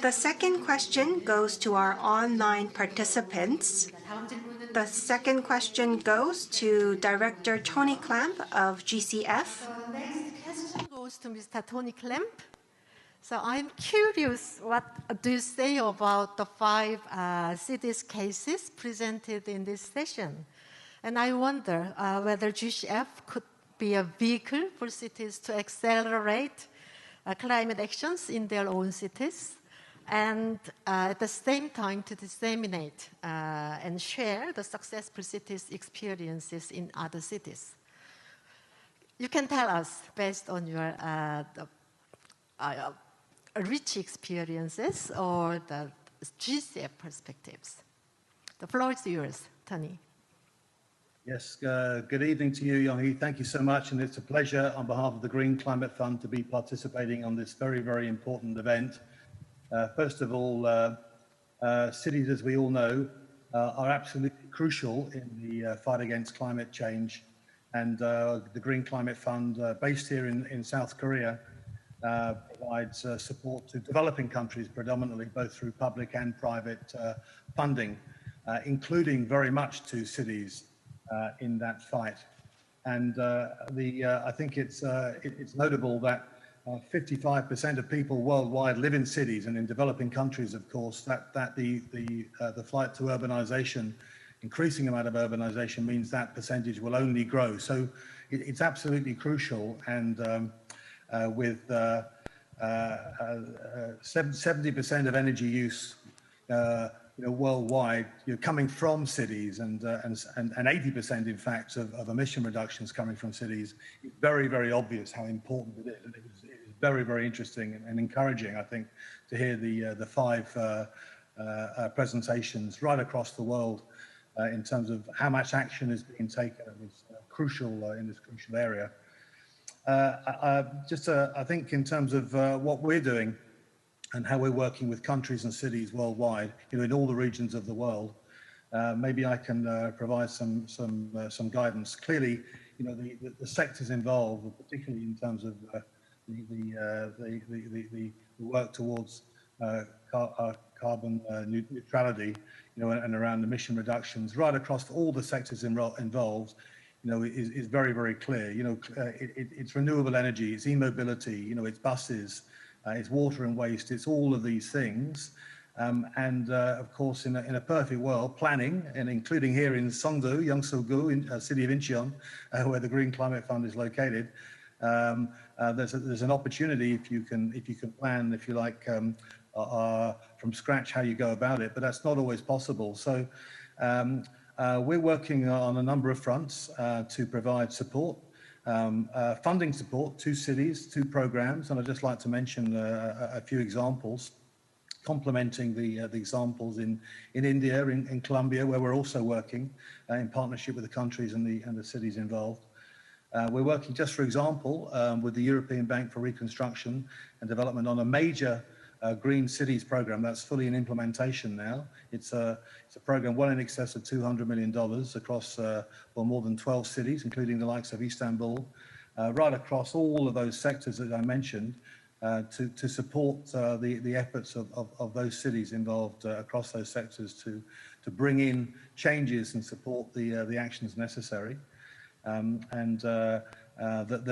Speaker 2: The second question goes to our online participants. The second question goes to Director Tony Clamp of GCF.
Speaker 14: Next question goes to Mr. Tony Clamp. So I'm curious, what do you say about the 5 cities cases presented in this session? And I wonder whether GCF could be a vehicle for cities to accelerate climate actions in their own cities, and at the same time to disseminate and share the successful cities' experiences in other cities. you can tell us, based on your rich experiences or the GCF perspectives. The floor is yours, Tony.
Speaker 9: Yes, good evening to you, Yong-hee. Thank you so much, and it's a pleasure on behalf of the Green Climate Fund to be participating on this very, very important event. First of all, cities, as we all know, are absolutely crucial in the fight against climate change, and the Green Climate Fund, based here in South Korea, provides support to developing countries predominantly, both through public and private funding, including very much to cities in that fight. And I think it's notable that 55% of people worldwide live in cities, and in developing countries, of course, that the flight to urbanization, increasing amount of urbanization, means that percentage will only grow. So it's absolutely crucial, and with 70% of energy use worldwide, coming from cities, and 80%, in fact, of emission reductions coming from cities. It's very, very obvious how important it is, and it was very, very interesting and encouraging, I think, to hear the five presentations right across the world in terms of how much action is being taken in this crucial area. I think in terms of what we're doing and how we're working with countries and cities worldwide, in all the regions of the world, maybe I can provide some guidance. Clearly, the sectors involved, particularly in terms of the work towards carbon neutrality, and around emission reductions, right across all the sectors involved, is very, very clear. It's renewable energy, it's e-mobility, it's buses, it's water and waste, it's all of these things. Of course, in a perfect world, planning, and including here in Songdo, Yeongsu-gu, in city of Incheon, where the Green Climate Fund is located, there's an opportunity if you can plan, if you like, from scratch how you go about it, but that's not always possible. So we're working on a number of fronts to provide support, funding support to cities, to programs, and I'd just like to mention a few examples, complementing the examples in India, in Colombia, where we're also working in partnership with the countries and the cities involved. We're working, just for example, with the European Bank for Reconstruction and Development on a major green cities program that's fully in implementation now. It's a program well in excess of $200 million across more than 12 cities, including the likes of Istanbul, right across all of those sectors that I mentioned, to support the efforts of those cities involved across those sectors to bring in changes and support the actions necessary. The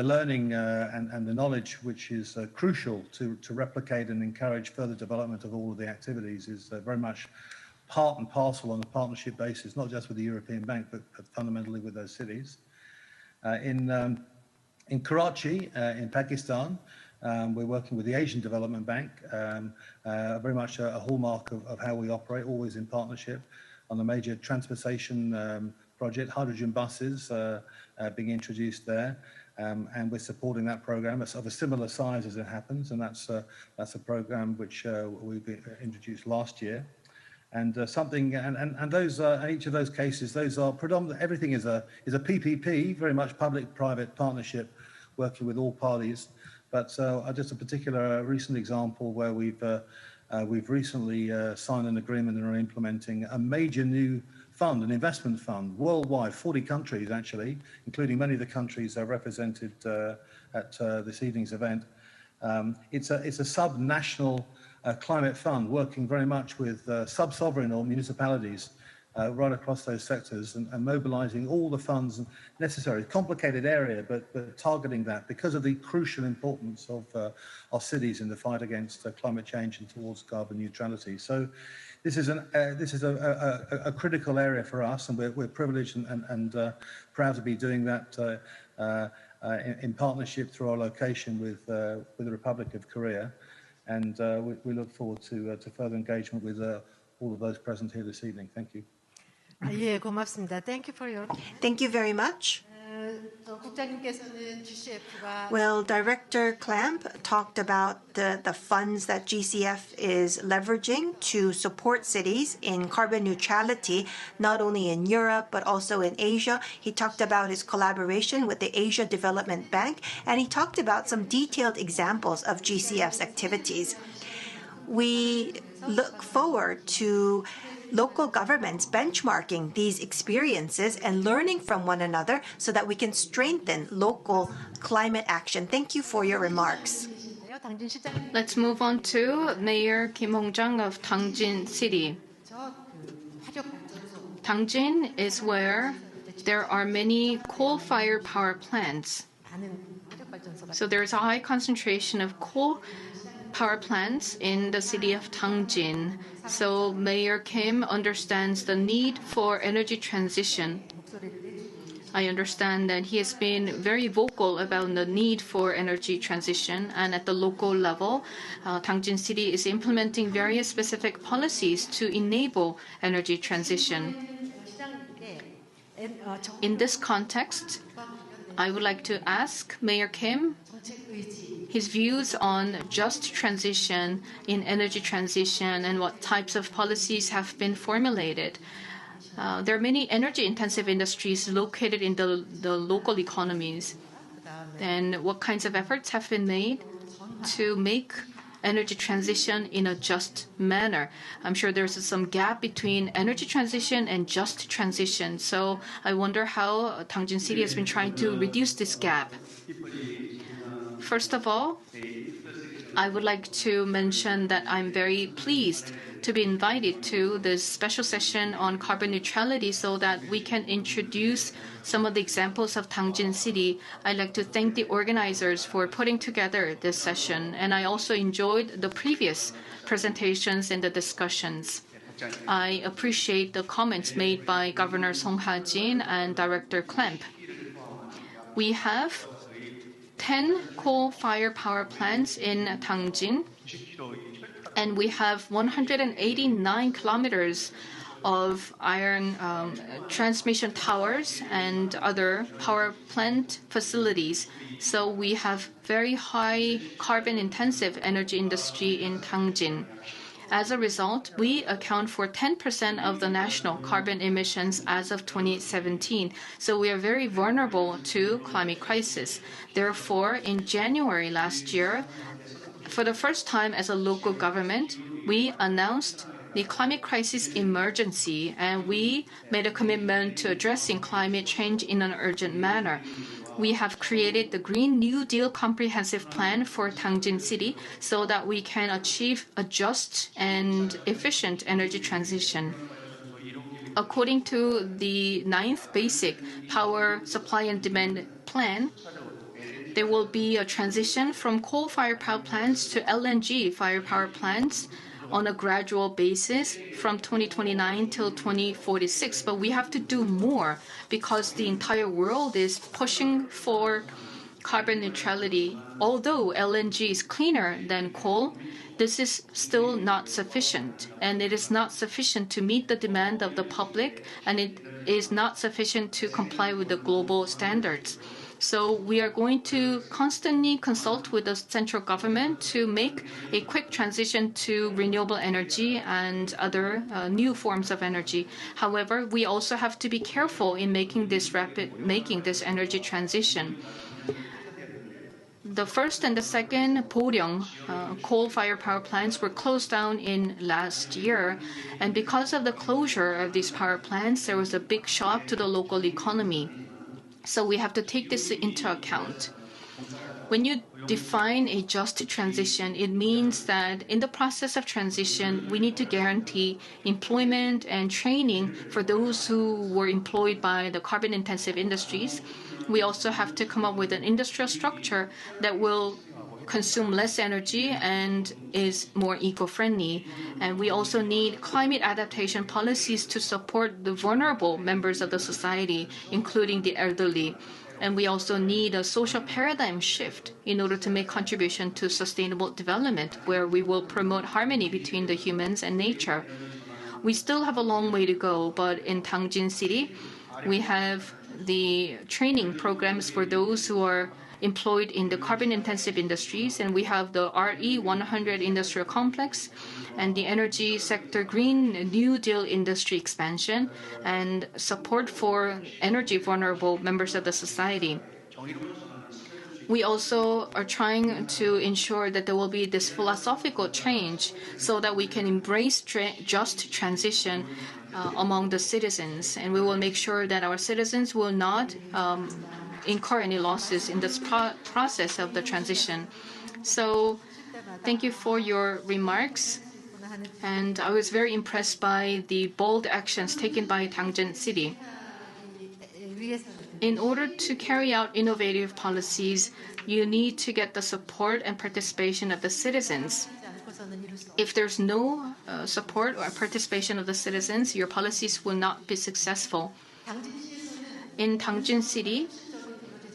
Speaker 9: learning and the knowledge, which is crucial to replicate and encourage further development of all of the activities, is very much part and parcel on a partnership basis, not just with the European Bank, but fundamentally with those cities. In Karachi, in Pakistan, we're working with the Asian Development Bank, very much a hallmark of how we operate, always in partnership, on a major transportation project, hydrogen buses being introduced there, and we're supporting that program. It's of a similar size, as it happens, and that's a program which we've introduced last year. And those each of those cases, those are predominantly, everything is a PPP, very much public-private partnership, working with all parties. But just a particular recent example where we've recently signed an agreement and are implementing a major new fund, an investment fund, worldwide, 40 countries actually, including many of the countries represented at this evening's event. It's a sub-national climate fund, working very much with sub-sovereign or municipalities right across those sectors, and mobilizing all the funds necessary. Complicated area, but targeting that because of the crucial importance of cities in the fight against climate change and towards carbon neutrality. So this is a critical area for us, and we're privileged and proud to be doing that in partnership through our location with the Republic of Korea. And we look forward to further engagement with all of those present here this evening. Thank you.
Speaker 14: 예, 고맙습니다. Thank you for your.
Speaker 2: Thank you very much. Well, Director Clamp talked about the funds that GCF is leveraging to support cities in carbon neutrality, not only in Europe, but also in Asia. He talked about his collaboration with the Asia Development Bank, and he talked about some detailed examples of GCF's activities. We look forward to local governments benchmarking these experiences and learning from one another so that we can strengthen local climate action. Thank you for your remarks.
Speaker 3: Let's move on to Mayor Kim Hong-jang of Dangjin City. Dangjin is where there are many coal-fired power plants. So there's a high concentration of coal power plants in the city of Dangjin. So Mayor Kim understands the need for energy transition. I understand that he has been very vocal about the need for energy transition, and at the local level, Dangjin City is implementing various specific policies to enable energy transition. In this context, I would like to ask Mayor Kim his views on just transition in energy transition and what types of policies have been formulated. There are many energy-intensive industries located in the local economies. And what kinds of efforts have been made to make energy transition in a just manner? I'm sure there's some gap between energy transition and just transition. So I wonder how Dangjin City has been trying to reduce this gap. First of all, I would like to mention that I'm very pleased to be invited to this special session on carbon neutrality so that we can introduce some of the examples of Dangjin City. I'd like to thank the organizers for putting together this session, and I also enjoyed the previous presentations and the discussions. I appreciate the comments made by Governor Song Ha-jin and Director Clamp. We have 10 coal-fired power plants in Dangjin, and we have 189 kilometers of iron transmission towers and other power plant facilities. So we have very high carbon-intensive energy industry in Dangjin. As a result, we account for 10% of the national carbon emissions as of 2017. So we are very vulnerable to climate crisis. Therefore, in January last year, for the first time as a local government, we announced the climate crisis emergency, and we made a commitment to addressing climate change in an urgent manner. We have created the Green New Deal Comprehensive Plan for Dangjin City so that we can achieve a just and efficient energy transition. According to the 9th Basic Power Supply and Demand Plan, there will be a transition from coal-fired power plants to LNG-fired power plants on a gradual basis from 2029 till 2046. But we have to do more because the entire world is pushing for carbon neutrality. Although LNG is cleaner than coal, this is still not sufficient. And it is not sufficient to meet the demand of the public, and it is not sufficient to comply with the global standards. So we are going to constantly consult with the central government to make a quick transition to renewable energy and other new forms of energy. However, we also have to be careful in making this energy transition. The first and the second Boryong coal-fired power plants were closed down in last year. And because of the closure of these power plants, there was a big shock to the local economy. So we have to take this into account. When you define a just transition, it means that in the process of transition, we need to guarantee employment and training for those who were employed by the carbon-intensive industries. We also have to come up with an industrial structure that will consume less energy and is more eco-friendly. And we also need climate adaptation policies to support the vulnerable members of the society, including the elderly. And we also need a social paradigm shift in order to make contribution to sustainable development, where we will promote harmony between the humans and nature. We still have a long way to go, but in Dangjin City, we have the training programs for those who are employed in the carbon-intensive industries, and we have the RE100 industrial complex and the energy sector Green New Deal industry expansion and support for energy vulnerable members of the society. We also are trying to ensure that there will be this philosophical change so that we can embrace just transition among the citizens, and we will make sure that our citizens will not incur any losses in this process of the transition. So thank you for your remarks. And I was very impressed by the bold actions taken by Dangjeon City. In order to carry out innovative policies, you need to get the support and participation of the citizens. If there's no support or participation of the citizens, your policies will not be successful. In Dangjeon City,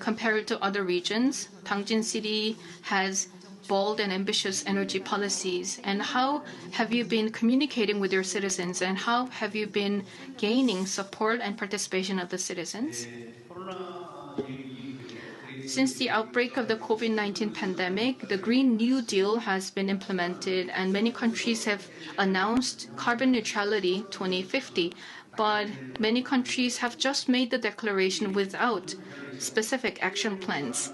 Speaker 3: compared to other regions, Dangjeon City has bold and ambitious energy policies. And how have you been communicating with your citizens, and how have you been gaining support and participation of the citizens? Since the outbreak of the COVID-19 pandemic, the Green New Deal has been implemented, and many countries have announced carbon neutrality 2050. But many countries have just made the declaration without specific action plans.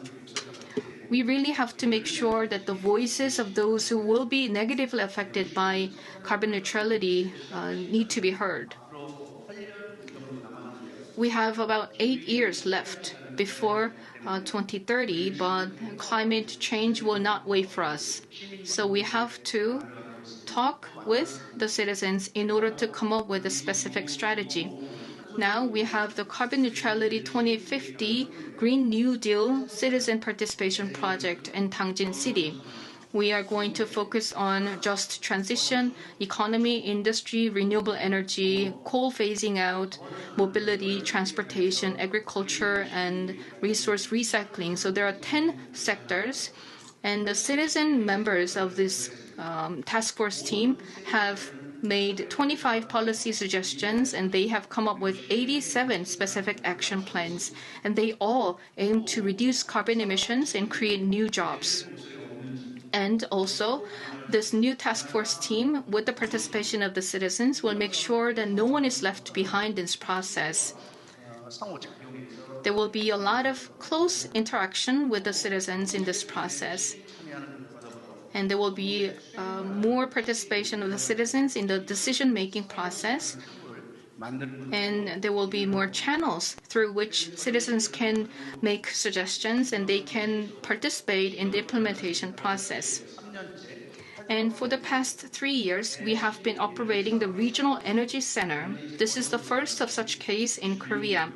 Speaker 3: We really have to make sure that the voices of those who will be negatively affected by carbon neutrality need to be heard. We have about 8 years left before 2030, but climate change will not wait for us. So we have to talk with the citizens in order to come up with a specific strategy. Now we have the Carbon Neutrality 2050 Green New Deal Citizen Participation Project in Dangjeon City. We are going to focus on just transition, economy, industry, renewable energy, coal phasing out, mobility, transportation, agriculture, and resource recycling. So there are 10 sectors, and the citizen members of this task force team have made 25 policy suggestions, and they have come up with 87 specific action plans, and they all aim to reduce carbon emissions and create new jobs. And also, this new task force team, with the participation of the citizens, will make sure that no one is left behind in this process. There will be a lot of close interaction with the citizens in this process. And there will be more participation of the citizens in the decision-making process. And there will be more channels through which citizens can make suggestions and they can participate in the implementation process. And for the past 3 years, we have been operating the Regional Energy Center. This is the first of such case in Korea.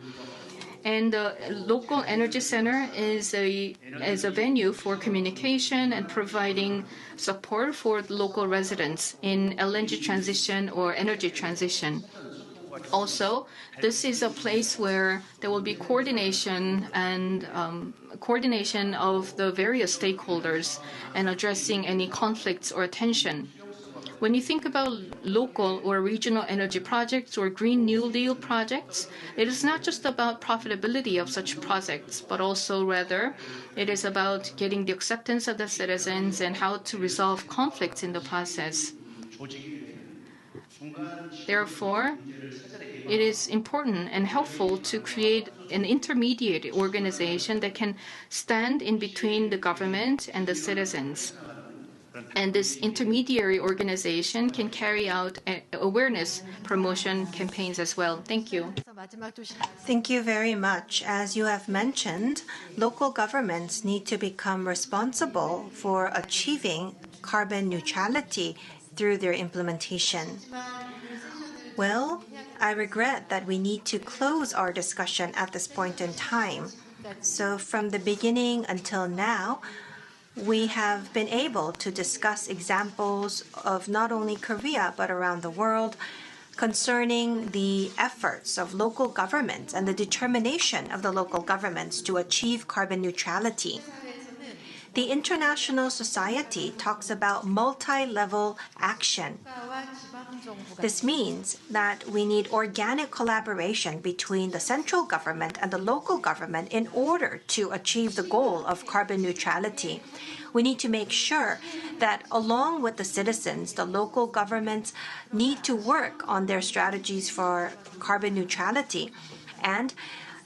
Speaker 3: And the local energy center is a venue for communication and providing support for the local residents in LNG transition or energy transition. Also, this is a place where there will be coordination and coordination of the various stakeholders and addressing any conflicts or tension. When you think about local or regional energy projects or Green New Deal projects, it is not just about profitability of such projects, but also rather it is about getting the acceptance of the citizens and how to resolve conflicts in the process. Therefore, it is important and helpful to create an intermediate organization that can stand in between the government and the citizens. And this intermediary organization can carry out awareness promotion campaigns as well. Thank you.
Speaker 2: Thank you very much. As you have mentioned, local governments need to become responsible for achieving carbon neutrality through their implementation. Well, I regret that we need to close our discussion at this point in time. So from the beginning until now, we have been able to discuss examples of not only Korea but around the world concerning the efforts of local governments and the determination of the local governments to achieve carbon neutrality. The international society talks about multi-level action. This means that we need organic collaboration between the central government and the local government in order to achieve the goal of carbon neutrality. We need to make sure that along with the citizens, the local governments need to work on their strategies for carbon neutrality. And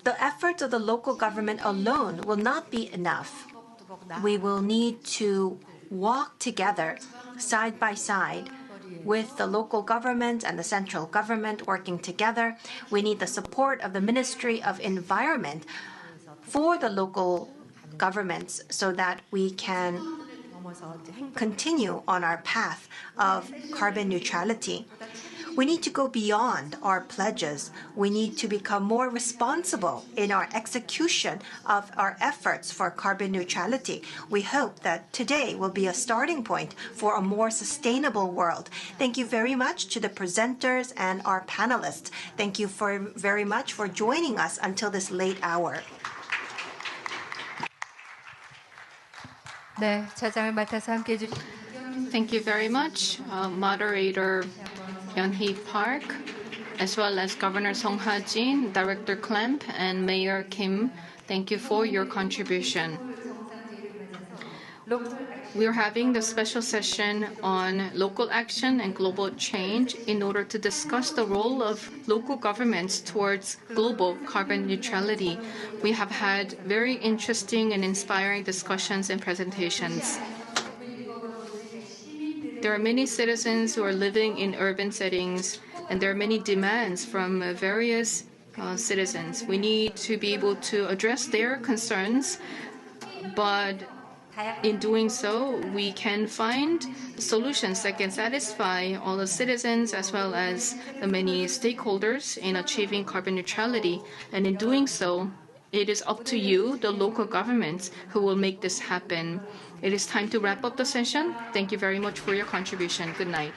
Speaker 2: the efforts of the local government alone will not be enough. We will need to walk together side by side with the local government and the central government working together. We need the support of the Ministry of Environment for the local governments so that we can continue on our path of carbon neutrality. We need to go beyond our pledges. We need to become more responsible in our execution of our efforts for carbon neutrality. We hope that today will be a starting point for a more sustainable world. Thank you very much to the presenters and our panelists. Thank you very much for joining us until this late hour.
Speaker 1: 네, 차장을 맡아서 함께해 주신
Speaker 3: Thank you very much, Moderator Yeon-hee Park, as well as Governor Song Ha-jin, Director Klemp, and Mayor Kim. Thank you for your contribution. We are having the special session on local action and global change in order to discuss the role of local governments towards global carbon neutrality. We have had very interesting and inspiring discussions and presentations. There are many citizens who are living in urban settings, and there are many demands from various citizens. We need to be able to address their concerns, but in doing so, we can find solutions that can satisfy all the citizens as well as the many stakeholders in achieving carbon neutrality. And in doing so, it is up to you, the local governments, who will make this happen. It is time to wrap up the session. Thank you very much for your contribution. Good night.